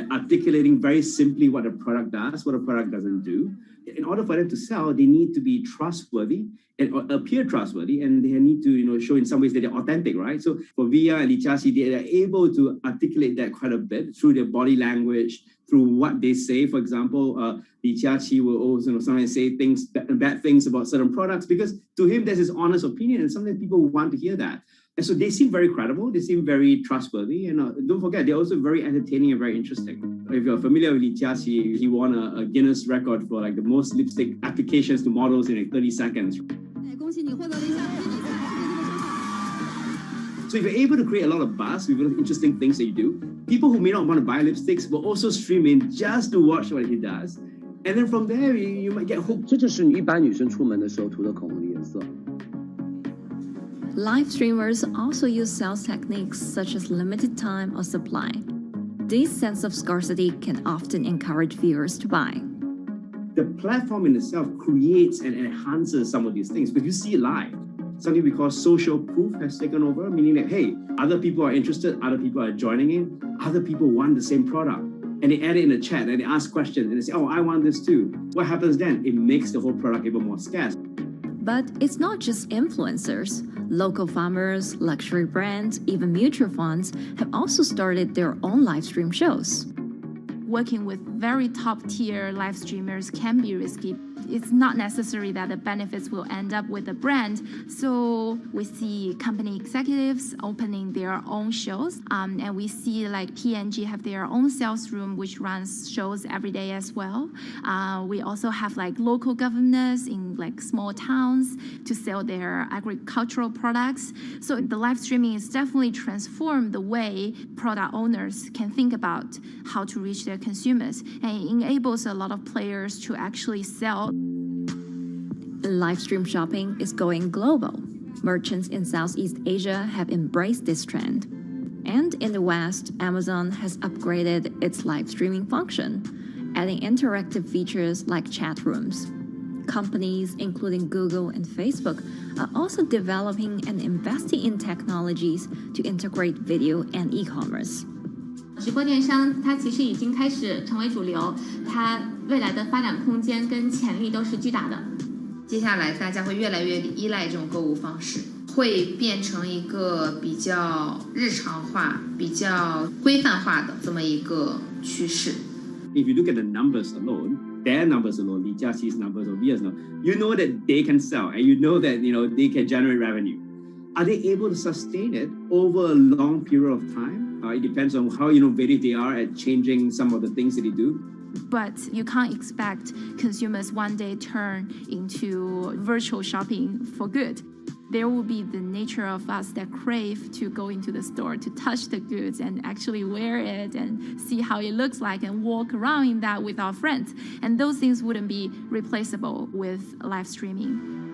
Speaker 7: articulating very simply what a product does, what a product doesn't do. In order for them to sell, they need to be trustworthy and appear trustworthy, and they need to, show in some ways that they're authentic, right? So for Via and Li Jiaqi, they are able to articulate that quite a bit through their body language, through what they say. For example, Li Jiaqi will also sometimes say bad things about certain products because to him there's his honest opinion, and sometimes people want to hear that. And so they seem very credible, they seem very trustworthy, and don't forget, they're also very entertaining and very interesting. If you're familiar with Li Jiaqi, he won a Guinness record for like the most lipstick applications to models in like 30 seconds. So if you're able to create a lot of buzz with interesting things that you do, people who may not want to buy lipsticks will also stream in just to watch what he does. And then from there, you might get hooked.
Speaker 19: 这就是一般女生出门的时候涂的口红的颜色。
Speaker 1: Live streamers also use sales techniques such as limited time or supply. This sense of scarcity can often encourage viewers to buy.
Speaker 7: The platform in itself creates and enhances some of these things because you see it live. Something we call social proof has taken over, meaning that, hey, other people are interested, other people are joining in, other people want the same product. And they add it in the chat and they ask questions and they say, oh, I want this too. What happens then? It makes the whole product even more scarce.
Speaker 1: But it's not just influencers. Local farmers, luxury brands, even mutual funds have also started their own live stream shows.
Speaker 3: Working with very top-tier live streamers can be risky. It's not necessary that the benefits will end up with the brand. So we see company executives opening their own shows. And we see like P&G have their own sales room, which runs shows every day as well. We also have like local governors in like small towns to sell their agricultural products. So the live streaming is definitely transformed the way product owners can think about how to reach their consumers. And it enables a lot of players to actually sell.
Speaker 1: Live stream shopping is going global. Merchants in Southeast Asia have embraced this trend. And in the West, Amazon has upgraded its live streaming function, adding interactive features like chat rooms. Companies, including Google and Facebook, are also developing and investing in technologies to integrate video and e-commerce.
Speaker 4: 直播电商它其实已经开始成为主流，它未来的发展空间跟潜力都是巨大的。
Speaker 12: 接下来大家会越来越依赖这种购物方式，会变成一个比较日常化、比较规范化的这么一个趋势。
Speaker 7: If you look at the numbers alone, their numbers alone, Li Jiaqi's numbers or Via's numbers, you know that they can sell and you know that they can generate revenue. Are they able to sustain it over a long period of time? It depends on how innovative they are at changing some of the things that they do.
Speaker 3: But you can't expect consumers one day turn into virtual shopping for good. There will be the nature of us that crave to go into the store, to touch the goods and actually wear it and see how it looks like and walk around in that with our friends. And those things wouldn't be replaceable with live streaming.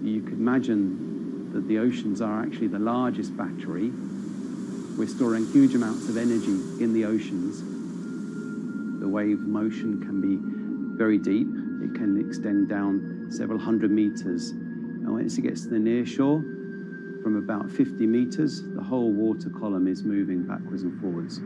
Speaker 8: You could imagine that the oceans are actually the largest battery. We're storing huge amounts of energy in the oceans. The wave motion can be very deep. It can extend down several hundred meters. And once it gets to the near shore, from about 50 meters, the whole water column is moving backwards and forwards.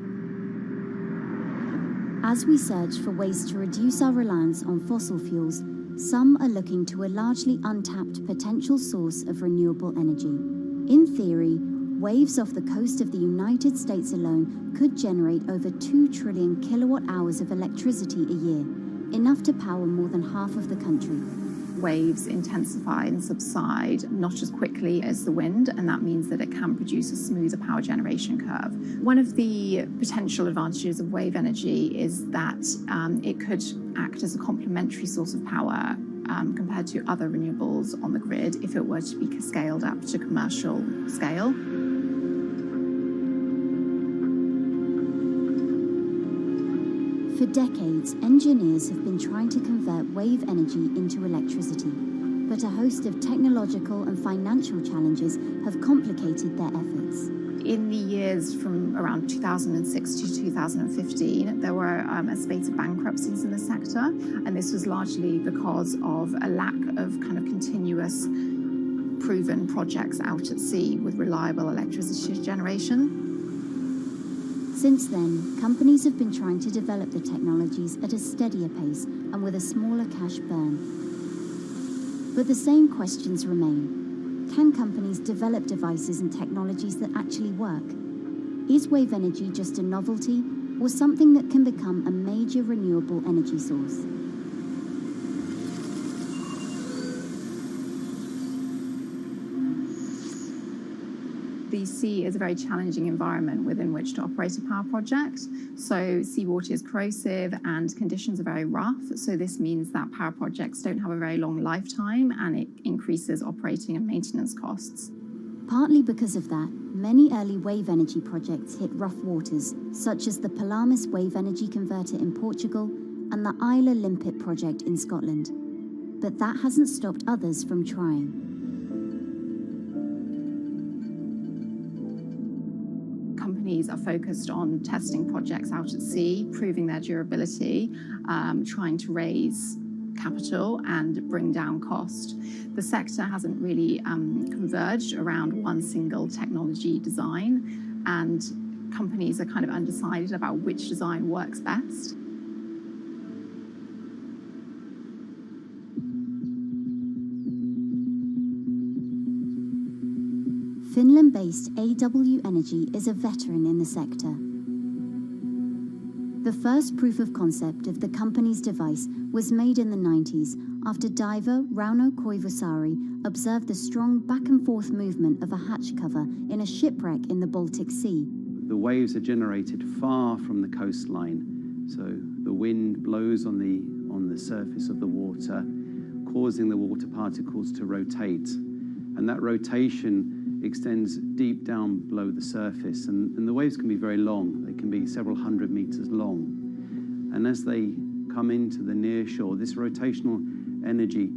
Speaker 9: As we search for ways to reduce our reliance on fossil fuels, some are looking to a largely untapped potential source of renewable energy. In theory, waves off the coast of the United States alone could generate over 2 trillion kilowatt hours of electricity a year, enough to power more than half of the country.
Speaker 10: Waves intensify and subside not as quickly as the wind, and that means that it can produce a smoother power generation curve. One of the potential advantages of wave energy is that it could act as a complementary source of power compared to other renewables on the grid if it were to be scaled up to commercial scale.
Speaker 9: For decades, engineers have been trying to convert wave energy into electricity, but a host of technological and financial challenges have complicated their efforts.
Speaker 10: In the years from around 2006 to 2015, there were a spate of bankruptcies in the sector, and this was largely because of a lack of kind of continuous proven projects out at sea with reliable electricity generation.
Speaker 9: Since then, companies have been trying to develop the technologies at a steadier pace and with a smaller cash burn. But the same questions remain. Can companies develop devices and technologies that actually work? Is wave energy just a novelty or something that can become a major renewable energy source?
Speaker 10: The sea is a very challenging environment within which to operate a power project. So seawater is corrosive and conditions are very rough. So this means that power projects don't have a very long lifetime, and it increases operating and maintenance costs.
Speaker 9: Partly because of that, many early wave energy projects hit rough waters, such as the Palamas Wave Energy Converter in Portugal and the Isla Limpet project in Scotland. But that hasn't stopped others from trying.
Speaker 10: Companies are focused on testing projects out at sea, proving their durability, trying to raise capital and bring down cost. The sector hasn't really converged around one single technology design, and companies are kind of undecided about which design works best.
Speaker 9: Finland-based AW Energy is a veteran in the sector. The first proof of concept of the company's device was made in the 90s after diver Rauno Koivusaari observed the strong back-and-forth movement of a hatch cover in a shipwreck in the Baltic Sea.
Speaker 8: The waves are generated far from the coastline, so the wind blows on the surface of the water, causing the water particles to rotate. And that rotation extends deep down below the surface. And the waves can be very long. They can be several hundred meters long. And as they come into the near shore, this rotational energy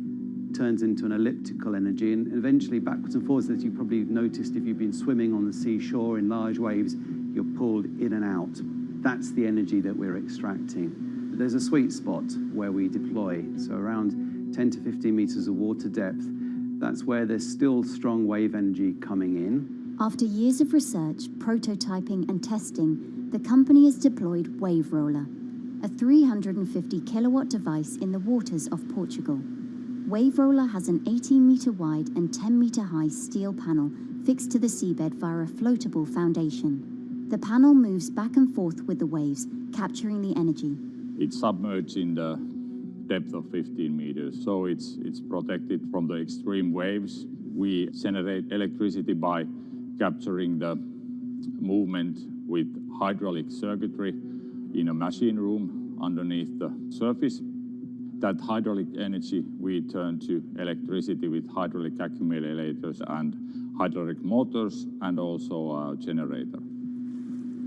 Speaker 8: turns into an elliptical energy and eventually backwards and forwards. As you probably noticed if you've been swimming on the seashore in large waves, you're pulled in and out. That's the energy that we're extracting. There's a sweet spot where we deploy, so around 10 to 15 meters of water depth. That's where there's still strong wave energy coming in.
Speaker 9: After years of research, prototyping and testing, the company has deployed Wave Roller, a 350 kilowatt device in the waters of Portugal. Wave Roller has an 18-meter wide and 10-meter high steel panel fixed to the seabed via a floatable foundation. The panel moves back and forth with the waves, capturing the energy.
Speaker 6: It's submerged in the depth of 15 meters, so it's protected from the extreme waves. We generate electricity by capturing the movement with hydraulic circuitry in a machine room underneath the surface. That hydraulic energy we turn to electricity with hydraulic accumulators and hydraulic motors and also a generator.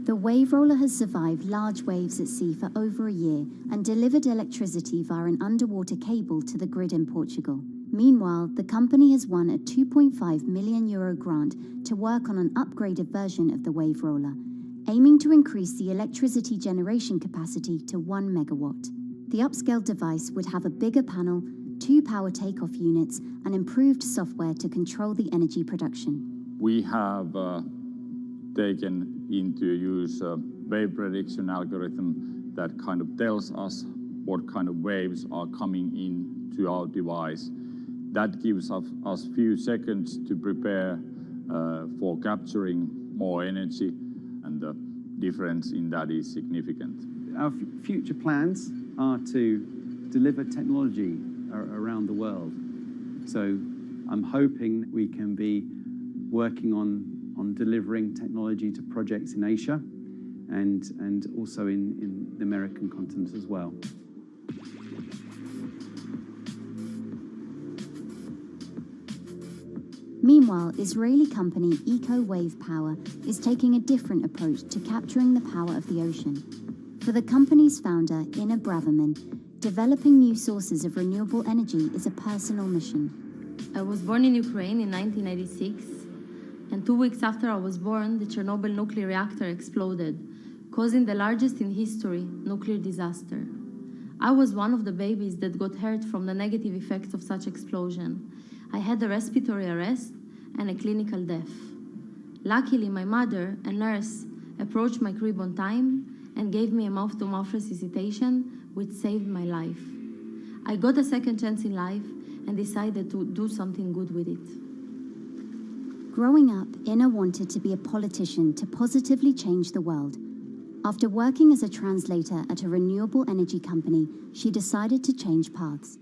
Speaker 9: The Wave Roller has survived large waves at sea for over a year and delivered electricity via an underwater cable to the grid in Portugal. Meanwhile, the company has won a €2.5 million grant to work on an upgraded version of the Wave Roller, aiming to increase the electricity generation capacity to 1 megawatt. The upscaled device would have a bigger panel, 2 power takeoff units, and improved software to control the energy production.
Speaker 6: We have taken into use a wave prediction algorithm that kind of tells us what kind of waves are coming into our device. That gives us few seconds to prepare for capturing more energy, and the difference in that is significant.
Speaker 8: Our future plans are to deliver technology around the world. So I'm hoping we can be working on delivering technology to projects in Asia and also in the American continent as well.
Speaker 9: Meanwhile, Israeli company Eco Wave Power is taking a different approach to capturing the power of the ocean. For the company's founder, Inna Braverman, developing new sources of renewable energy is a personal mission.
Speaker 13: I was born in Ukraine in 1986, and 2 weeks after I was born, the Chernobyl nuclear reactor exploded, causing the largest in history nuclear disaster. I was one of the babies that got hurt from the negative effects of such explosion. I had a respiratory arrest and a clinical death. Luckily, my mother, a nurse, approached my crib on time and gave me a mouth-to-mouth resuscitation, which saved my life. I got a second chance in life and decided to do something good with it.
Speaker 9: Growing up, Inna wanted to be a politician to positively change the world. After working as a translator at a renewable energy company, she decided to change paths.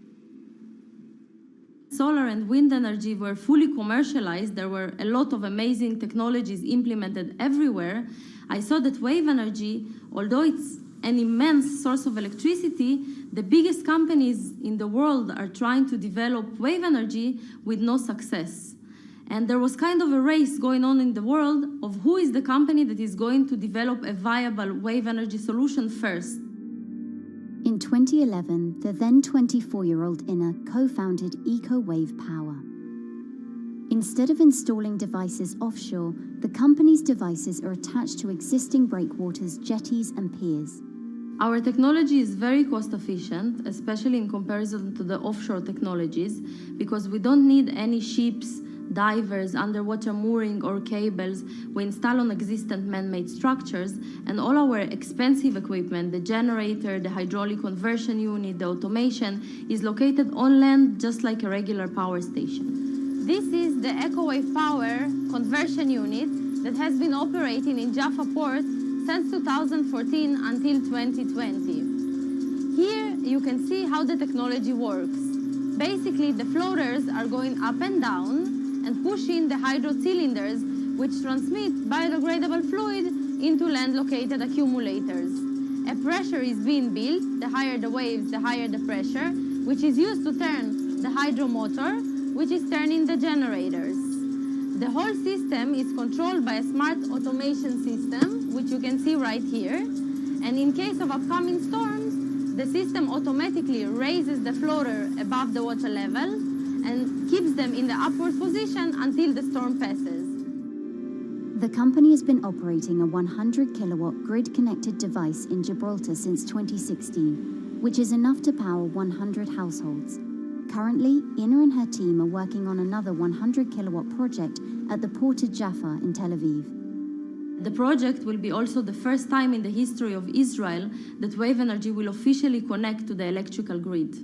Speaker 13: Solar and wind energy were fully commercialized. There were a lot of amazing technologies implemented everywhere. I saw that wave energy, although it's an immense source of electricity, the biggest companies in the world are trying to develop wave energy with no success. And there was kind of a race going on in the world of who is the company that is going to develop a viable wave energy solution first.
Speaker 9: In 2011, the then 24-year-old Inna co-founded Eco Wave Power. Instead of installing devices offshore, the company's devices are attached to existing breakwaters, jetties, and piers.
Speaker 13: Our technology is very cost efficient, especially in comparison to the offshore technologies, because we don't need any ships, divers, underwater mooring or cables. We install on existing man-made structures, and all our expensive equipment, the generator, the hydraulic conversion unit, the automation, is located on land just like a regular power station. This is the EcoWave Power conversion unit that has been operating in Jaffa Port since 2014 until 2020. Here you can see how the technology works. Basically, the floaters are going up and down and pushing the hydro cylinders, which transmit biodegradable fluid into land-located accumulators. A pressure is being built, the higher the waves, the higher the pressure, which is used to turn the hydromotor, which is turning the generators. The whole system is controlled by a smart automation system, which you can see right here. And in case of upcoming storms, the system automatically raises the floater above the water level and keeps them in the upward position until the storm passes.
Speaker 9: The company has been operating a 100 kilowatt grid-connected device in Gibraltar since 2016, which is enough to power 100 households. Currently, Ina and her team are working on another 100 kilowatt project at the Port of Jaffa in Tel Aviv.
Speaker 13: The project will be also the first time in the history of Israel that wave energy will officially connect to the electrical grid.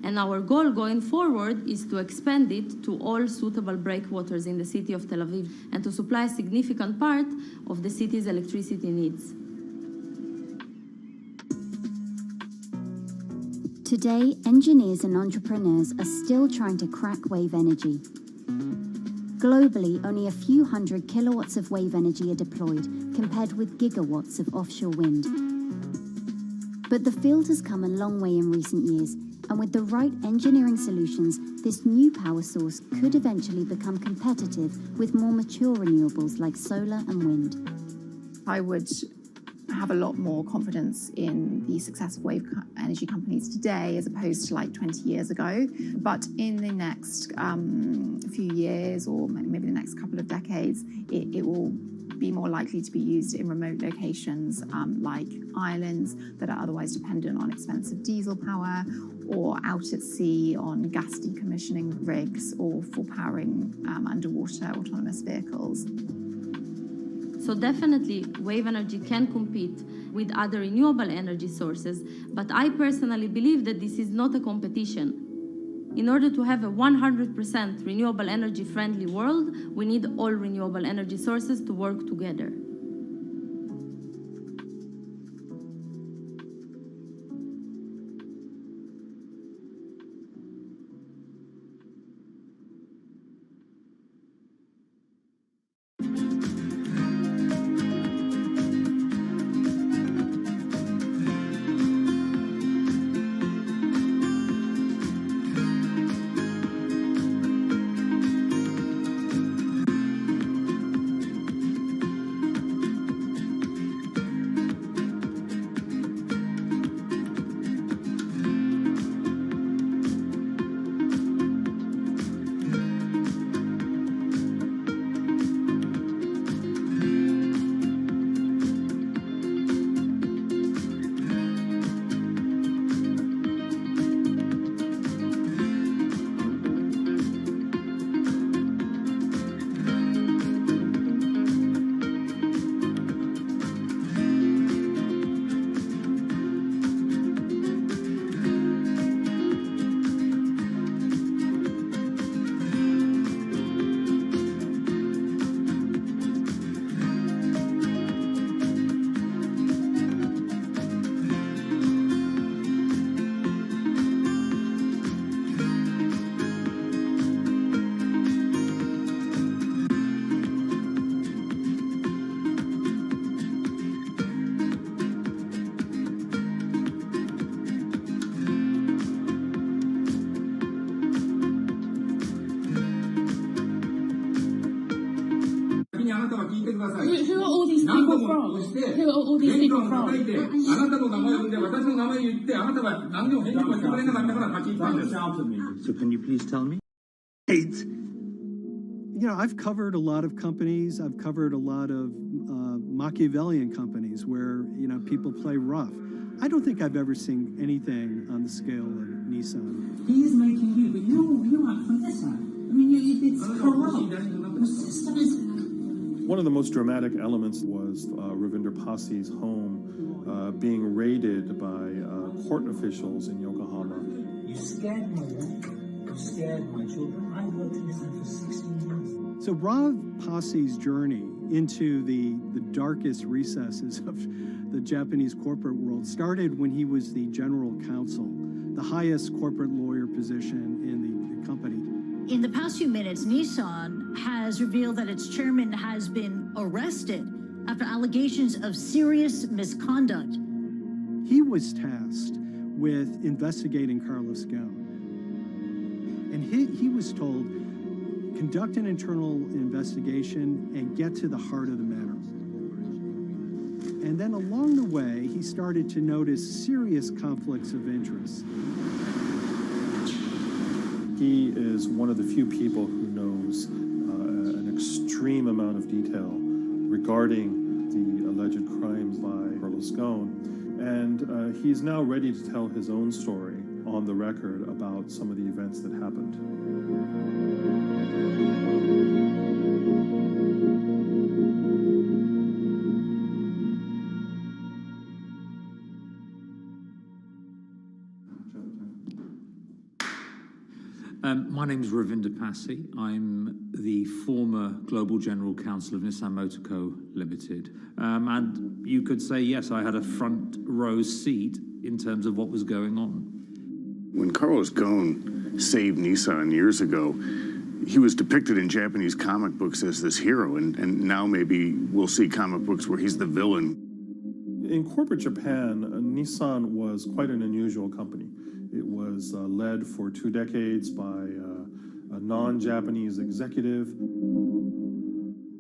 Speaker 13: And our goal going forward is to expand it to all suitable breakwaters in the city of Tel Aviv and to supply a significant part of the city's electricity needs.
Speaker 9: Today, engineers and entrepreneurs are still trying to crack wave energy. Globally, only a few hundred kilowatts of wave energy are deployed, compared with gigawatts of offshore wind. But the field has come a long way in recent years, and with the right engineering solutions, this new power source could eventually become competitive with more mature renewables like solar and wind.
Speaker 10: I would have a lot more confidence in the success of wave energy companies today as opposed to like 20 years ago. But in the next few years, or maybe the next couple of decades, it will be more likely to be used in remote locations like islands that are otherwise dependent on expensive diesel power, or out at sea on gas decommissioning rigs, or for powering underwater autonomous vehicles.
Speaker 13: So definitely, wave energy can compete with other renewable energy sources, but I personally believe that this is not a competition. In order to have a 100% renewable energy friendly world, we need all renewable energy sources to work together.
Speaker 11: Who are all these people from? Who are all these people from?
Speaker 14: So can you please tell me?
Speaker 15: You know, I've covered a lot of companies. I've covered a lot of Machiavellian companies where, you know, people play rough. I don't think I've ever seen anything on the scale of Nissan.
Speaker 11: He's making you, but you're like from this side. I mean, it's corrupt. The system is.
Speaker 17: One of the most dramatic elements was Ravinder Pasi's home being raided by court officials in Yokohama.
Speaker 11: You scared my wife. You scared my children. I worked in this for 16 years.
Speaker 15: So Rav Pasi's journey into the darkest recesses of the Japanese corporate world started when he was the general counsel, the highest corporate lawyer position in the company.
Speaker 20: In the past few minutes, Nissan has revealed that its chairman has been arrested
Speaker 16: after allegations of serious misconduct.
Speaker 15: He was tasked with investigating Carlos Ghosn. And he was told, conduct an internal investigation and get to the heart of the matter. And then along the way, he started to notice serious conflicts of interest.
Speaker 17: He is one of the few people who knows an extreme amount of detail regarding the alleged crimes by Carlos Ghosn. And he's now ready to tell his own story on the record about some of the events that happened.
Speaker 20: My name is Ravinder Passy. I'm the former Global General Counsel of Nissan Motor Co. Limited. And you could say, yes, I had a front row seat in terms of what was going on.
Speaker 21: When Carlos Ghosn saved Nissan years ago, he was depicted in Japanese comic books as this hero, and now maybe we'll see comic books where he's the villain.
Speaker 17: In corporate Japan, Nissan was quite an unusual company. It was led for 2 decades by a non-Japanese executive.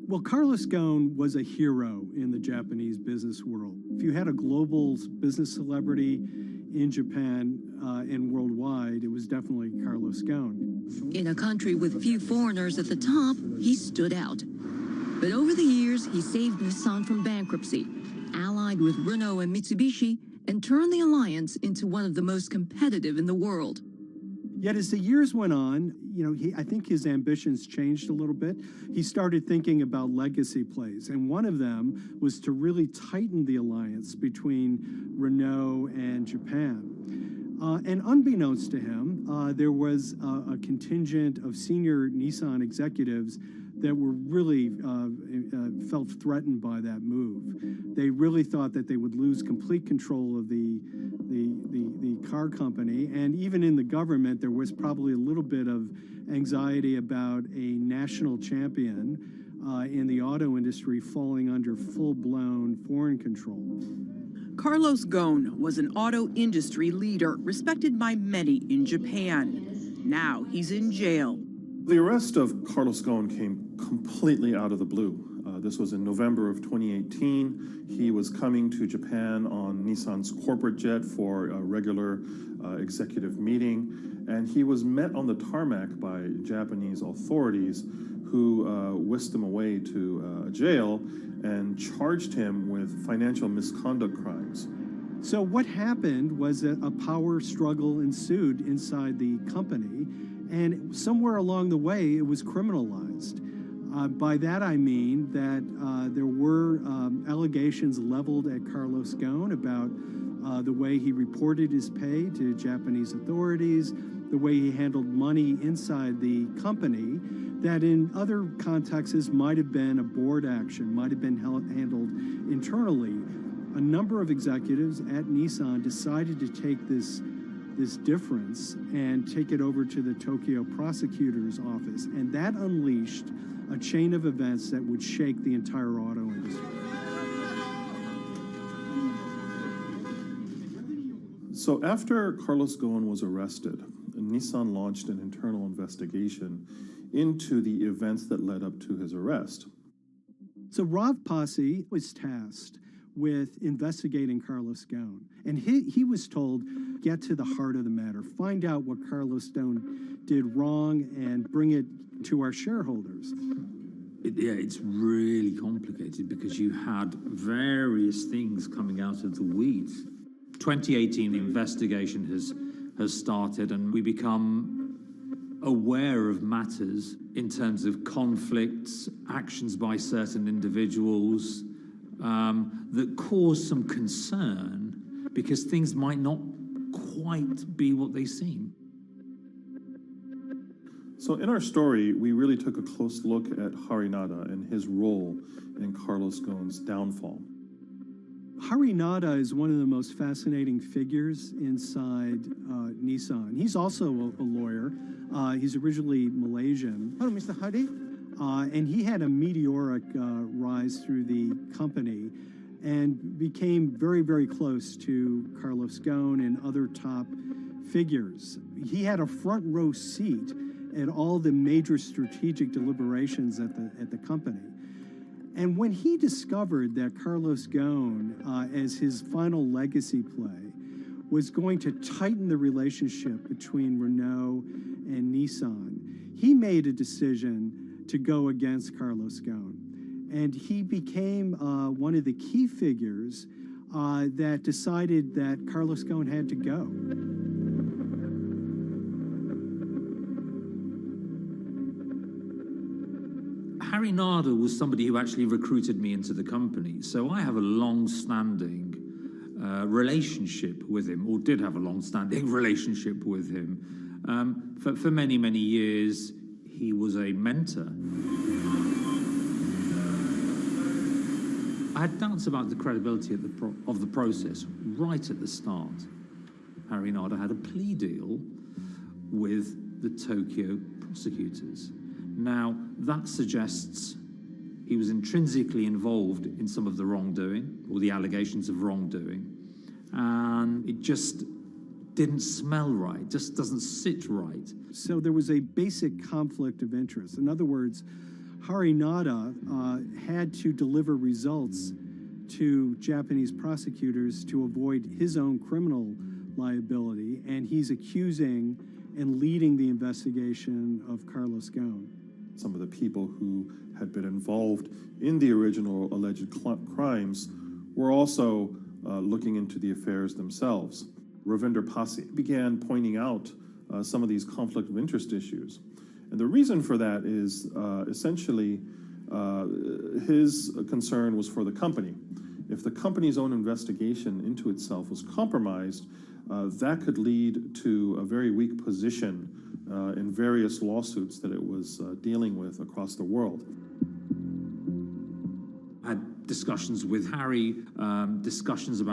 Speaker 15: Well, Carlos Ghosn was a hero in the Japanese business world. If you had a global business celebrity in Japan and worldwide, it was definitely Carlos Ghosn.
Speaker 22: In a country with few foreigners at the top, he stood out. But over the years, he saved Nissan from bankruptcy, allied with Renault and Mitsubishi, and turned the alliance into one of the most competitive in the world.
Speaker 15: Yet as the years went on, I think his ambitions changed a little bit. He started thinking about legacy plays, and one of them was to really tighten the alliance between Renault and Japan. And unbeknownst to him, there was a contingent of senior Nissan executives that were really felt threatened by that move. They really thought that they would lose complete control of the car company, and even in the government, there was probably a little bit of anxiety about a national champion in the auto industry falling under full-blown foreign control.
Speaker 25: Carlos Ghosn was an auto industry leader, respected by many in Japan. Now he's in jail.
Speaker 17: The arrest of Carlos Ghosn came completely out of the blue. This was in November of 2018. He was coming to Japan on Nissan's corporate jet for a regular executive meeting, and he was met on the tarmac by Japanese authorities who whisked him away to a jail and charged him with financial misconduct crimes.
Speaker 15: So what happened was that a power struggle ensued inside the company, and somewhere along the way, it was criminalized. By that I mean that there were allegations leveled at Carlos Ghosn about the way he reported his pay to Japanese authorities, the way he handled money inside the company, that in other contexts might have been a board action, might have been handled internally. A number of executives at Nissan decided to take this difference and take it over to the Tokyo prosecutor's office, and that unleashed a chain of events that would shake the entire auto industry.
Speaker 17: So after Carlos Ghosn was arrested, Nissan launched an internal investigation into the events that led up to his arrest.
Speaker 15: So Rav Passy was tasked with investigating Carlos Ghosn, and he was told, get to the heart of the matter, find out what Carlos Ghosn did wrong and bring it to our shareholders.
Speaker 20: It's really complicated because you had various things coming out of the weeds. 2018, the investigation has started, and we become aware of matters in terms of conflicts, actions by certain individuals that cause some concern because things might not quite be what they seem.
Speaker 17: So in our story, we really took a close look at Harinada and his role in Carlos Ghosn's downfall.
Speaker 15: Harinada is one of the most fascinating figures inside Nissan. He's also a lawyer. He's originally Malaysian.
Speaker 26: Hello, Mr. Hari.
Speaker 15: And he had a meteoric rise through the company and became very, very close to Carlos Ghosn and other top figures. He had a front row seat at all the major strategic deliberations at the company. And when he discovered that Carlos Ghosn, as his final legacy play, was going to tighten the relationship between Renault and Nissan, he made a decision to go against Carlos Ghosn. And he became one of the key figures that decided that Carlos Ghosn had to go.
Speaker 20: Harry Narder was somebody who actually recruited me into the company. So I have a long-standing relationship with him, or did have a long-standing relationship with him. For many, many years, he was a mentor. I had doubts about the credibility of the process right at the start. Harry Narder had a plea deal with the Tokyo prosecutors. Now, that suggests he was intrinsically involved in some of the wrongdoing, or the allegations of wrongdoing, and it just didn't smell right, just doesn't sit right.
Speaker 15: So there was a basic conflict of interest. In other words, Harry Narder had to deliver results to Japanese prosecutors to avoid his own criminal liability, and he's accusing and leading the investigation of Carlos Ghosn.
Speaker 17: Some of the people who had been involved in the original alleged crimes were also looking into the affairs themselves. Ravinder Pasi began pointing out some of these conflict of interest issues. And the reason for that is essentially his concern was for the company. If the company's own investigation into itself was compromised, that could lead to a very weak position in various lawsuits that it was dealing with across the world.
Speaker 20: I had discussions with Harry, discussions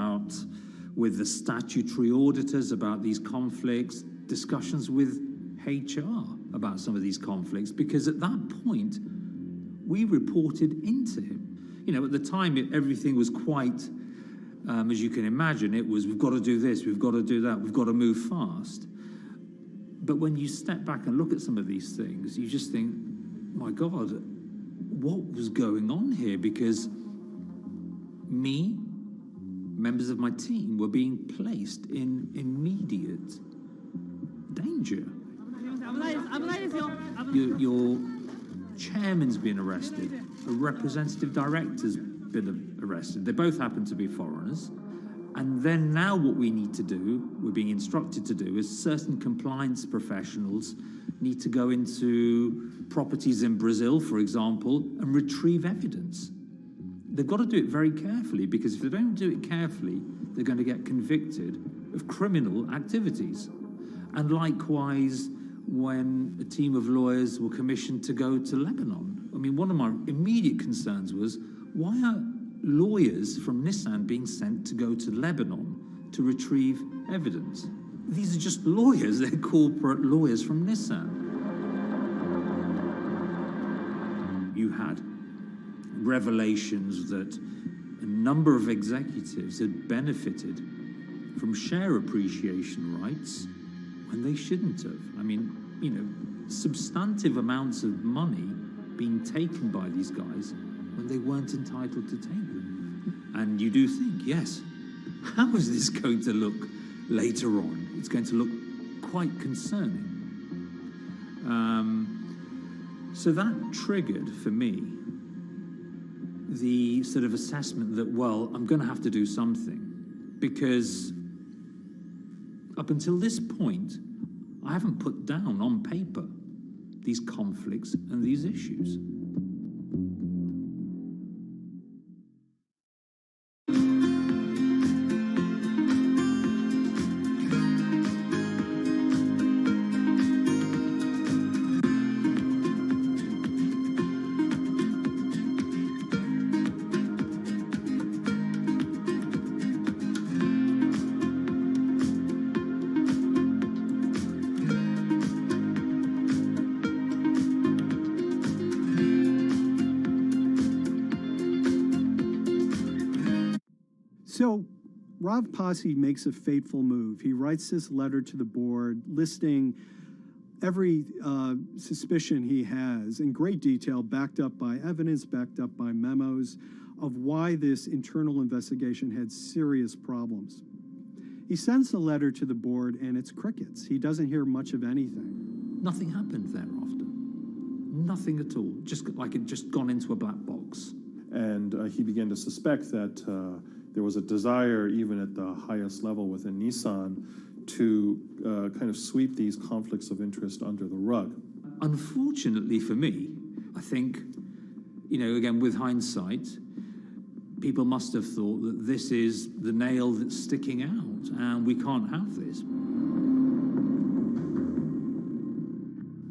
Speaker 20: with the statutory auditors about these conflicts, discussions with HR about some of these conflicts, because at that point, we reported into him. You know, at the time, everything was quite, as you can imagine, it was, we've got to do this, we've got to do that, we've got to move fast. But when you step back and look at some of these things, you just think, my God, what was going on here? Because me, members of my team, were being placed in immediate danger. Your chairman's been arrested, a representative director's been arrested. They both happen to be foreigners. And then now what we need to do, we're being instructed to do, is certain compliance professionals need to go into properties in Brazil, for example, and retrieve evidence. They've got to do it very carefully, because if they don't do it carefully, they're going to get convicted of criminal activities. And likewise, when a team of lawyers were commissioned to go to Lebanon. I mean, one of my immediate concerns was, why are lawyers from Nissan being sent to go to Lebanon to retrieve evidence? These are just lawyers, they're corporate lawyers from Nissan. You had revelations that a number of executives had benefited from share appreciation rights when they shouldn't have. I mean, you know, substantive amounts of money being taken by these guys when they weren't entitled to take them. And you do think, yes, how is this going to look later on? It's going to look quite concerning. So that triggered, for me, the sort of assessment that, well, I'm going to have to do something, because up until this point, I haven't put down on paper these conflicts and these issues.
Speaker 15: So Rav Pasi makes a fateful move. He writes this letter to the board listing every suspicion he has in great detail, backed up by evidence, backed up by memos, of why this internal investigation had serious problems. He sends the letter to the board and it's crickets. He doesn't hear much of anything.
Speaker 20: Nothing happened thereafter. Nothing at all. Just like it just gone into a black box.
Speaker 17: And he began to suspect that there was a desire, even at the highest level within Nissan, to kind of sweep these conflicts of interest under the rug.
Speaker 20: Unfortunately for me, I think, again, with hindsight, people must have thought that this is the nail that's sticking out, and we can't have this.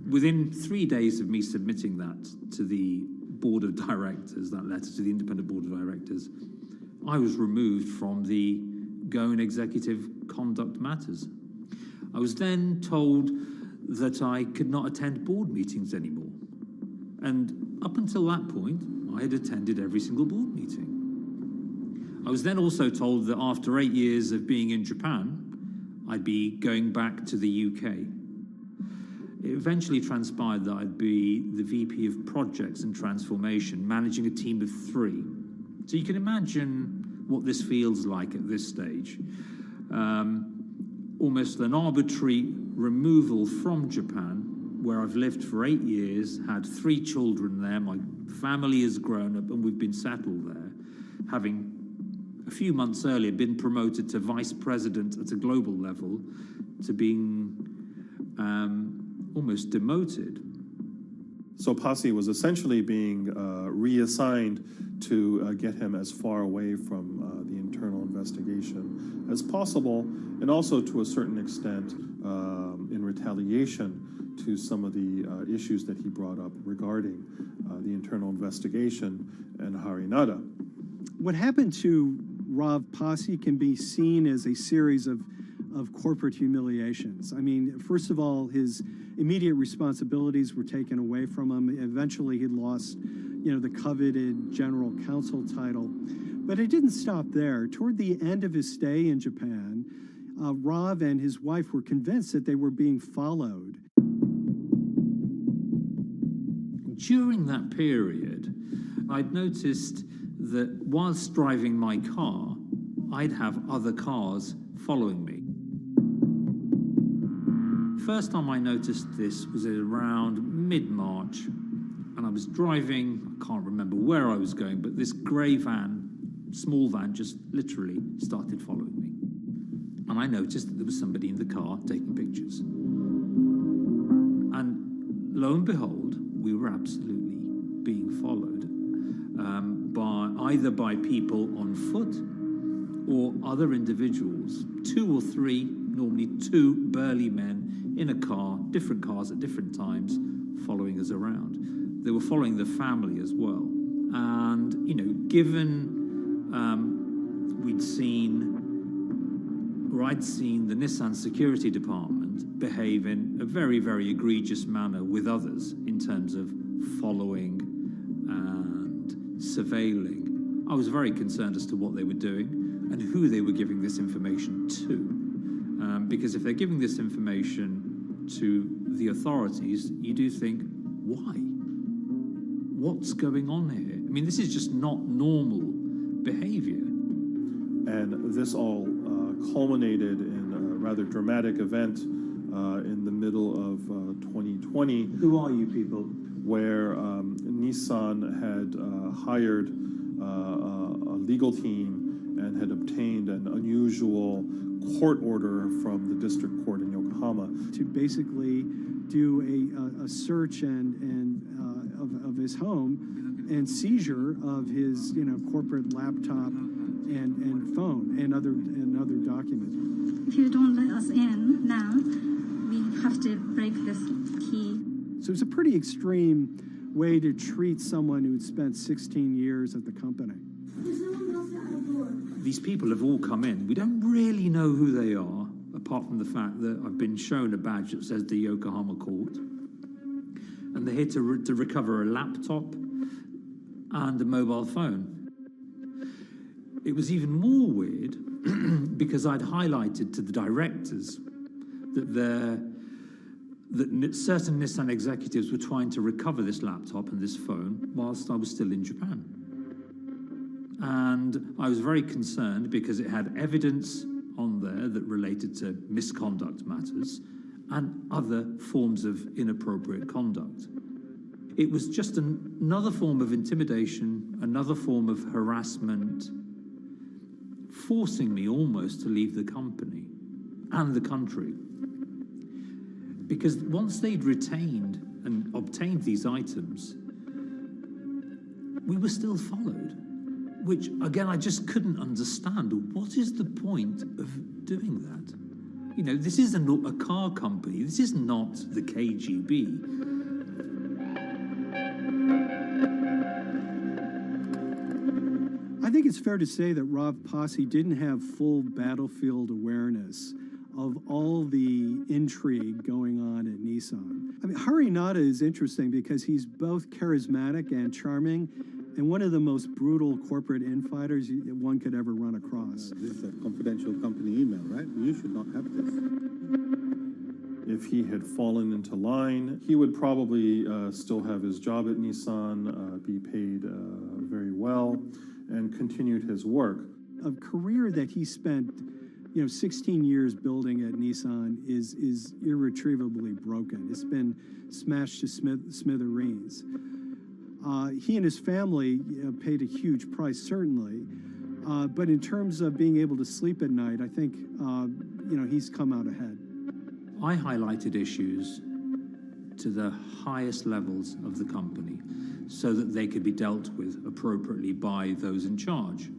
Speaker 20: Within 3 days of me submitting that to the board of directors, that letter to the independent board of directors, I was removed from the Goan Executive Conduct Matters. I was then told that I could not attend board meetings anymore. And up until that point, I had attended every single board meeting. I was then also told that after 8 years of being in Japan, I'd be going back to the UK. It eventually transpired that I'd be the VP of Projects and Transformation, managing a team of 3. So you can imagine what this feels like at this stage. Almost an arbitrary removal from Japan, where I've lived for 8 years, had 3 children there, my family has grown up, and we've been settled there, having a few months earlier been promoted to vice president at a global level, to being almost demoted.
Speaker 17: So Pasi was essentially being reassigned to get him as far away from the internal investigation as possible, and also to a certain extent in retaliation to some of the issues that he brought up regarding the internal investigation and Harinada.
Speaker 15: What happened to Rav Pasi can be seen as a series of corporate humiliations. I mean, first of all, his immediate responsibilities were taken away from him. Eventually, he lost, the coveted general counsel title. But it didn't stop there. Toward the end of his stay in Japan, Rav and his wife were convinced that they were being followed.
Speaker 20: During that period, I'd noticed that whilst driving my car, I'd have other cars following me. First time I noticed this was around mid-March, and I was driving, I can't remember where I was going, but this grey van, small van, just literally started following me. And I noticed that there was somebody in the car taking pictures. And lo and behold, we were absolutely being followed either by people on foot or other individuals, 2 or 3, normally 2 burly men in a car, different cars at different times, following us around. They were following the family as well. And, given I'd seen the Nissan security department behave in a very, very egregious manner with others in terms of following and surveilling, I was very concerned as to what they were doing and who they were giving this information to. Because if they're giving this information to the authorities, you do think, why? What's going on here? I mean, this is just not normal behavior.
Speaker 17: And this all culminated in a rather dramatic event in the middle of 2020.
Speaker 14: Who are you people?
Speaker 17: Where Nissan had hired a legal team and had obtained an unusual court order from the district court in Yokohama
Speaker 15: to basically do a search of his home and seizure of his corporate laptop and phone and other documents.
Speaker 11: If you don't let us in now, we have to break this key.
Speaker 15: So it's a pretty extreme way to treat someone who had spent 16 years at the company.
Speaker 20: These people have all come in. We don't really know who they are, apart from the fact that I've been shown a badge that says the Yokohama Court. And they're here to recover a laptop and a mobile phone. It was even more weird because I'd highlighted to the directors that certain Nissan executives were trying to recover this laptop and this phone whilst I was still in Japan. And I was very concerned because it had evidence on there that related to misconduct matters and other forms of inappropriate conduct. It was just another form of intimidation, another form of harassment, forcing me almost to leave the company and the country. Because once they'd retained and obtained these items, we were still followed, which, again, I just couldn't understand. What is the point of doing that? You know, this is a car company. This is not the KGB.
Speaker 15: I think it's fair to say that Rav Pasi didn't have full battlefield awareness of all the intrigue going on at Nissan. I mean, Harinata is interesting because he's both charismatic and charming, and one of the most brutal corporate infighters one could ever run across.
Speaker 14: This is a confidential company email, right? You should not have this.
Speaker 17: If he had fallen into line, he would probably still have his job at Nissan, be paid very well, and continued his work.
Speaker 15: A career that he spent 16 years building at Nissan is irretrievably broken. It's been smashed to smithereens. He and his family paid a huge price, certainly. But in terms of being able to sleep at night, I think, he's come out ahead.
Speaker 20: I highlighted issues to the highest levels of the company so that they could be dealt with appropriately by those in charge.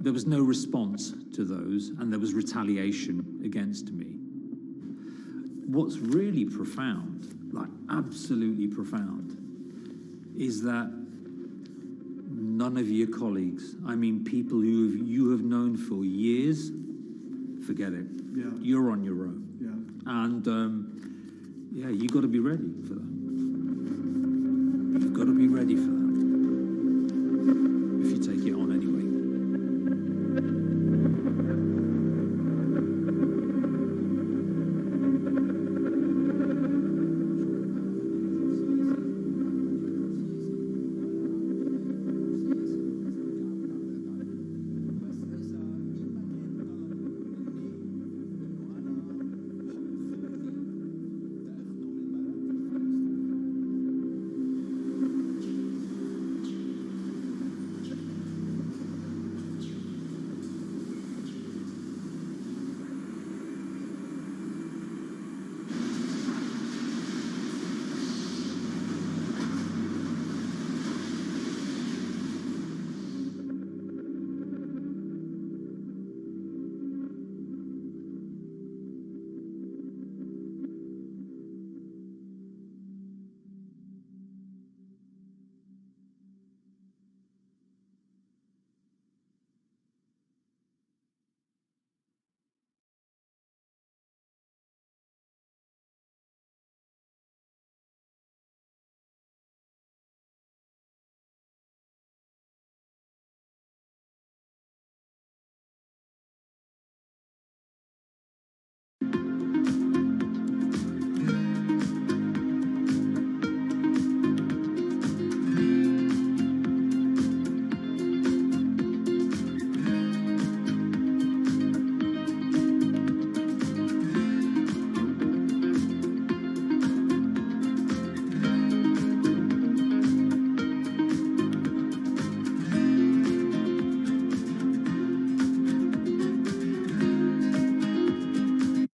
Speaker 20: There was no response to those, and there was retaliation against me. What's really profound, like absolutely profound, is that none of your colleagues, I mean people who you have known for years, forget it.
Speaker 15: Yeah.
Speaker 20: You're on your own.
Speaker 15: Yeah.
Speaker 20: And you got to be ready for that. You've got to be ready for that. If you take it on anyway.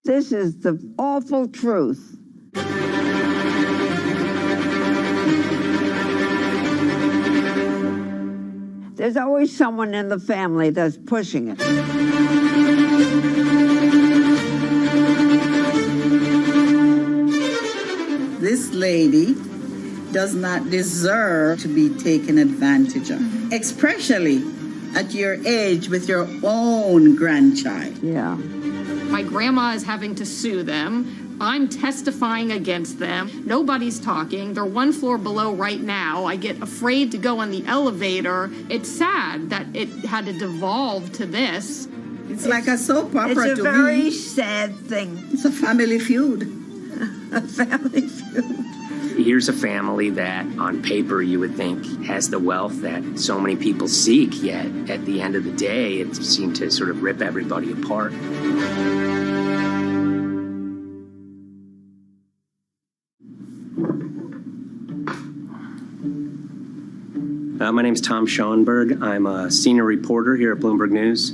Speaker 2: This is the awful truth. There's always someone in the family that's pushing it.
Speaker 5: This lady does not deserve to be taken advantage of, especially at your age with your own grandchild.
Speaker 2: Yeah.
Speaker 18: My grandma is having to sue them
Speaker 1: I'm testifying against them. Nobody's talking. They're one floor below right now. I get afraid to go on the elevator. It's sad that it had to devolve to this.
Speaker 5: It's like a soap opera to me.
Speaker 2: It's a very sad thing.
Speaker 5: It's a family feud.
Speaker 2: A family feud.
Speaker 18: Here's a family that, on paper, you would think has the wealth that so many people seek, yet at the end of the day, it seemed to sort of rip everybody apart. My name's Tom Schoenberg. I'm a senior reporter here at Bloomberg News,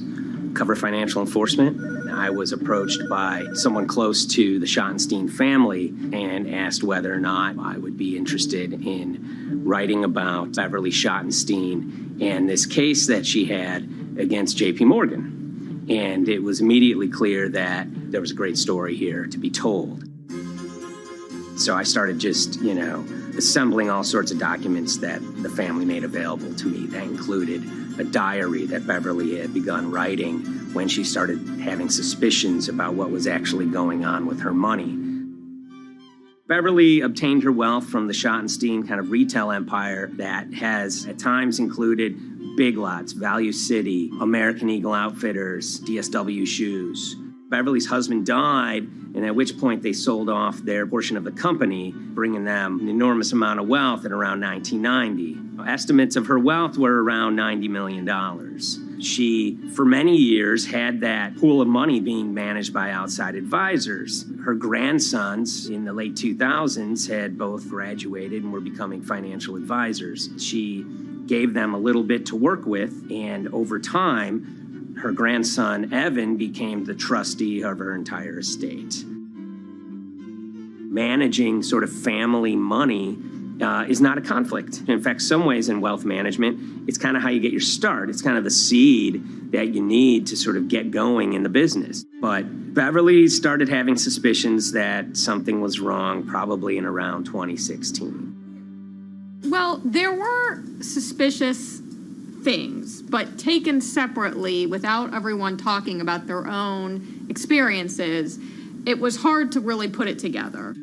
Speaker 18: cover financial enforcement. I was approached by someone close to the Schottenstein family and asked whether or not I would be interested in writing about Beverly Schottenstein and this case that she had against JP Morgan. And it was immediately clear that there was a great story here to be told. So I started just, assembling all sorts of documents that the family made available to me. That included a diary that Beverly had begun writing when she started having suspicions about what was actually going on with her money. Beverly obtained her wealth from the Schottenstein kind of retail empire that has at times included Big Lots, Value City, American Eagle Outfitters, DSW Shoes. Beverly's husband died, and at which point they sold off their portion of the company, bringing them an enormous amount of wealth at around 1990. Estimates of her wealth were around $90 million. She, for many years, had that pool of money being managed by outside advisors. Her grandsons in the late 2000s had both graduated and were becoming financial advisors. She gave them a little bit to work with, and over time, her grandson, Evan, became the trustee of her entire estate. Managing sort of family money is not a conflict. In fact, some ways in wealth management, it's kind of how you get your start. It's kind of the seed that you need to sort of get going in the business. But Beverly started having suspicions that something was wrong probably in around 2016.
Speaker 1: Well, there were suspicious things, but taken separately without everyone talking about their own experiences, it was hard to really put it together.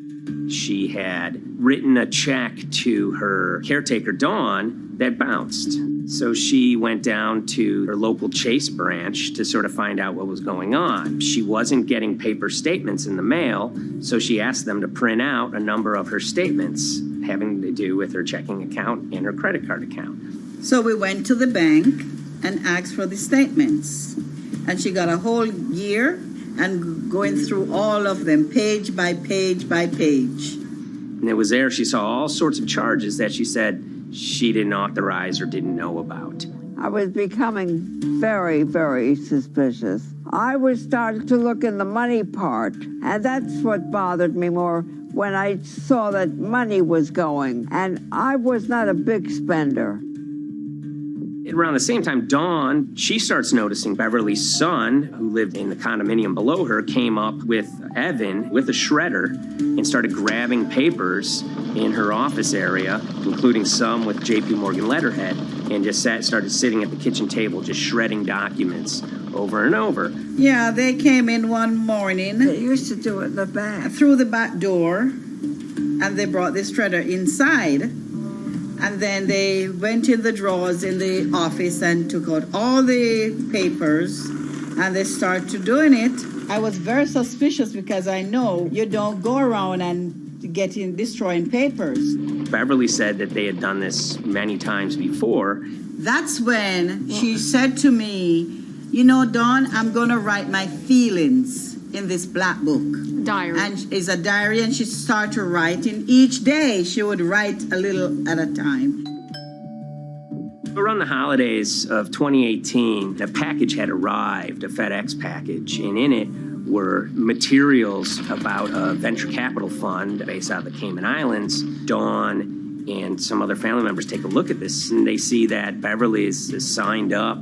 Speaker 18: She had written a check to her caretaker, Dawn, that bounced. So she went down to her local Chase branch to sort of find out what was going on. She wasn't getting paper statements in the mail, so she asked them to print out a number of her statements having to do with her checking account and her credit card account.
Speaker 5: So we went to the bank and asked for the statements. And she got a whole year and going through all of them, page by page by page.
Speaker 18: And it was there she saw all sorts of charges that she said she didn't authorize or didn't know about.
Speaker 2: I was becoming very, very suspicious. I was starting to look in the money part, and that's what bothered me more when I saw that money was going, and I was not a big spender.
Speaker 18: Around the same time, Dawn, she starts noticing Beverly's son, who lived in the condominium below her, came up with Evan with a shredder and started grabbing papers in her office area, including some with JP Morgan letterhead, and just started sitting at the kitchen table just shredding documents over and over.
Speaker 5: Yeah, they came in one morning.
Speaker 2: They used to do it in the back.
Speaker 5: Through the back door, and they brought the shredder inside. And then they went in the drawers in the office and took out all the papers, and they started doing it. I was very suspicious because I know you don't go around and destroying papers.
Speaker 18: Beverly said that they had done this many times before.
Speaker 5: That's when she said to me, Dawn, I'm going to write my feelings in this black book.
Speaker 1: Diary.
Speaker 5: And it's a diary, and she started writing. Each day she would write a little at a time.
Speaker 18: Around the holidays of 2018, a package had arrived, a FedEx package, and in it were materials about a venture capital fund based out of the Cayman Islands. Dawn and some other family members take a look at this, and they see that Beverly is signed up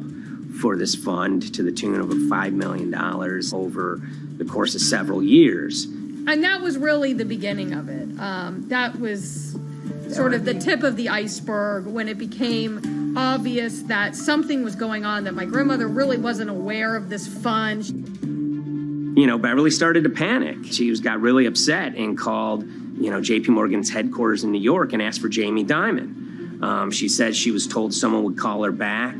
Speaker 18: for this fund to the tune of $5 million over the course of several years.
Speaker 1: And that was really the beginning of it. That was sort of the tip of the iceberg when it became obvious that something was going on, that my grandmother really wasn't aware of this fund.
Speaker 18: Beverly started to panic. She got really upset and called, JP Morgan's headquarters in New York and asked for Jamie Dimon. She said she was told someone would call her back,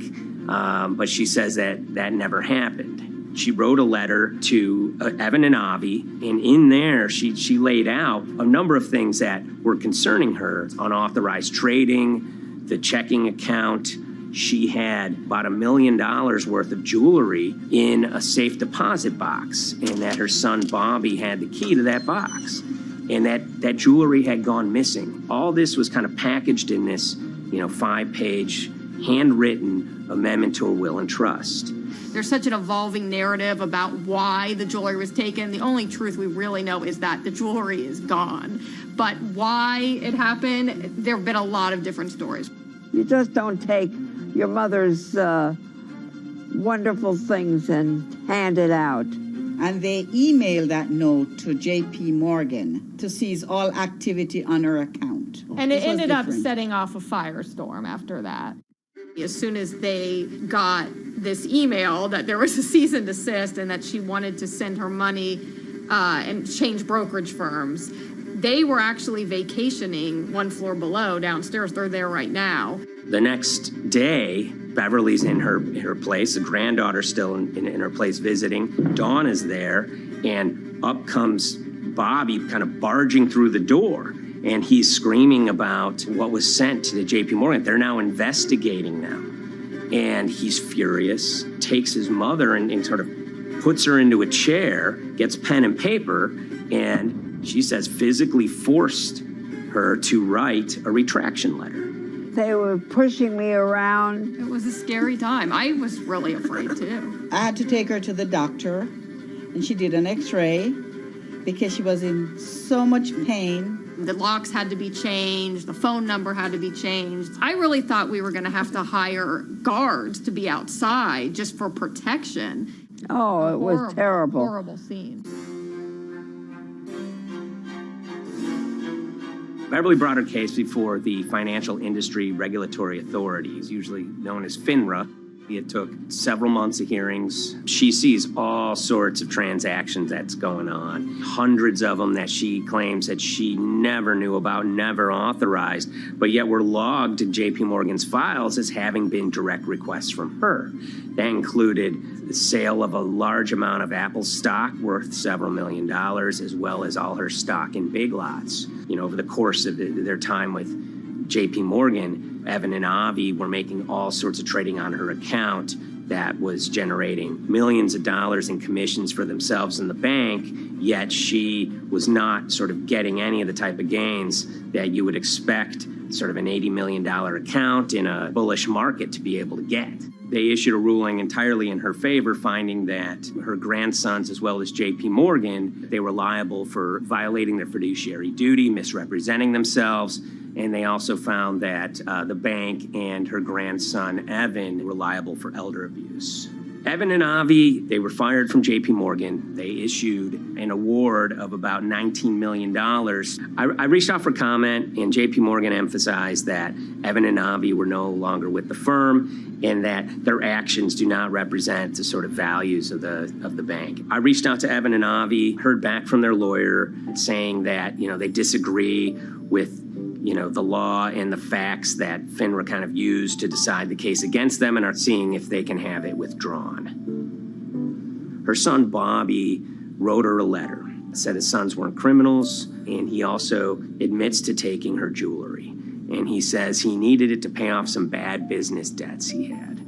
Speaker 18: but she says that never happened. She wrote a letter to Evan and Avi, and in there she laid out a number of things that were concerning her: unauthorized trading, the checking account. She had about $1 million worth of jewelry in a safe deposit box, and that her son Bobby had the key to that box, and that jewelry had gone missing. All this was kind of packaged in this, 5-page handwritten amendment to a will and trust.
Speaker 1: There's such an evolving narrative about why the jewelry was taken. The only truth we really know is that the jewelry is gone. But why it happened, there have been a lot of different stories.
Speaker 2: You just don't take your mother's wonderful things and hand it out.
Speaker 5: And they emailed that note to JP Morgan to seize all activity on her account.
Speaker 1: And it ended up setting off a firestorm after that. As soon as they got this email that there was a cease and desist and that she wanted to send her money and change brokerage firms, they were actually vacationing one floor below downstairs. They're there right now.
Speaker 18: The next day, Beverly's in her place. The granddaughter's still in her place visiting. Dawn is there, and up comes Bobby kind of barging through the door. And he's screaming about what was sent to the JP Morgan. They're now investigating now. And he's furious, takes his mother and sort of puts her into a chair, gets pen and paper, and she says physically forced her to write a retraction letter.
Speaker 2: They were pushing me around.
Speaker 1: It was a scary time. I was really afraid too.
Speaker 5: I had to take her to the doctor, and she did an x-ray because she was in so much pain.
Speaker 1: The locks had to be changed. The phone number had to be changed. I really thought we were going to have to hire guards to be outside just for protection.
Speaker 2: Oh, it was terrible.
Speaker 1: Horrible scene.
Speaker 18: Beverly brought her case before the Financial Industry Regulatory Authorities, usually known as FINRA. It took several months of hearings. She sees all sorts of transactions that's going on, hundreds of them that she claims that she never knew about, never authorized, but yet were logged in JP Morgan's files as having been direct requests from her. That included the sale of a large amount of Apple stock worth several $1 million, as well as all her stock in Big Lots. Over the course of their time with JP Morgan, Evan and Avi were making all sorts of trading on her account that was generating millions of dollars in commissions for themselves and the bank, yet she was not sort of getting any of the type of gains that you would expect sort of an $80 million account in a bullish market to be able to get. They issued a ruling entirely in her favor, finding that her grandsons, as well as JP Morgan, they were liable for violating their fiduciary duty, misrepresenting themselves, and they also found that the bank and her grandson, Evan, were liable for elder abuse. Evan and Avi, they were fired from JP Morgan. They issued an award of about $19 million. I reached out for comment, and JP Morgan emphasized that Evan and Avi were no longer with the firm and that their actions do not represent the sort of values of the bank. I reached out to Evan and Avi, heard back from their lawyer saying that, they disagree with the law and the facts that FINRA kind of used to decide the case against them and are seeing if they can have it withdrawn. Her son, Bobby, wrote her a letter, said his sons weren't criminals, and he also admits to taking her jewelry. And he says he needed it to pay off some bad business debts he had.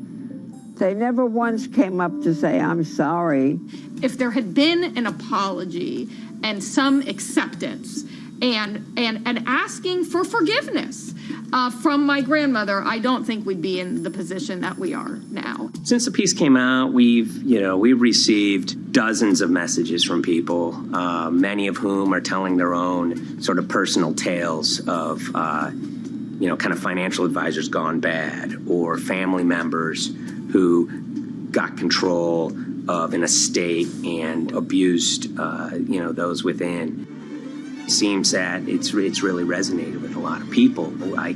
Speaker 2: They never once came up to say, I'm sorry.
Speaker 1: If there had been an apology and some acceptance, and asking for forgiveness from my grandmother, I don't think we'd be in the position that we are now.
Speaker 18: Since the piece came out, we've received dozens of messages from people, many of whom are telling their own sort of personal tales of, kind of financial advisors gone bad, or family members who got control of an estate and abused, those within. Seems that it's really resonated with a lot of people. I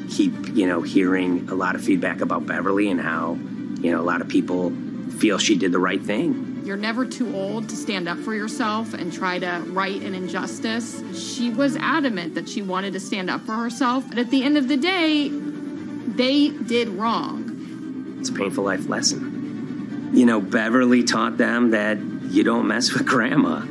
Speaker 18: keep, hearing a lot of feedback about Beverly and how, a lot of people feel she did the right thing.
Speaker 1: You're never too old to stand up for yourself and try to right an injustice. She was adamant that she wanted to stand up for herself, but at the end of the day, they did wrong.
Speaker 18: It's a painful life lesson. You know, Beverly taught them that you don't mess with grandma.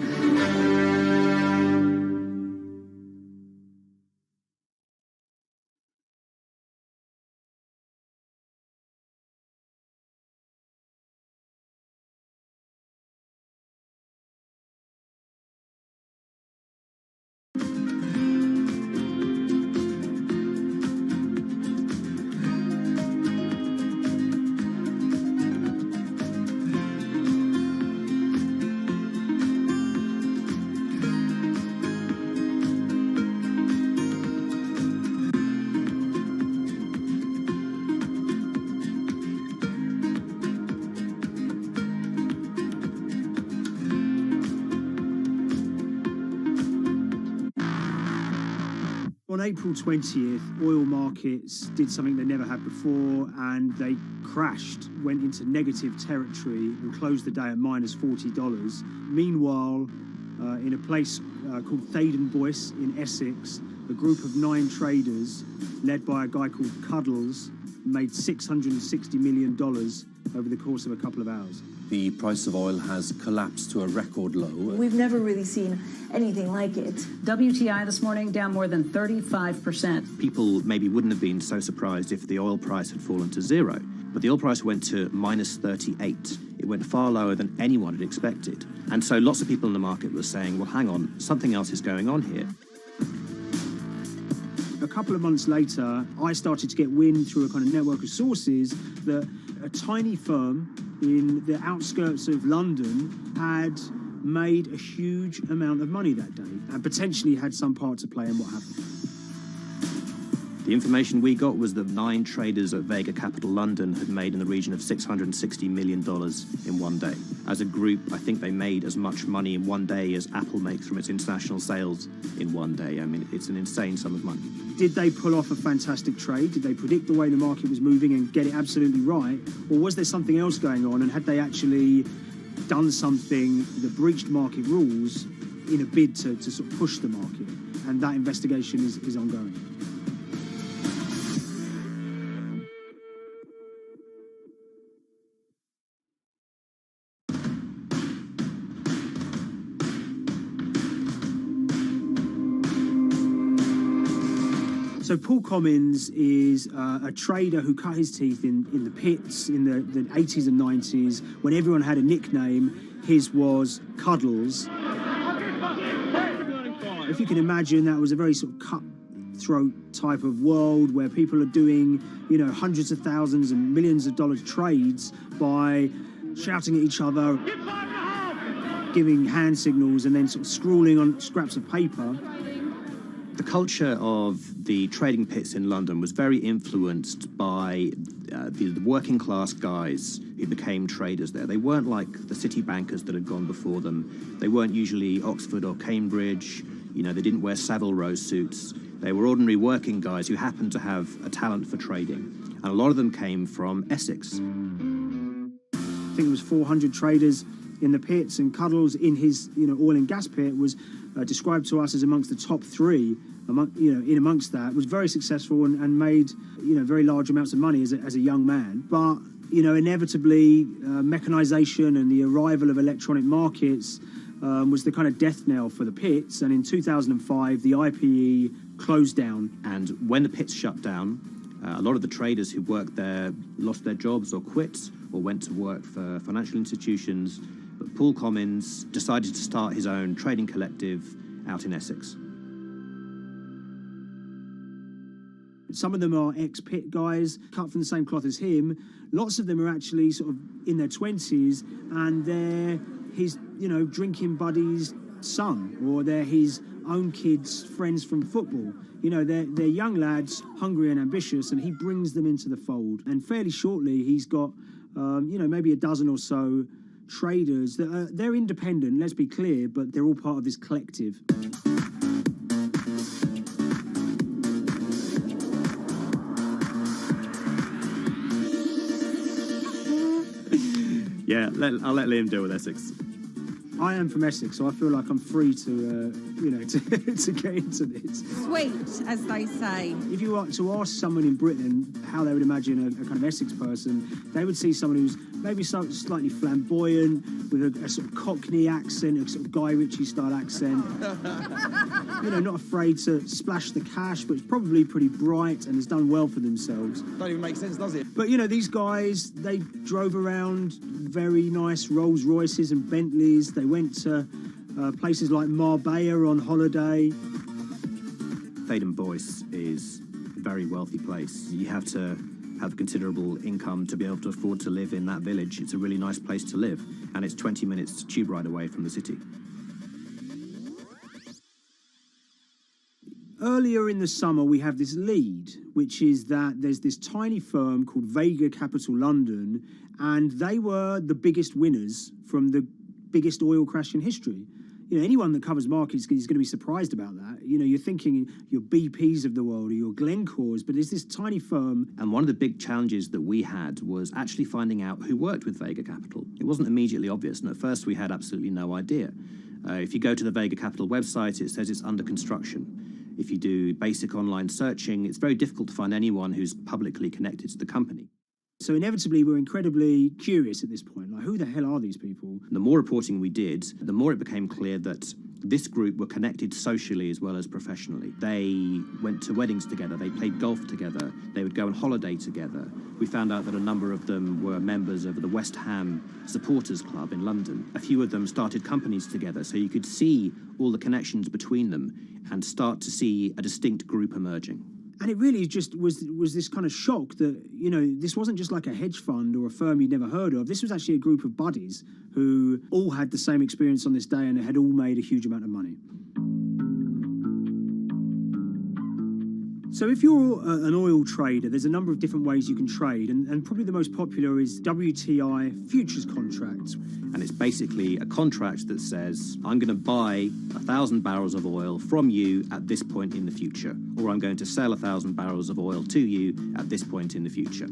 Speaker 4: On April 20th, oil markets did something they never had before, and they crashed, went into negative territory and closed the day at minus $40. Meanwhile, in a place called Thaden Boyce in Essex, a group of 9 traders, led by a guy called Cuddles, made $660 million over the course of a couple of hours.
Speaker 12: The price of oil has collapsed to a record low.
Speaker 19: We've never really seen anything like it. WTI this morning down more than 35%.
Speaker 23: People maybe wouldn't have been so surprised if the oil price had fallen to zero, but the oil price went to minus 38. It went far lower than anyone had expected. And so lots of people in the market were saying, well, hang on, something else is going on here.
Speaker 4: A couple of months later, I started to get wind through a kind of network of sources that a tiny firm in the outskirts of London had made a huge amount of money that day and potentially had some part to play in what happened.
Speaker 23: The information we got was that 9 traders at Vega Capital London had made in the region of $660 million in one day. As a group, I think they made as much money in one day as Apple makes from its international sales in one day. I mean, it's an insane sum of money.
Speaker 4: Did they pull off a fantastic trade? Did they predict the way the market was moving and get it absolutely right? Or was there something else going on, and had they actually done something that breached market rules in a bid to sort of push the market? And that investigation is ongoing. So Paul Commins is a trader who cut his teeth in the pits in the 80s and 90s when everyone had a nickname. His was Cuddles. If you can imagine, that was a very sort of cutthroat type of world where people are doing, you know, hundreds of thousands and millions of dollar trades by shouting at each other, giving hand signals, and then sort of scrawling on scraps of paper.
Speaker 23: The culture of the trading pits in London was very influenced by the working class guys who became traders there. They weren't like the city bankers that had gone before them. They weren't usually Oxford or Cambridge. You know, they didn't wear Savile Row suits. They were ordinary working guys who happened to have a talent for trading. And a lot of them came from Essex.
Speaker 4: I think it was 400 traders in the pits, and Cuddles in his, you know, oil and gas pit was described to us as amongst the top 3. In amongst that, was very successful and made, you know, very large amounts of money as a young man. But, you know, inevitably, mechanization and the arrival of electronic markets was the kind of death knell for the pits. And in 2005, the IPE closed down.
Speaker 23: And when the pits shut down, a lot of the traders who worked there lost their jobs or quit or went to work for financial institutions. But Paul Commins decided to start his own trading collective out in Essex.
Speaker 4: Some of them are ex-pit guys, cut from the same cloth as him. Lots of them are actually sort of in their 20s, and they're his, you know, drinking buddy's son, or they're his own kids' friends from football. You know, they're young lads, hungry and ambitious, and he brings them into the fold. And fairly shortly, he's got, you know, maybe a dozen or so traders that they're independent, let's be clear, but they're all part of this collective.
Speaker 23: Yeah, I'll let Liam deal with Essex.
Speaker 4: I am from Essex, so I feel like I'm free to, to get into this.
Speaker 3: Sweet, as they say.
Speaker 4: If you were to ask someone in Britain how they would imagine a kind of Essex person, they would see someone who's maybe slightly flamboyant, with a sort of Cockney accent, a sort of Guy Ritchie-style accent. Not afraid to splash the cash, but it's probably pretty bright and has done well for themselves.
Speaker 6: Don't even make sense, does it?
Speaker 4: But, these guys, they drove around very nice Rolls Royces and Bentleys. They went to places like Marbella on holiday.
Speaker 23: Faden Boyce is a very wealthy place. You have to have considerable income to be able to afford to live in that village. It's a really nice place to live, and it's 20 minutes tube ride away from the city.
Speaker 4: Earlier in the summer, we have this lead, which is that there's this tiny firm called Vega Capital London, and they were the biggest winners from the biggest oil crash in history. Anyone that covers markets is going to be surprised about that. You're thinking your BPs of the world or your Glencores, but it's this tiny firm.
Speaker 23: And one of the big challenges that we had was actually finding out who worked with Vega Capital. It wasn't immediately obvious, and at first we had absolutely no idea. If you go to the Vega Capital website, it says it's under construction. If you do basic online searching, it's very difficult to find anyone who's publicly connected to the company.
Speaker 4: So inevitably, we're incredibly curious at this point. Like, who the hell are these people?
Speaker 23: The more reporting we did, the more it became clear that this group were connected socially as well as professionally. They went to weddings together, they played golf together, they would go on holiday together. We found out that a number of them were members of the West Ham Supporters Club in London. A few of them started companies together, so you could see all the connections between them and start to see a distinct group emerging.
Speaker 4: And it really just was this kind of shock that, this wasn't just like a hedge fund or a firm you'd never heard of. This was actually a group of buddies who all had the same experience on this day and had all made a huge amount of money. So if you're an oil trader, there's a number of different ways you can trade, and probably the most popular is WTI futures contracts.
Speaker 23: And it's basically a contract that says, I'm going to buy 1,000 barrels of oil from you at this point in the future, or I'm going to sell 1,000 barrels of oil to you at this point in the future.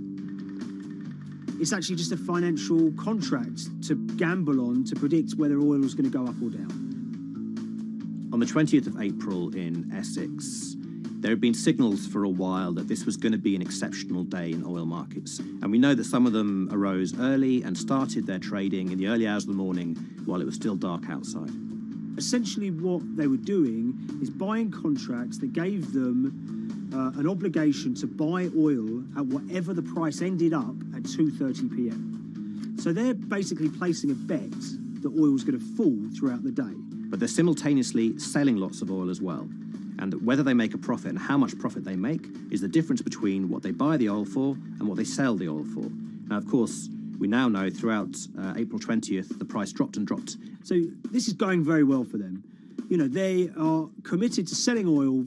Speaker 4: It's actually just a financial contract to gamble on to predict whether oil is going to go up or down.
Speaker 23: On the 20th of April in Essex, there had been signals for a while that this was going to be an exceptional day in oil markets. And we know that some of them arose early and started their trading in the early hours of the morning while it was still dark outside.
Speaker 4: Essentially what they were doing is buying contracts that gave them an obligation to buy oil at whatever the price ended up at 2:30 p.m. So they're basically placing a bet that oil was going to fall throughout the day.
Speaker 23: But they're simultaneously selling lots of oil as well. And whether they make a profit and how much profit they make is the difference between what they buy the oil for and what they sell the oil for. Now, of course, we now know throughout April 20th, the price dropped and dropped.
Speaker 4: So this is going very well for them. They are committed to selling oil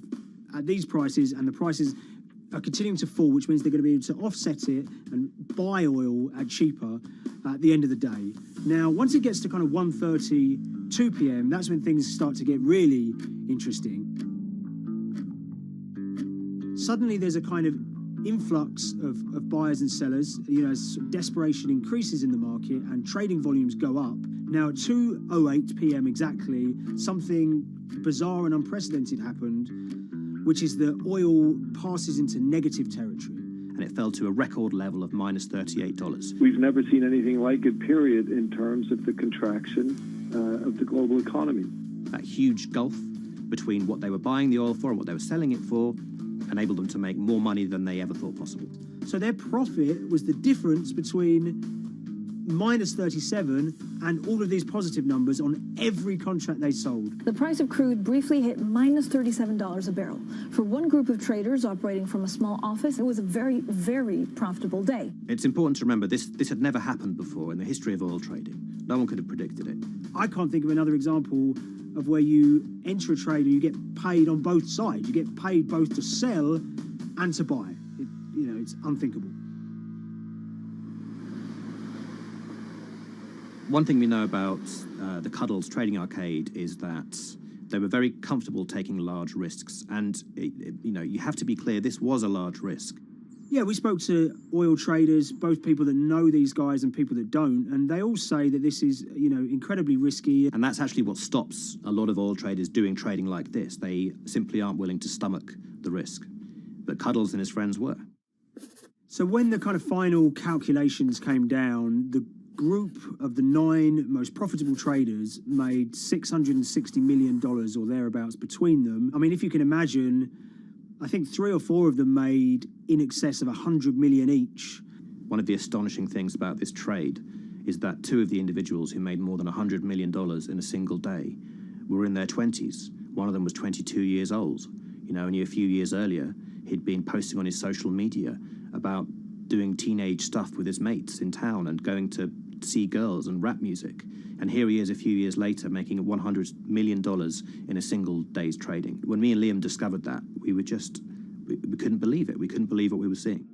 Speaker 4: at these prices, and the prices are continuing to fall, which means they're going to be able to offset it and buy oil at cheaper at the end of the day. Now, once it gets to kind of 1:30, 2 p.m., that's when things start to get really interesting. Suddenly there's a kind of influx of buyers and sellers, as desperation increases in the market and trading volumes go up. Now at 2:08 p.m. exactly, something bizarre and unprecedented happened, which is that oil passes into negative territory.
Speaker 23: And it fell to a record level of minus $38.
Speaker 7: We've never seen anything like it, period, in terms of the contraction of the global economy.
Speaker 23: That huge gulf between what they were buying the oil for and what they were selling it for enabled them to make more money than they ever thought possible.
Speaker 4: So their profit was the difference between minus 37 and all of these positive numbers on every contract they sold.
Speaker 8: The price of crude briefly hit minus $37 a barrel. For one group of traders operating from a small office, it was a very, very profitable day.
Speaker 23: It's important to remember this had never happened before in the history of oil trading. No one could have predicted it.
Speaker 4: I can't think of another example of where you enter a trade and you get paid on both sides. You get paid both to sell and to buy. It's unthinkable.
Speaker 23: One thing we know about the Cuddles Trading Arcade is that they were very comfortable taking large risks. And, you have to be clear, this was a large risk.
Speaker 4: Yeah, we spoke to oil traders, both people that know these guys and people that don't, and they all say that this is, incredibly risky.
Speaker 23: And that's actually what stops a lot of oil traders doing trading like this. They simply aren't willing to stomach the risk. But Cuddles and his friends were.
Speaker 4: So when the kind of final calculations came down, the group of the 9 most profitable traders made $660 million or thereabouts between them. I mean, if you can imagine, I think 3 or 4 of them made in excess of 100 million each.
Speaker 23: One of the astonishing things about this trade is that 2 of the individuals who made more than $100 million in a single day were in their 20s. One of them was 22 years old. Only a few years earlier, he'd been posting on his social media about doing teenage stuff with his mates in town and going to see girls and rap music. And here he is a few years later making $100 million in a single day's trading. When me and Liam discovered that, we couldn't believe it. We couldn't believe what we were seeing.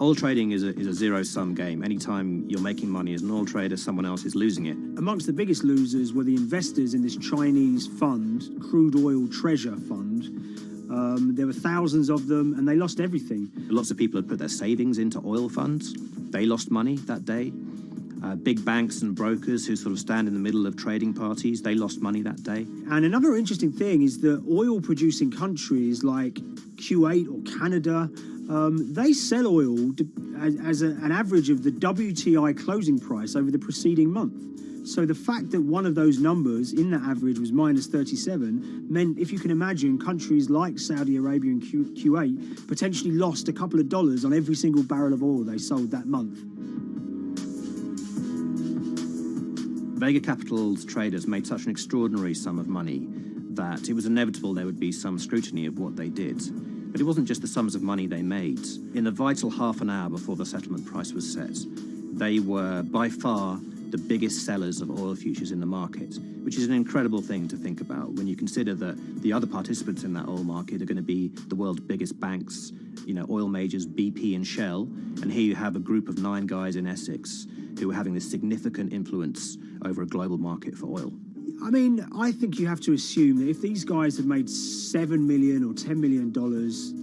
Speaker 23: Oil trading is a zero-sum game. Anytime you're making money as an oil trader, someone else is losing it.
Speaker 4: Amongst the biggest losers were the investors in this Chinese fund, Crude Oil Treasure Fund. There were thousands of them, and they lost everything.
Speaker 23: Lots of people had put their savings into oil funds. They lost money that day. Big banks and brokers who sort of stand in the middle of trading parties, they lost money that day.
Speaker 4: And another interesting thing is that oil-producing countries like Kuwait or Canada, they sell oil as an average of the WTI closing price over the preceding month. So the fact that one of those numbers in that average was minus 37 meant, if you can imagine, countries like Saudi Arabia and Kuwait potentially lost a couple of dollars on every single barrel of oil they sold that month.
Speaker 23: Vega Capital's traders made such an extraordinary sum of money that it was inevitable there would be some scrutiny of what they did. But it wasn't just the sums of money they made. In the vital half an hour before the settlement price was set, they were by far the biggest sellers of oil futures in the market, which is an incredible thing to think about when you consider that the other participants in that oil market are going to be the world's biggest banks, oil majors, BP and Shell. And here you have a group of 9 guys in Essex who are having this significant influence over a global market for oil.
Speaker 4: I mean, I think you have to assume that if these guys had made $7 million or $10 million,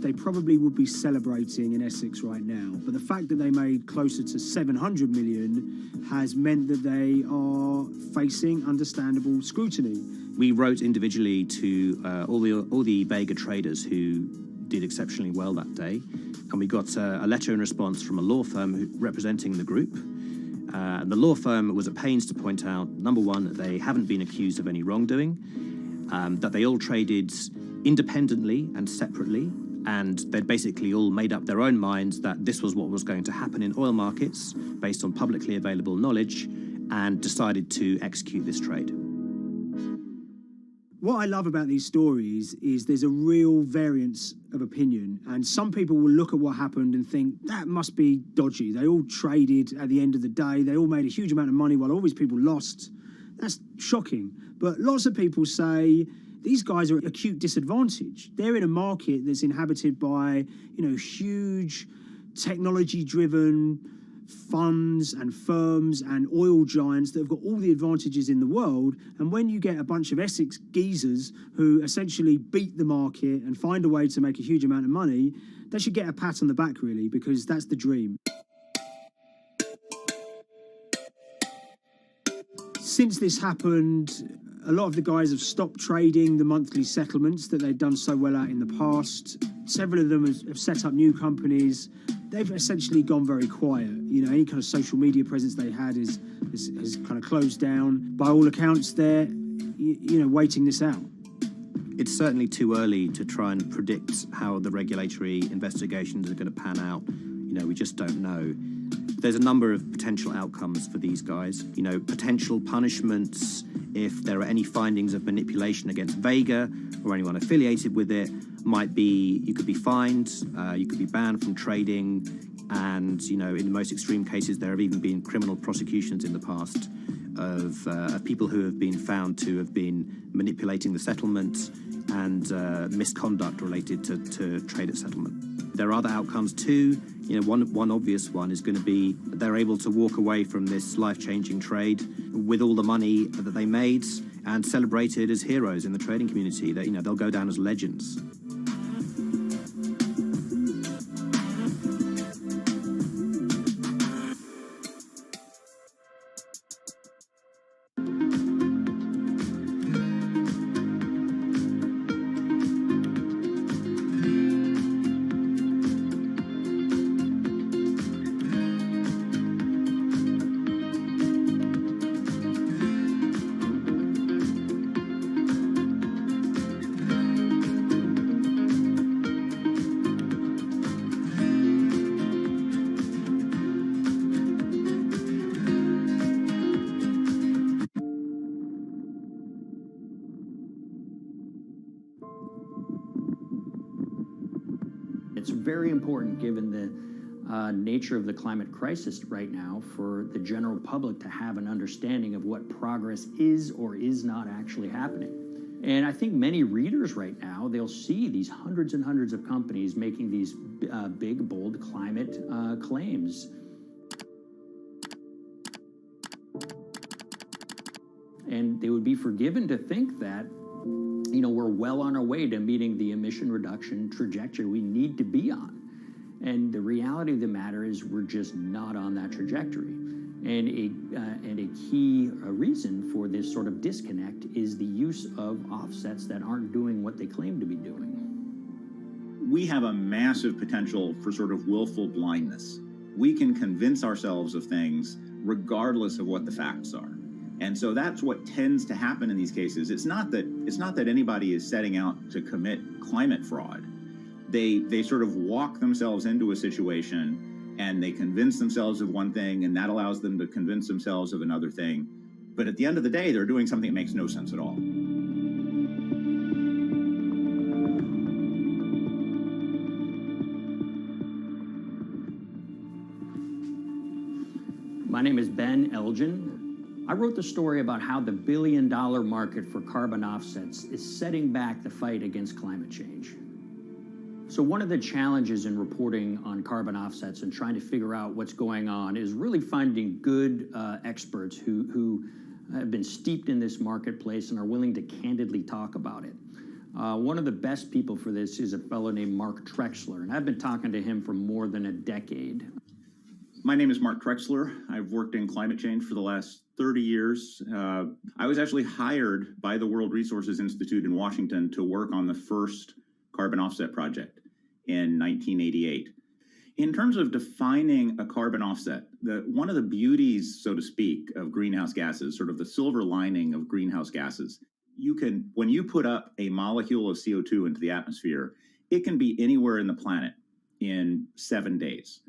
Speaker 4: they probably would be celebrating in Essex right now. But the fact that they made closer to 700 million has meant that they are facing understandable scrutiny.
Speaker 23: We wrote individually to all the Vega traders who did exceptionally well that day, and we got a letter in response from a law firm representing the group. The law firm was at pains to point out, number one, that they haven't been accused of any wrongdoing, that they all traded independently and separately, and they'd basically all made up their own minds that this was what was going to happen in oil markets based on publicly available knowledge, and decided to execute this trade.
Speaker 4: What I love about these stories is there's a real variance of opinion, and some people will look at what happened and think that must be dodgy. They all traded at the end of the day. They all made a huge amount of money while all these people lost. That's shocking. But lots of people say these guys are at acute disadvantage. They're in a market that's inhabited by, huge technology-driven funds and firms and oil giants that have got all the advantages in the world, and when you get a bunch of Essex geezers who essentially beat the market and find a way to make a huge amount of money, they should get a pat on the back, really, because that's the dream. Since this happened, a lot of the guys have stopped trading the monthly settlements that they'd done so well at in the past. Several of them have set up new companies. They've essentially gone very quiet. Any kind of social media presence they had has kind of closed down. By all accounts, they're, waiting this out.
Speaker 23: It's certainly too early to try and predict how the regulatory investigations are going to pan out. We just don't know. There's a number of potential outcomes for these guys. Potential punishments if there are any findings of manipulation against Vega or anyone affiliated with it. Might be you could be fined, you could be banned from trading, and in the most extreme cases there have even been criminal prosecutions in the past of people who have been found to have been manipulating the settlement and misconduct related to trade at settlement. There are other outcomes too. One obvious one is going to be they're able to walk away from this life-changing trade with all the money that they made, and celebrated as heroes in the trading community. That, you know, they'll go down as legends.
Speaker 6: It's very important, given the nature of the climate crisis right now, for the general public to have an understanding of what progress is or is not actually happening. And I think many readers right now, they'll see these hundreds and hundreds of companies making these big, bold climate claims. And they would be forgiven to think that, you know, we're well on our way to meeting the emission reduction trajectory we need to be on. And the reality of the matter is we're just not on that trajectory. And a key reason for this sort of disconnect is the use of offsets that aren't doing what they claim to be doing.
Speaker 9: We have a massive potential for sort of willful blindness. We can convince ourselves of things regardless of what the facts are. And so that's what tends to happen in these cases. It's not that anybody is setting out to commit climate fraud. They sort of walk themselves into a situation and they convince themselves of one thing, and that allows them to convince themselves of another thing. But at the end of the day, they're doing something that makes no sense at all.
Speaker 6: My name is Ben Elgin. I wrote the story about how the billion-dollar market for carbon offsets is setting back the fight against climate change. So one of the challenges in reporting on carbon offsets and trying to figure out what's going on is really finding good experts who have been steeped in this marketplace and are willing to candidly talk about it. One of the best people for this is a fellow named Mark Trexler, and I've been talking to him for more than a decade.
Speaker 9: My name is Mark Trexler. I've worked in climate change for the last 30 years. I was actually hired by the World Resources Institute in Washington to work on the first carbon offset project in 1988. In terms of defining a carbon offset, one of the beauties, so to speak, of greenhouse gases, sort of the silver lining of greenhouse gases, when you put up a molecule of CO2 into the atmosphere, it can be anywhere in the planet in 7 days.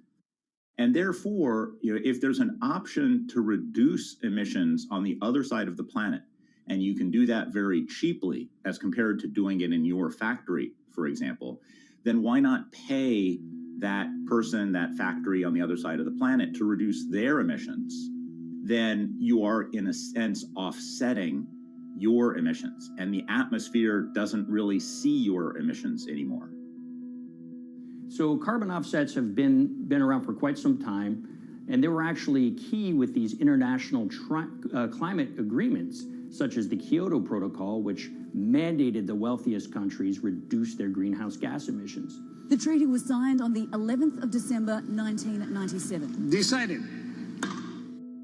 Speaker 9: And therefore, you know, if there's an option to reduce emissions on the other side of the planet, and you can do that very cheaply as compared to doing it in your factory, for example, then why not pay that person, that factory on the other side of the planet to reduce their emissions? Then you are, in a sense, offsetting your emissions, and the atmosphere doesn't really see your emissions anymore.
Speaker 6: So carbon offsets have been around for quite some time, and they were actually key with these international climate agreements, such as the Kyoto Protocol, which mandated the wealthiest countries reduce their greenhouse gas emissions.
Speaker 10: The treaty was signed on the 11th of December, 1997.
Speaker 9: Decided.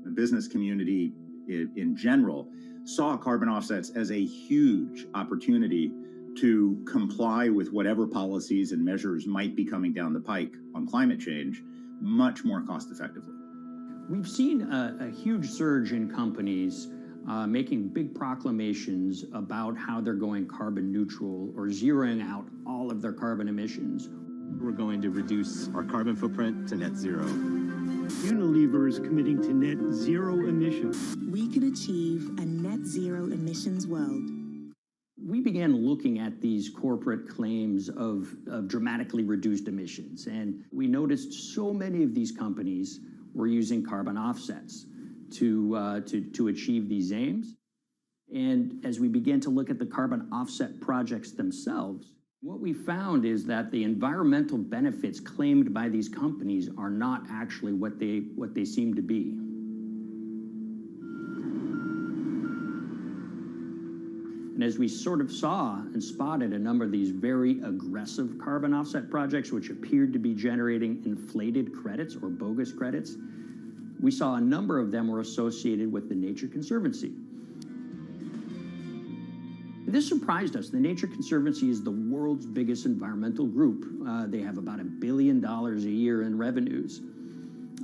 Speaker 9: The business community in general saw carbon offsets as a huge opportunity to comply with whatever policies and measures might be coming down the pike on climate change much more cost effectively.
Speaker 6: We've seen a huge surge in companies making big proclamations about how they're going carbon neutral or zeroing out all of their carbon emissions.
Speaker 13: We're going to reduce our carbon footprint to net zero.
Speaker 4: Unilever is committing to net zero emissions.
Speaker 24: We can achieve a net zero emissions world.
Speaker 6: We began looking at these corporate claims of dramatically reduced emissions, and we noticed so many of these companies were using carbon offsets to achieve these aims. And as we began to look at the carbon offset projects themselves, what we found is that the environmental benefits claimed by these companies are not actually what they seem to be. And as we sort of saw and spotted a number of these very aggressive carbon offset projects, which appeared to be generating inflated credits or bogus credits, we saw a number of them were associated with the Nature Conservancy. This surprised us. The Nature Conservancy is the world's biggest environmental group. They have about $1 billion a year in revenues,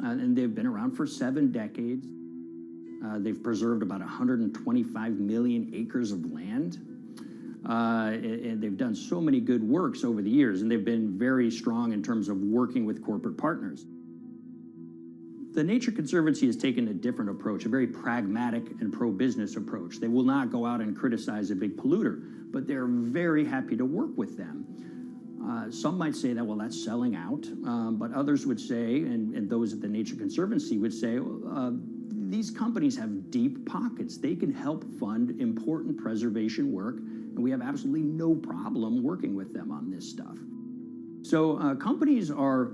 Speaker 6: and they've been around for 7 decades. They've preserved about 125 million acres of land, and they've done so many good works over the years, and they've been very strong in terms of working with corporate partners. The Nature Conservancy has taken a different approach, a very pragmatic and pro-business approach. They will not go out and criticize a big polluter, but they're very happy to work with them. Some might say that, well, that's selling out, but others would say, and those at the Nature Conservancy would say, these companies have deep pockets. They can help fund important preservation work, and we have absolutely no problem working with them on this stuff. So companies are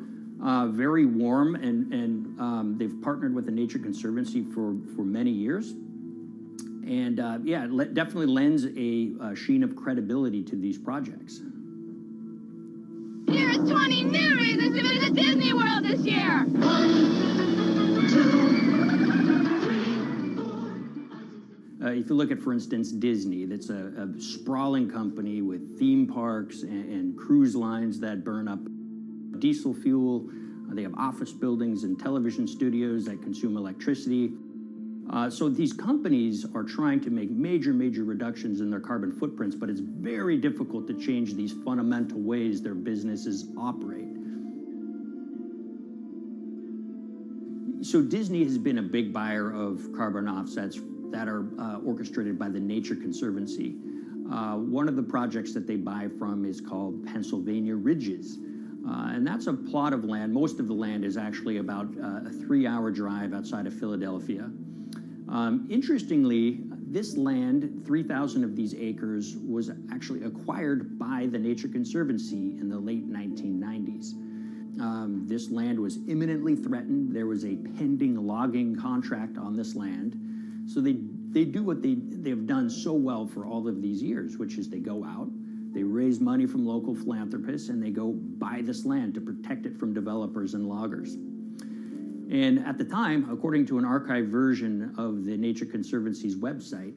Speaker 6: very warm, and they've partnered with the Nature Conservancy for many years. And yeah, it definitely lends a sheen of credibility to these projects.
Speaker 11: Here's 20 new reasons to visit Disney World this year. 1, 2,
Speaker 6: if you look at, for instance, Disney, that's a sprawling company with theme parks and cruise lines that burn up diesel fuel. They have office buildings and television studios that consume electricity. So these companies are trying to make major reductions in their carbon footprints, but it's very difficult to change these fundamental ways their businesses operate. So Disney has been a big buyer of carbon offsets that are orchestrated by the Nature Conservancy. One of the projects that they buy from is called Pennsylvania Ridges. And that's a plot of land. Most of the land is actually about a 3-hour drive outside of Philadelphia. Interestingly, this land, 3,000 of these acres, was actually acquired by the Nature Conservancy in the late 1990s. This land was imminently threatened. There was a pending logging contract on this land. So they do what they've done so well for all of these years, which is they go out, they raise money from local philanthropists, and they go buy this land to protect it from developers and loggers. And at the time, according to an archived version of the Nature Conservancy's website,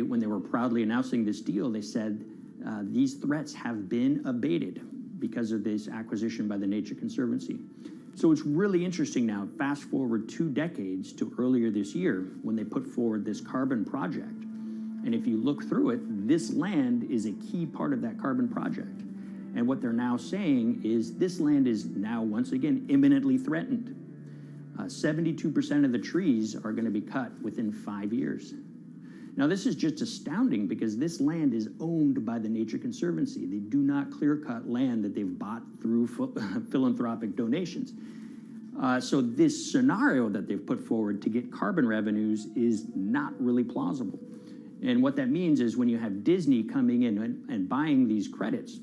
Speaker 6: when they were proudly announcing this deal, they said, these threats have been abated because of this acquisition by the Nature Conservancy. So it's really interesting now, fast forward 2 decades to earlier this year when they put forward this carbon project. And if you look through it, this land is a key part of that carbon project. And what they're now saying is this land is now, once again, imminently threatened. 72% of the trees are going to be cut within 5 years. Now, this is just astounding because this land is owned by the Nature Conservancy. They do not clear-cut land that they've bought through philanthropic donations. So this scenario that they've put forward to get carbon revenues is not really plausible. And what that means is when you have Disney coming in and buying these credits,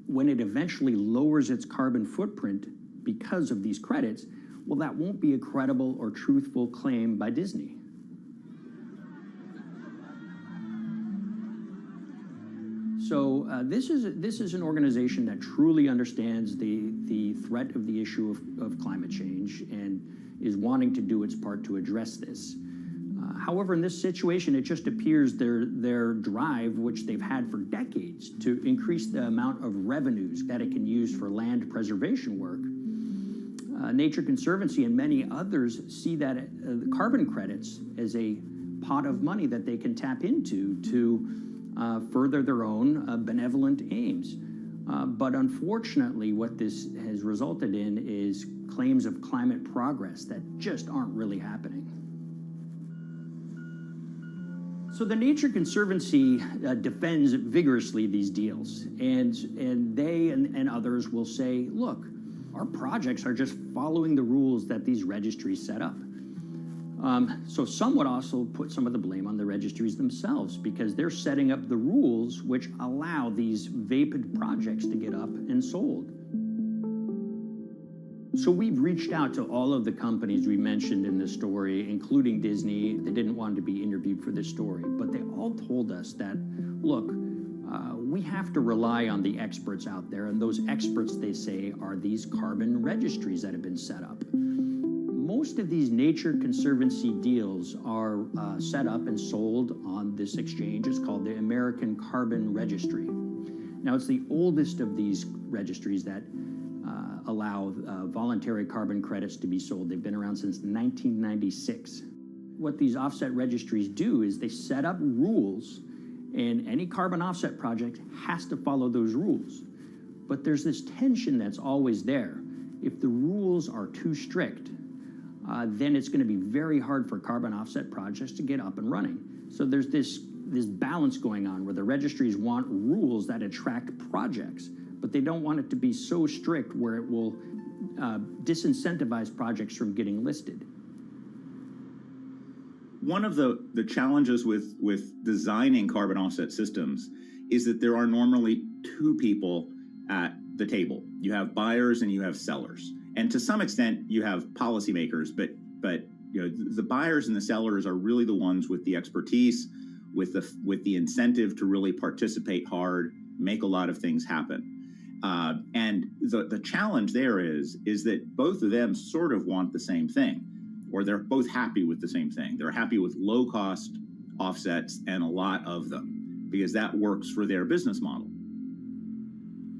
Speaker 6: when it eventually lowers its carbon footprint because of these credits, well, that won't be a credible or truthful claim by Disney. So this is an organization that truly understands the threat of the issue of climate change and is wanting to do its part to address this. However, in this situation, it just appears their drive, which they've had for decades, to increase the amount of revenues that it can use for land preservation work. Nature Conservancy and many others see that carbon credits as a pot of money that they can tap into to further their own benevolent aims. But unfortunately, what this has resulted in is claims of climate progress that just aren't really happening. So the Nature Conservancy defends vigorously these deals, and they and others will say, look, our projects are just following the rules that these registries set up. So some would also put some of the blame on the registries themselves because they're setting up the rules which allow these vapid projects to get up and sold. So we've reached out to all of the companies we mentioned in this story, including Disney. They didn't want to be interviewed for this story, but they all told us that, look, we have to rely on the experts out there, and those experts, they say, are these carbon registries that have been set up. Most of these Nature Conservancy deals are set up and sold on this exchange. It's called the American Carbon Registry. Now, it's the oldest of these registries that allow voluntary carbon credits to be sold. They've been around since 1996. What these offset registries do is they set up rules, and any carbon offset project has to follow those rules. But there's this tension that's always there. If the rules are too strict, then it's going to be very hard for carbon offset projects to get up and running. So there's this balance going on where the registries want rules that attract projects, but they don't want it to be so strict where it will disincentivize projects from getting listed.
Speaker 9: One of the challenges with designing carbon offset systems is that there are normally two people at the table. You have buyers and you have sellers. And to some extent, you have policymakers, but you know, the buyers and the sellers are really the ones with the expertise, with the incentive to really participate hard, make a lot of things happen. And the challenge there is that both of them sort of want the same thing, or they're both happy with the same thing. They're happy with low-cost offsets and a lot of them, because that works for their business model.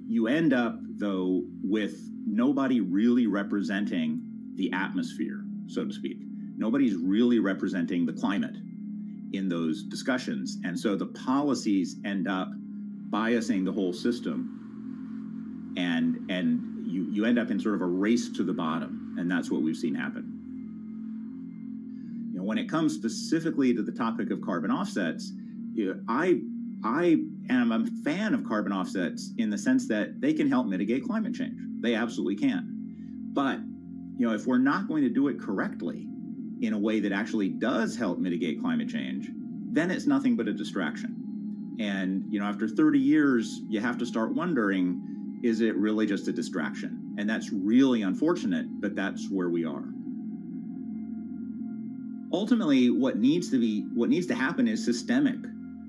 Speaker 9: You end up, though, with nobody really representing the atmosphere, so to speak. Nobody's really representing the climate in those discussions. And so the policies end up biasing the whole system, and you end up in sort of a race to the bottom, and that's what we've seen happen. You know, when it comes specifically to the topic of carbon offsets, you know, I am a fan of carbon offsets in the sense that they can help mitigate climate change. They absolutely can. But, you know, if we're not going to do it correctly in a way that actually does help mitigate climate change, then it's nothing but a distraction. And, you know, after 30 years, you have to start wondering, is it really just a distraction? And that's really unfortunate, but that's where we are. Ultimately, what needs to happen is systemic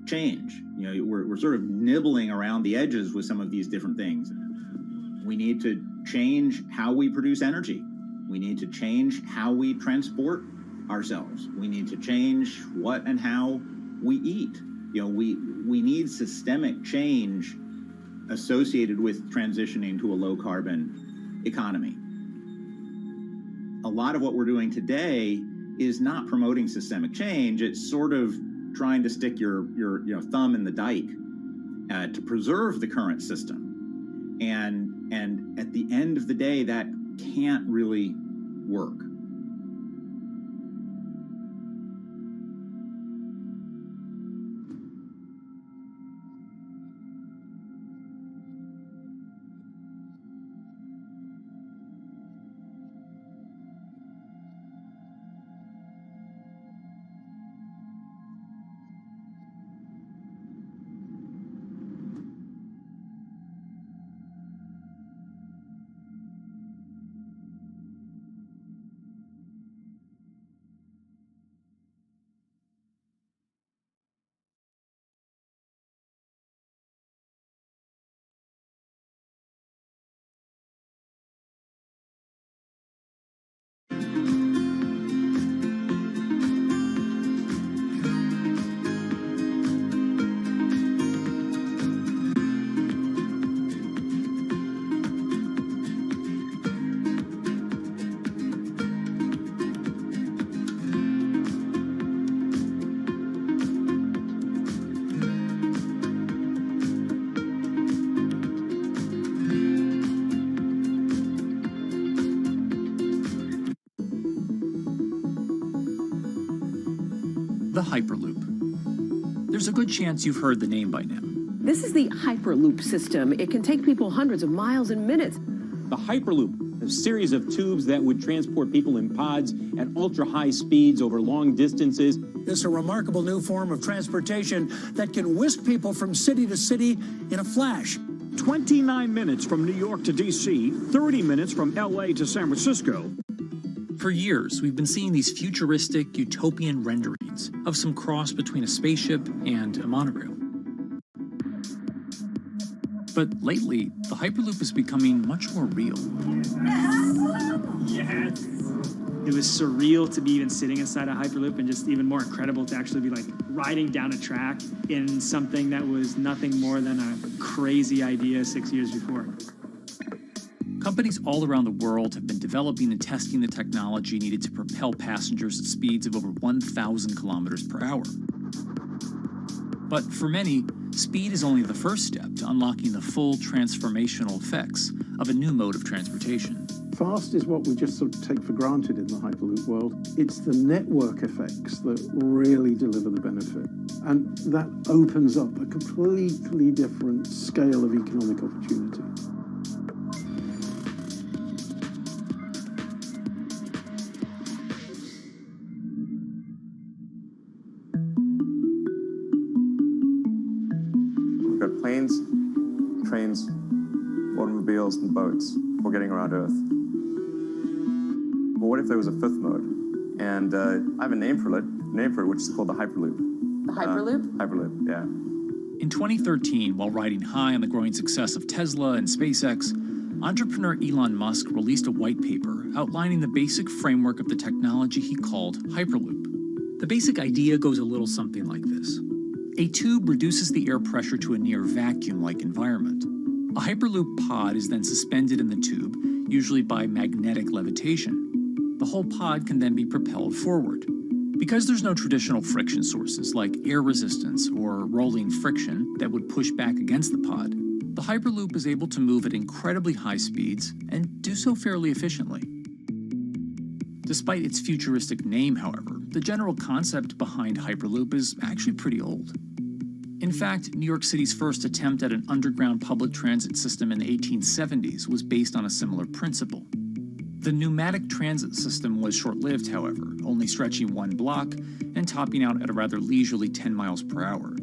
Speaker 9: change. You know, we're sort of nibbling around the edges with some of these different things. We need to change how we produce energy. We need to change how we transport ourselves. We need to change what and how we eat. You know, we need systemic change associated with transitioning to a low carbon economy. A lot of what we're doing today is not promoting systemic change. It's sort of trying to stick your thumb in the dike to preserve the current system. And at the end of the day, that can't really work.
Speaker 14: The Hyperloop. There's a good chance you've heard the name by now.
Speaker 16: This is the Hyperloop system. It can take people hundreds of miles in minutes.
Speaker 21: The Hyperloop, a series of tubes that would transport people in pods at ultra-high speeds over long distances.
Speaker 22: It's a remarkable new form of transportation that can whisk people from city to city in a flash.
Speaker 15: 29 minutes from New York to D.C., 30 minutes from L.A. to San Francisco.
Speaker 14: For years, we've been seeing these futuristic, utopian renderings of some cross between a spaceship and a monorail. But lately, the Hyperloop is becoming much more real.
Speaker 4: Yes! It was surreal to be even sitting inside a Hyperloop, and just even more incredible to actually be like riding down a track in something that was nothing more than a crazy idea 6 years before.
Speaker 14: Companies all around the world have been developing and testing the technology needed to propel passengers at speeds of over 1,000 kilometers per hour. But for many, speed is only the first step to unlocking the full transformational effects of a new mode of transportation.
Speaker 17: Fast is what we just sort of take for granted in the Hyperloop world. It's the network effects that really deliver the benefit. And that opens up a completely different scale of economic opportunity.
Speaker 20: We've got planes, trains, automobiles, and boats for getting around Earth. But what if there was a fifth mode? And I have a name for it, which is called the Hyperloop.
Speaker 16: The Hyperloop?
Speaker 20: Hyperloop, yeah.
Speaker 14: In 2013, while riding high on the growing success of Tesla and SpaceX, entrepreneur Elon Musk released a white paper outlining the basic framework of the technology he called Hyperloop. The basic idea goes a little something like this. A tube reduces the air pressure to a near vacuum-like environment. A Hyperloop pod is then suspended in the tube, usually by magnetic levitation. The whole pod can then be propelled forward. Because there's no traditional friction sources like air resistance or rolling friction that would push back against the pod, the Hyperloop is able to move at incredibly high speeds and do so fairly efficiently. Despite its futuristic name, however, the general concept behind Hyperloop is actually pretty old. In fact, New York City's first attempt at an underground public transit system in the 1870s was based on a similar principle. The pneumatic transit system was short-lived, however, only stretching one block and topping out at a rather leisurely 10 miles per hour.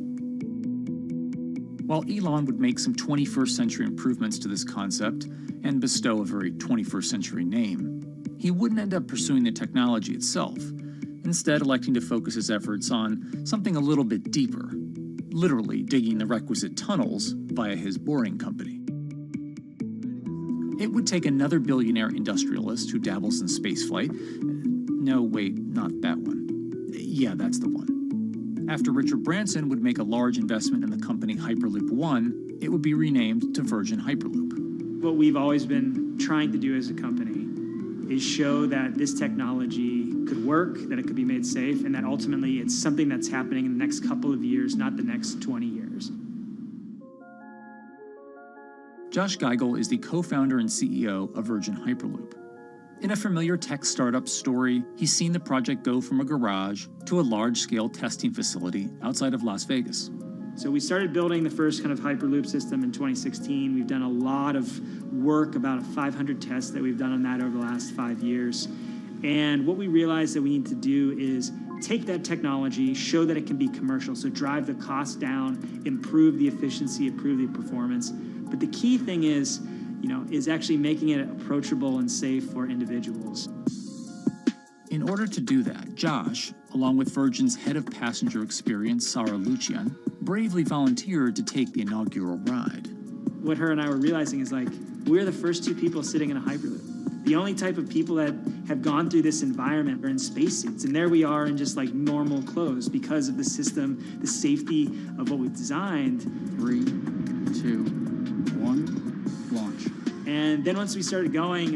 Speaker 14: While Elon would make some 21st century improvements to this concept and bestow a very 21st century name, he wouldn't end up pursuing the technology itself, instead electing to focus his efforts on something a little bit deeper, literally digging the requisite tunnels via his boring company. It would take another billionaire industrialist who dabbles in spaceflight. No, wait, not that one. Yeah, that's the one. After Richard Branson would make a large investment in the company Hyperloop One, it would be renamed to Virgin Hyperloop.
Speaker 4: What we've always been trying to do as a company is show that this technology could work, that it could be made safe, and that ultimately it's something that's happening in the next couple of years, not the next 20 years.
Speaker 14: Josh Geigel is the co-founder and CEO of Virgin Hyperloop. In a familiar tech startup story, he's seen the project go from a garage to a large-scale testing facility outside of Las Vegas.
Speaker 4: So we started building the first kind of Hyperloop system in 2016. We've done a lot of work, about 500 tests that we've done on that over the last 5 years. And what we realized that we need to do is take that technology, show that it can be commercial, so drive the cost down, improve the efficiency, improve the performance. But the key thing is actually making it approachable and safe for individuals.
Speaker 14: In order to do that, Josh, along with Virgin's head of passenger experience, Sarah Lucian, bravely volunteered to take the inaugural ride.
Speaker 4: What her and I were realizing is we're the first two people sitting in a Hyperloop. The only type of people that have gone through this environment are in spacesuits, and there we are in just normal clothes because of the system, the safety of what we've designed.
Speaker 14: 3, 2, 1, launch.
Speaker 4: And then once we started going,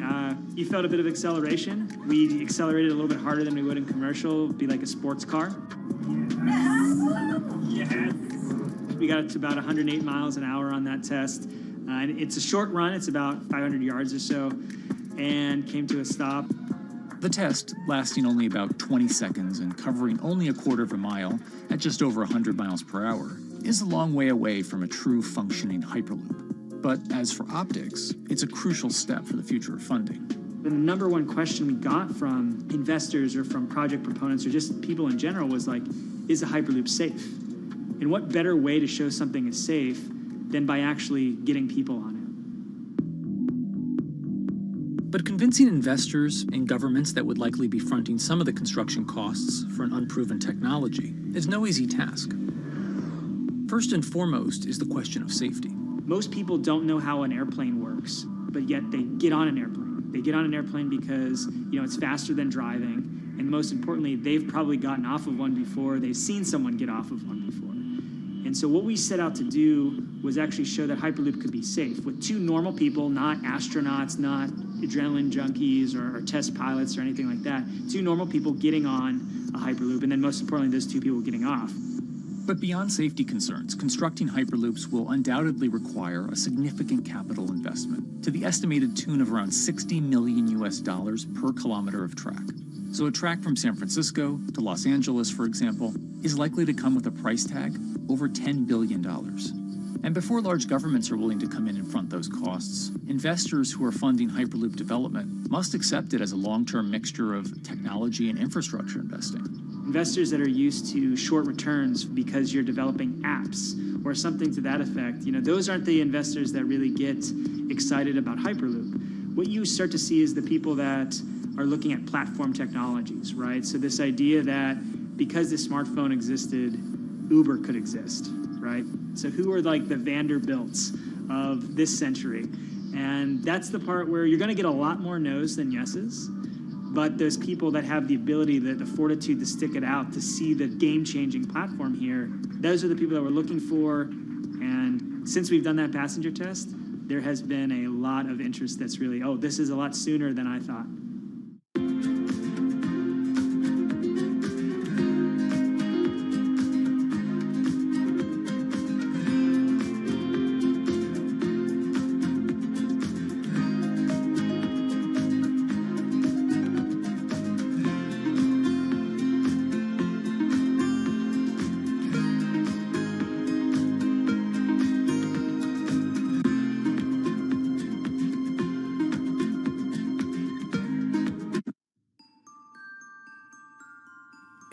Speaker 4: you felt a bit of acceleration. We accelerated a little bit harder than we would in commercial, be like a sports car. Yes. We got to about 108 miles an hour on that test. And it's a short run, it's about 500 yards or so, and came to a stop.
Speaker 14: The test, lasting only about 20 seconds and covering only a quarter of a mile at just over 100 miles per hour, is a long way away from a true functioning Hyperloop. But as for optics, it's a crucial step for the future of funding.
Speaker 4: The number one question we got from investors or from project proponents or just people in general was is a Hyperloop safe? And what better way to show something is safe
Speaker 1: than by actually getting people on it.
Speaker 14: But convincing investors and governments that would likely be fronting some of the construction costs for an unproven technology is no easy task. First and foremost is the question of safety.
Speaker 1: Most people don't know how an airplane works, but yet they get on an airplane. They get on an airplane because, it's faster than driving, and most importantly, they've probably gotten off of one before, they've seen someone get off of one before. And so what we set out to do was actually show that Hyperloop could be safe with two normal people, not astronauts, not adrenaline junkies or test pilots or anything like that. Two normal people getting on a Hyperloop, and then most importantly, those two people getting off.
Speaker 14: But beyond safety concerns, constructing Hyperloops will undoubtedly require a significant capital investment to the estimated tune of around $60 million per kilometer of track. So a track from San Francisco to Los Angeles, for example, is likely to come with a price tag over $10 billion. And before large governments are willing to come in and front those costs, investors who are funding Hyperloop development must accept it as a long-term mixture of technology and infrastructure investing.
Speaker 1: Investors that are used to short returns because you're developing apps or something to that effect, those aren't the investors that really get excited about Hyperloop. What you start to see is the people that are looking at platform technologies, right? So this idea that because the smartphone existed, Uber could exist, right? So who are like the Vanderbilts of this century? And that's the part where you're going to get a lot more no's than yeses. But those people that have the ability, the fortitude to stick it out, to see the game-changing platform here, those are the people that we're looking for. And since we've done that passenger test, there has been a lot of interest that's really, this is a lot sooner than I thought.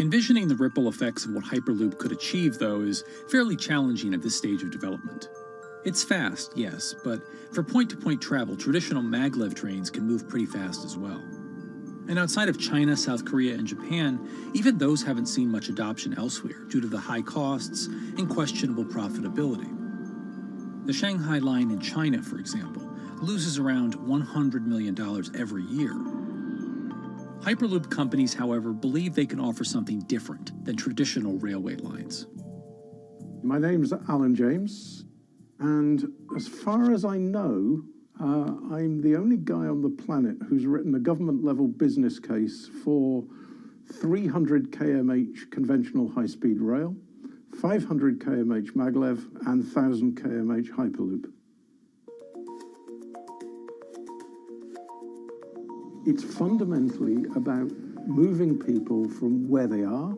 Speaker 14: Envisioning the ripple effects of what Hyperloop could achieve, though, is fairly challenging at this stage of development. It's fast, yes, but for point-to-point travel, traditional maglev trains can move pretty fast as well. And outside of China, South Korea, and Japan, even those haven't seen much adoption elsewhere due to the high costs and questionable profitability. The Shanghai line in China, for example, loses around $100 million every year. Hyperloop companies, however, believe they can offer something different than traditional railway lines.
Speaker 17: My name's Alan James, and as far as I know, I'm the only guy on the planet who's written a government-level business case for 300 kmh conventional high-speed rail, 500 kmh maglev, and 1,000 kmh Hyperloop. It's fundamentally about moving people from where they are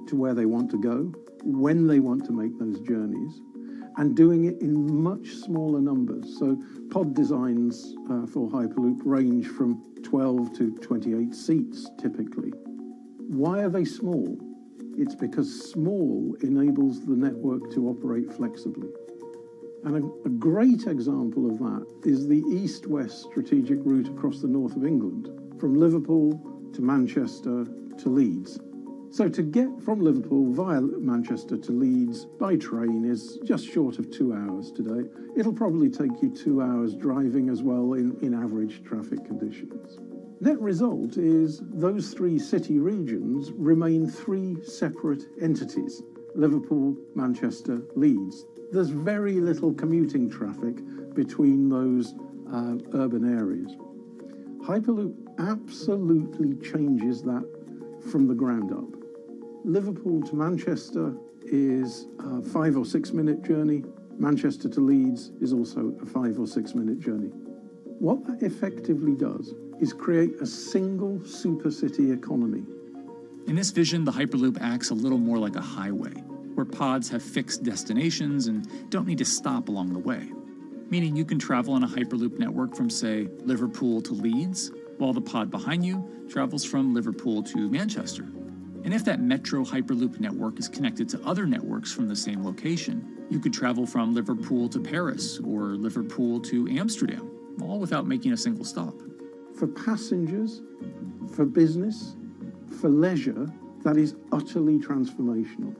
Speaker 17: to where they want to go, when they want to make those journeys, and doing it in much smaller numbers. So pod designs for Hyperloop range from 12 to 28 seats, typically. Why are they small? It's because small enables the network to operate flexibly. And a great example of that is the east-west strategic route across the north of England, from Liverpool to Manchester to Leeds. So to get from Liverpool via Manchester to Leeds by train is just short of 2 hours today. It'll probably take you 2 hours driving as well in average traffic conditions. Net result is those three city regions remain three separate entities: Liverpool, Manchester, Leeds. There's very little commuting traffic between those urban areas. Hyperloop absolutely changes that from the ground up. Liverpool to Manchester is a 5 or 6 minute journey. Manchester to Leeds is also a 5 or 6 minute journey. What that effectively does is create a single supercity economy.
Speaker 14: In this vision, the Hyperloop acts a little more like a highway, where pods have fixed destinations and don't need to stop along the way. Meaning you can travel on a Hyperloop network from, say, Liverpool to Leeds, while the pod behind you travels from Liverpool to Manchester. And if that metro Hyperloop network is connected to other networks from the same location, you could travel from Liverpool to Paris or Liverpool to Amsterdam, all without making a single stop.
Speaker 17: For passengers, for business, for leisure, that is utterly transformational.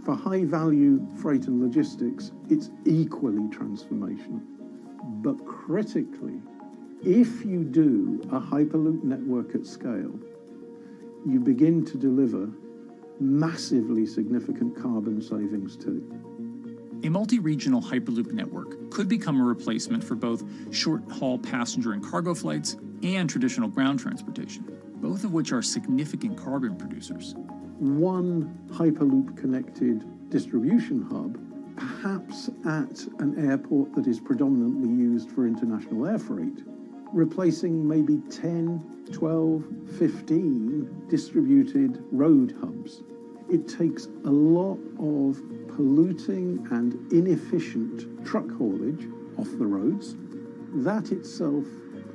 Speaker 17: For high-value freight and logistics, it's equally transformational. But critically, if you do a Hyperloop network at scale, you begin to deliver massively significant carbon savings too.
Speaker 14: A multi-regional Hyperloop network could become a replacement for both short-haul passenger and cargo flights and traditional ground transportation, both of which are significant carbon producers.
Speaker 17: One Hyperloop-connected distribution hub, perhaps at an airport that is predominantly used for international air freight, replacing maybe 10, 12, 15 distributed road hubs. It takes a lot of polluting and inefficient truck haulage off the roads. That itself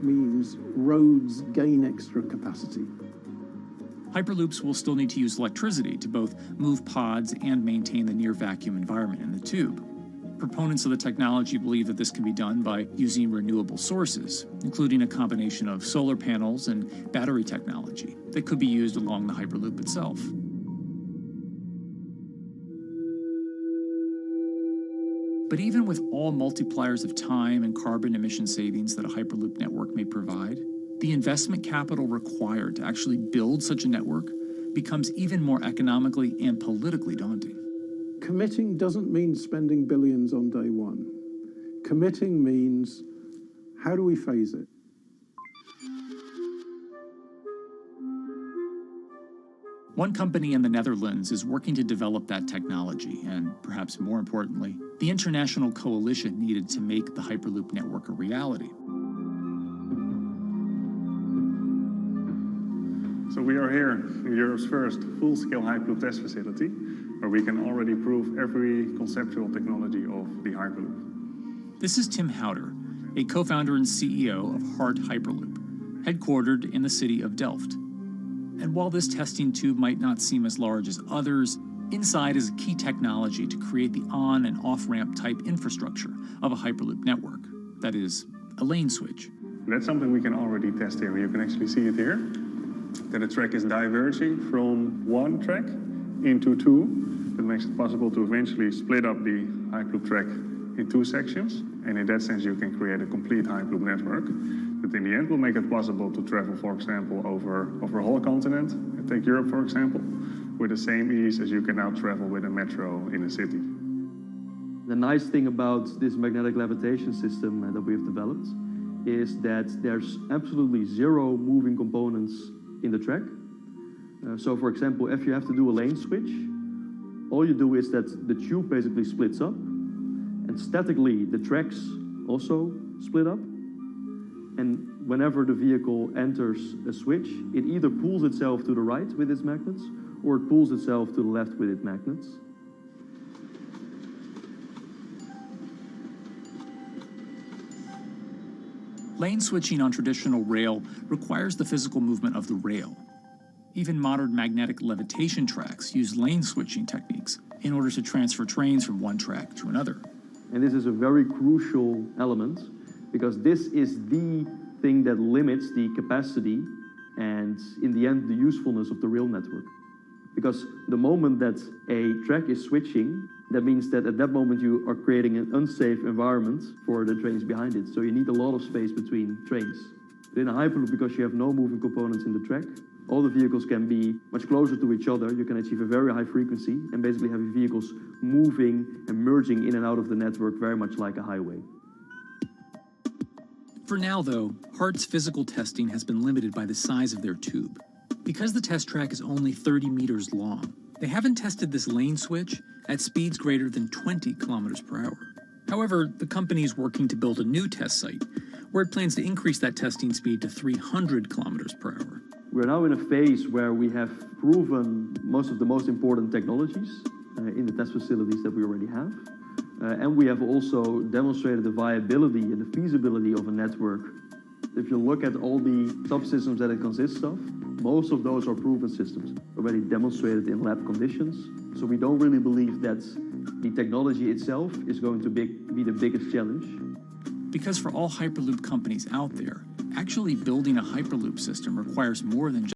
Speaker 17: means roads gain extra capacity.
Speaker 14: Hyperloops will still need to use electricity to both move pods and maintain the near-vacuum environment in the tube. Proponents of the technology believe that this can be done by using renewable sources, including a combination of solar panels and battery technology that could be used along the Hyperloop itself. But even with all multipliers of time and carbon emission savings that a Hyperloop network may provide, the investment capital required to actually build such a network becomes even more economically and politically daunting.
Speaker 17: Committing doesn't mean spending billions on day one. Committing means, how do we phase it?
Speaker 14: One company in the Netherlands is working to develop that technology, and perhaps more importantly, the international coalition needed to make the Hyperloop network a reality.
Speaker 2: So we are here in Europe's first full-scale Hyperloop test facility, where we can already prove every conceptual technology of the Hyperloop.
Speaker 14: This is Tim Houter, a co-founder and CEO of Hart Hyperloop, headquartered in the city of Delft. And while this testing tube might not seem as large as others, inside is a key technology to create the on- and off-ramp type infrastructure of a Hyperloop network. That is, a lane switch.
Speaker 2: That's something we can already test here. You can actually see it here, that the track is diverging from one track into two. That makes it possible to eventually split up the Hyperloop track in two sections. And in that sense, you can create a complete Hyperloop network that in the end will make it possible to travel, for example, over a whole continent. Take Europe, for example, with the same ease as you can now travel with a metro in a city.
Speaker 5: The nice thing about this magnetic levitation system that we've developed is that there's absolutely zero moving components in the track. So for example, if you have to do a lane switch, all you do is that the tube basically splits up, and statically the tracks also split up. And whenever the vehicle enters a switch, it either pulls itself to the right with its magnets, or it pulls itself to the left with its magnets.
Speaker 14: Lane switching on traditional rail requires the physical movement of the rail. Even modern magnetic levitation tracks use lane switching techniques in order to transfer trains from one track to another.
Speaker 5: And this is a very crucial element, because this is the thing that limits the capacity and, in the end, the usefulness of the rail network. Because the moment that a track is switching, that means that at that moment you are creating an unsafe environment for the trains behind it. So you need a lot of space between trains. But in a Hyperloop, because you have no moving components in the track, all the vehicles can be much closer to each other. You can achieve a very high frequency and basically have your vehicles moving and merging in and out of the network very much like a highway.
Speaker 14: For now, though, Hart's physical testing has been limited by the size of their tube. Because the test track is only 30 meters long, they haven't tested this lane switch at speeds greater than 20 kilometers per hour. However, the company is working to build a new test site where it plans to increase that testing speed to 300 kilometers per hour.
Speaker 5: We're now in a phase where we have proven most of the most important technologies in the test facilities that we already have. And we have also demonstrated the viability and the feasibility of a network If you look at all the subsystems that it consists of, most of those are proven systems, already demonstrated in lab conditions. So we don't really believe that the technology itself is going to be the biggest challenge.
Speaker 14: Because for all Hyperloop companies out there, actually building a Hyperloop system requires more than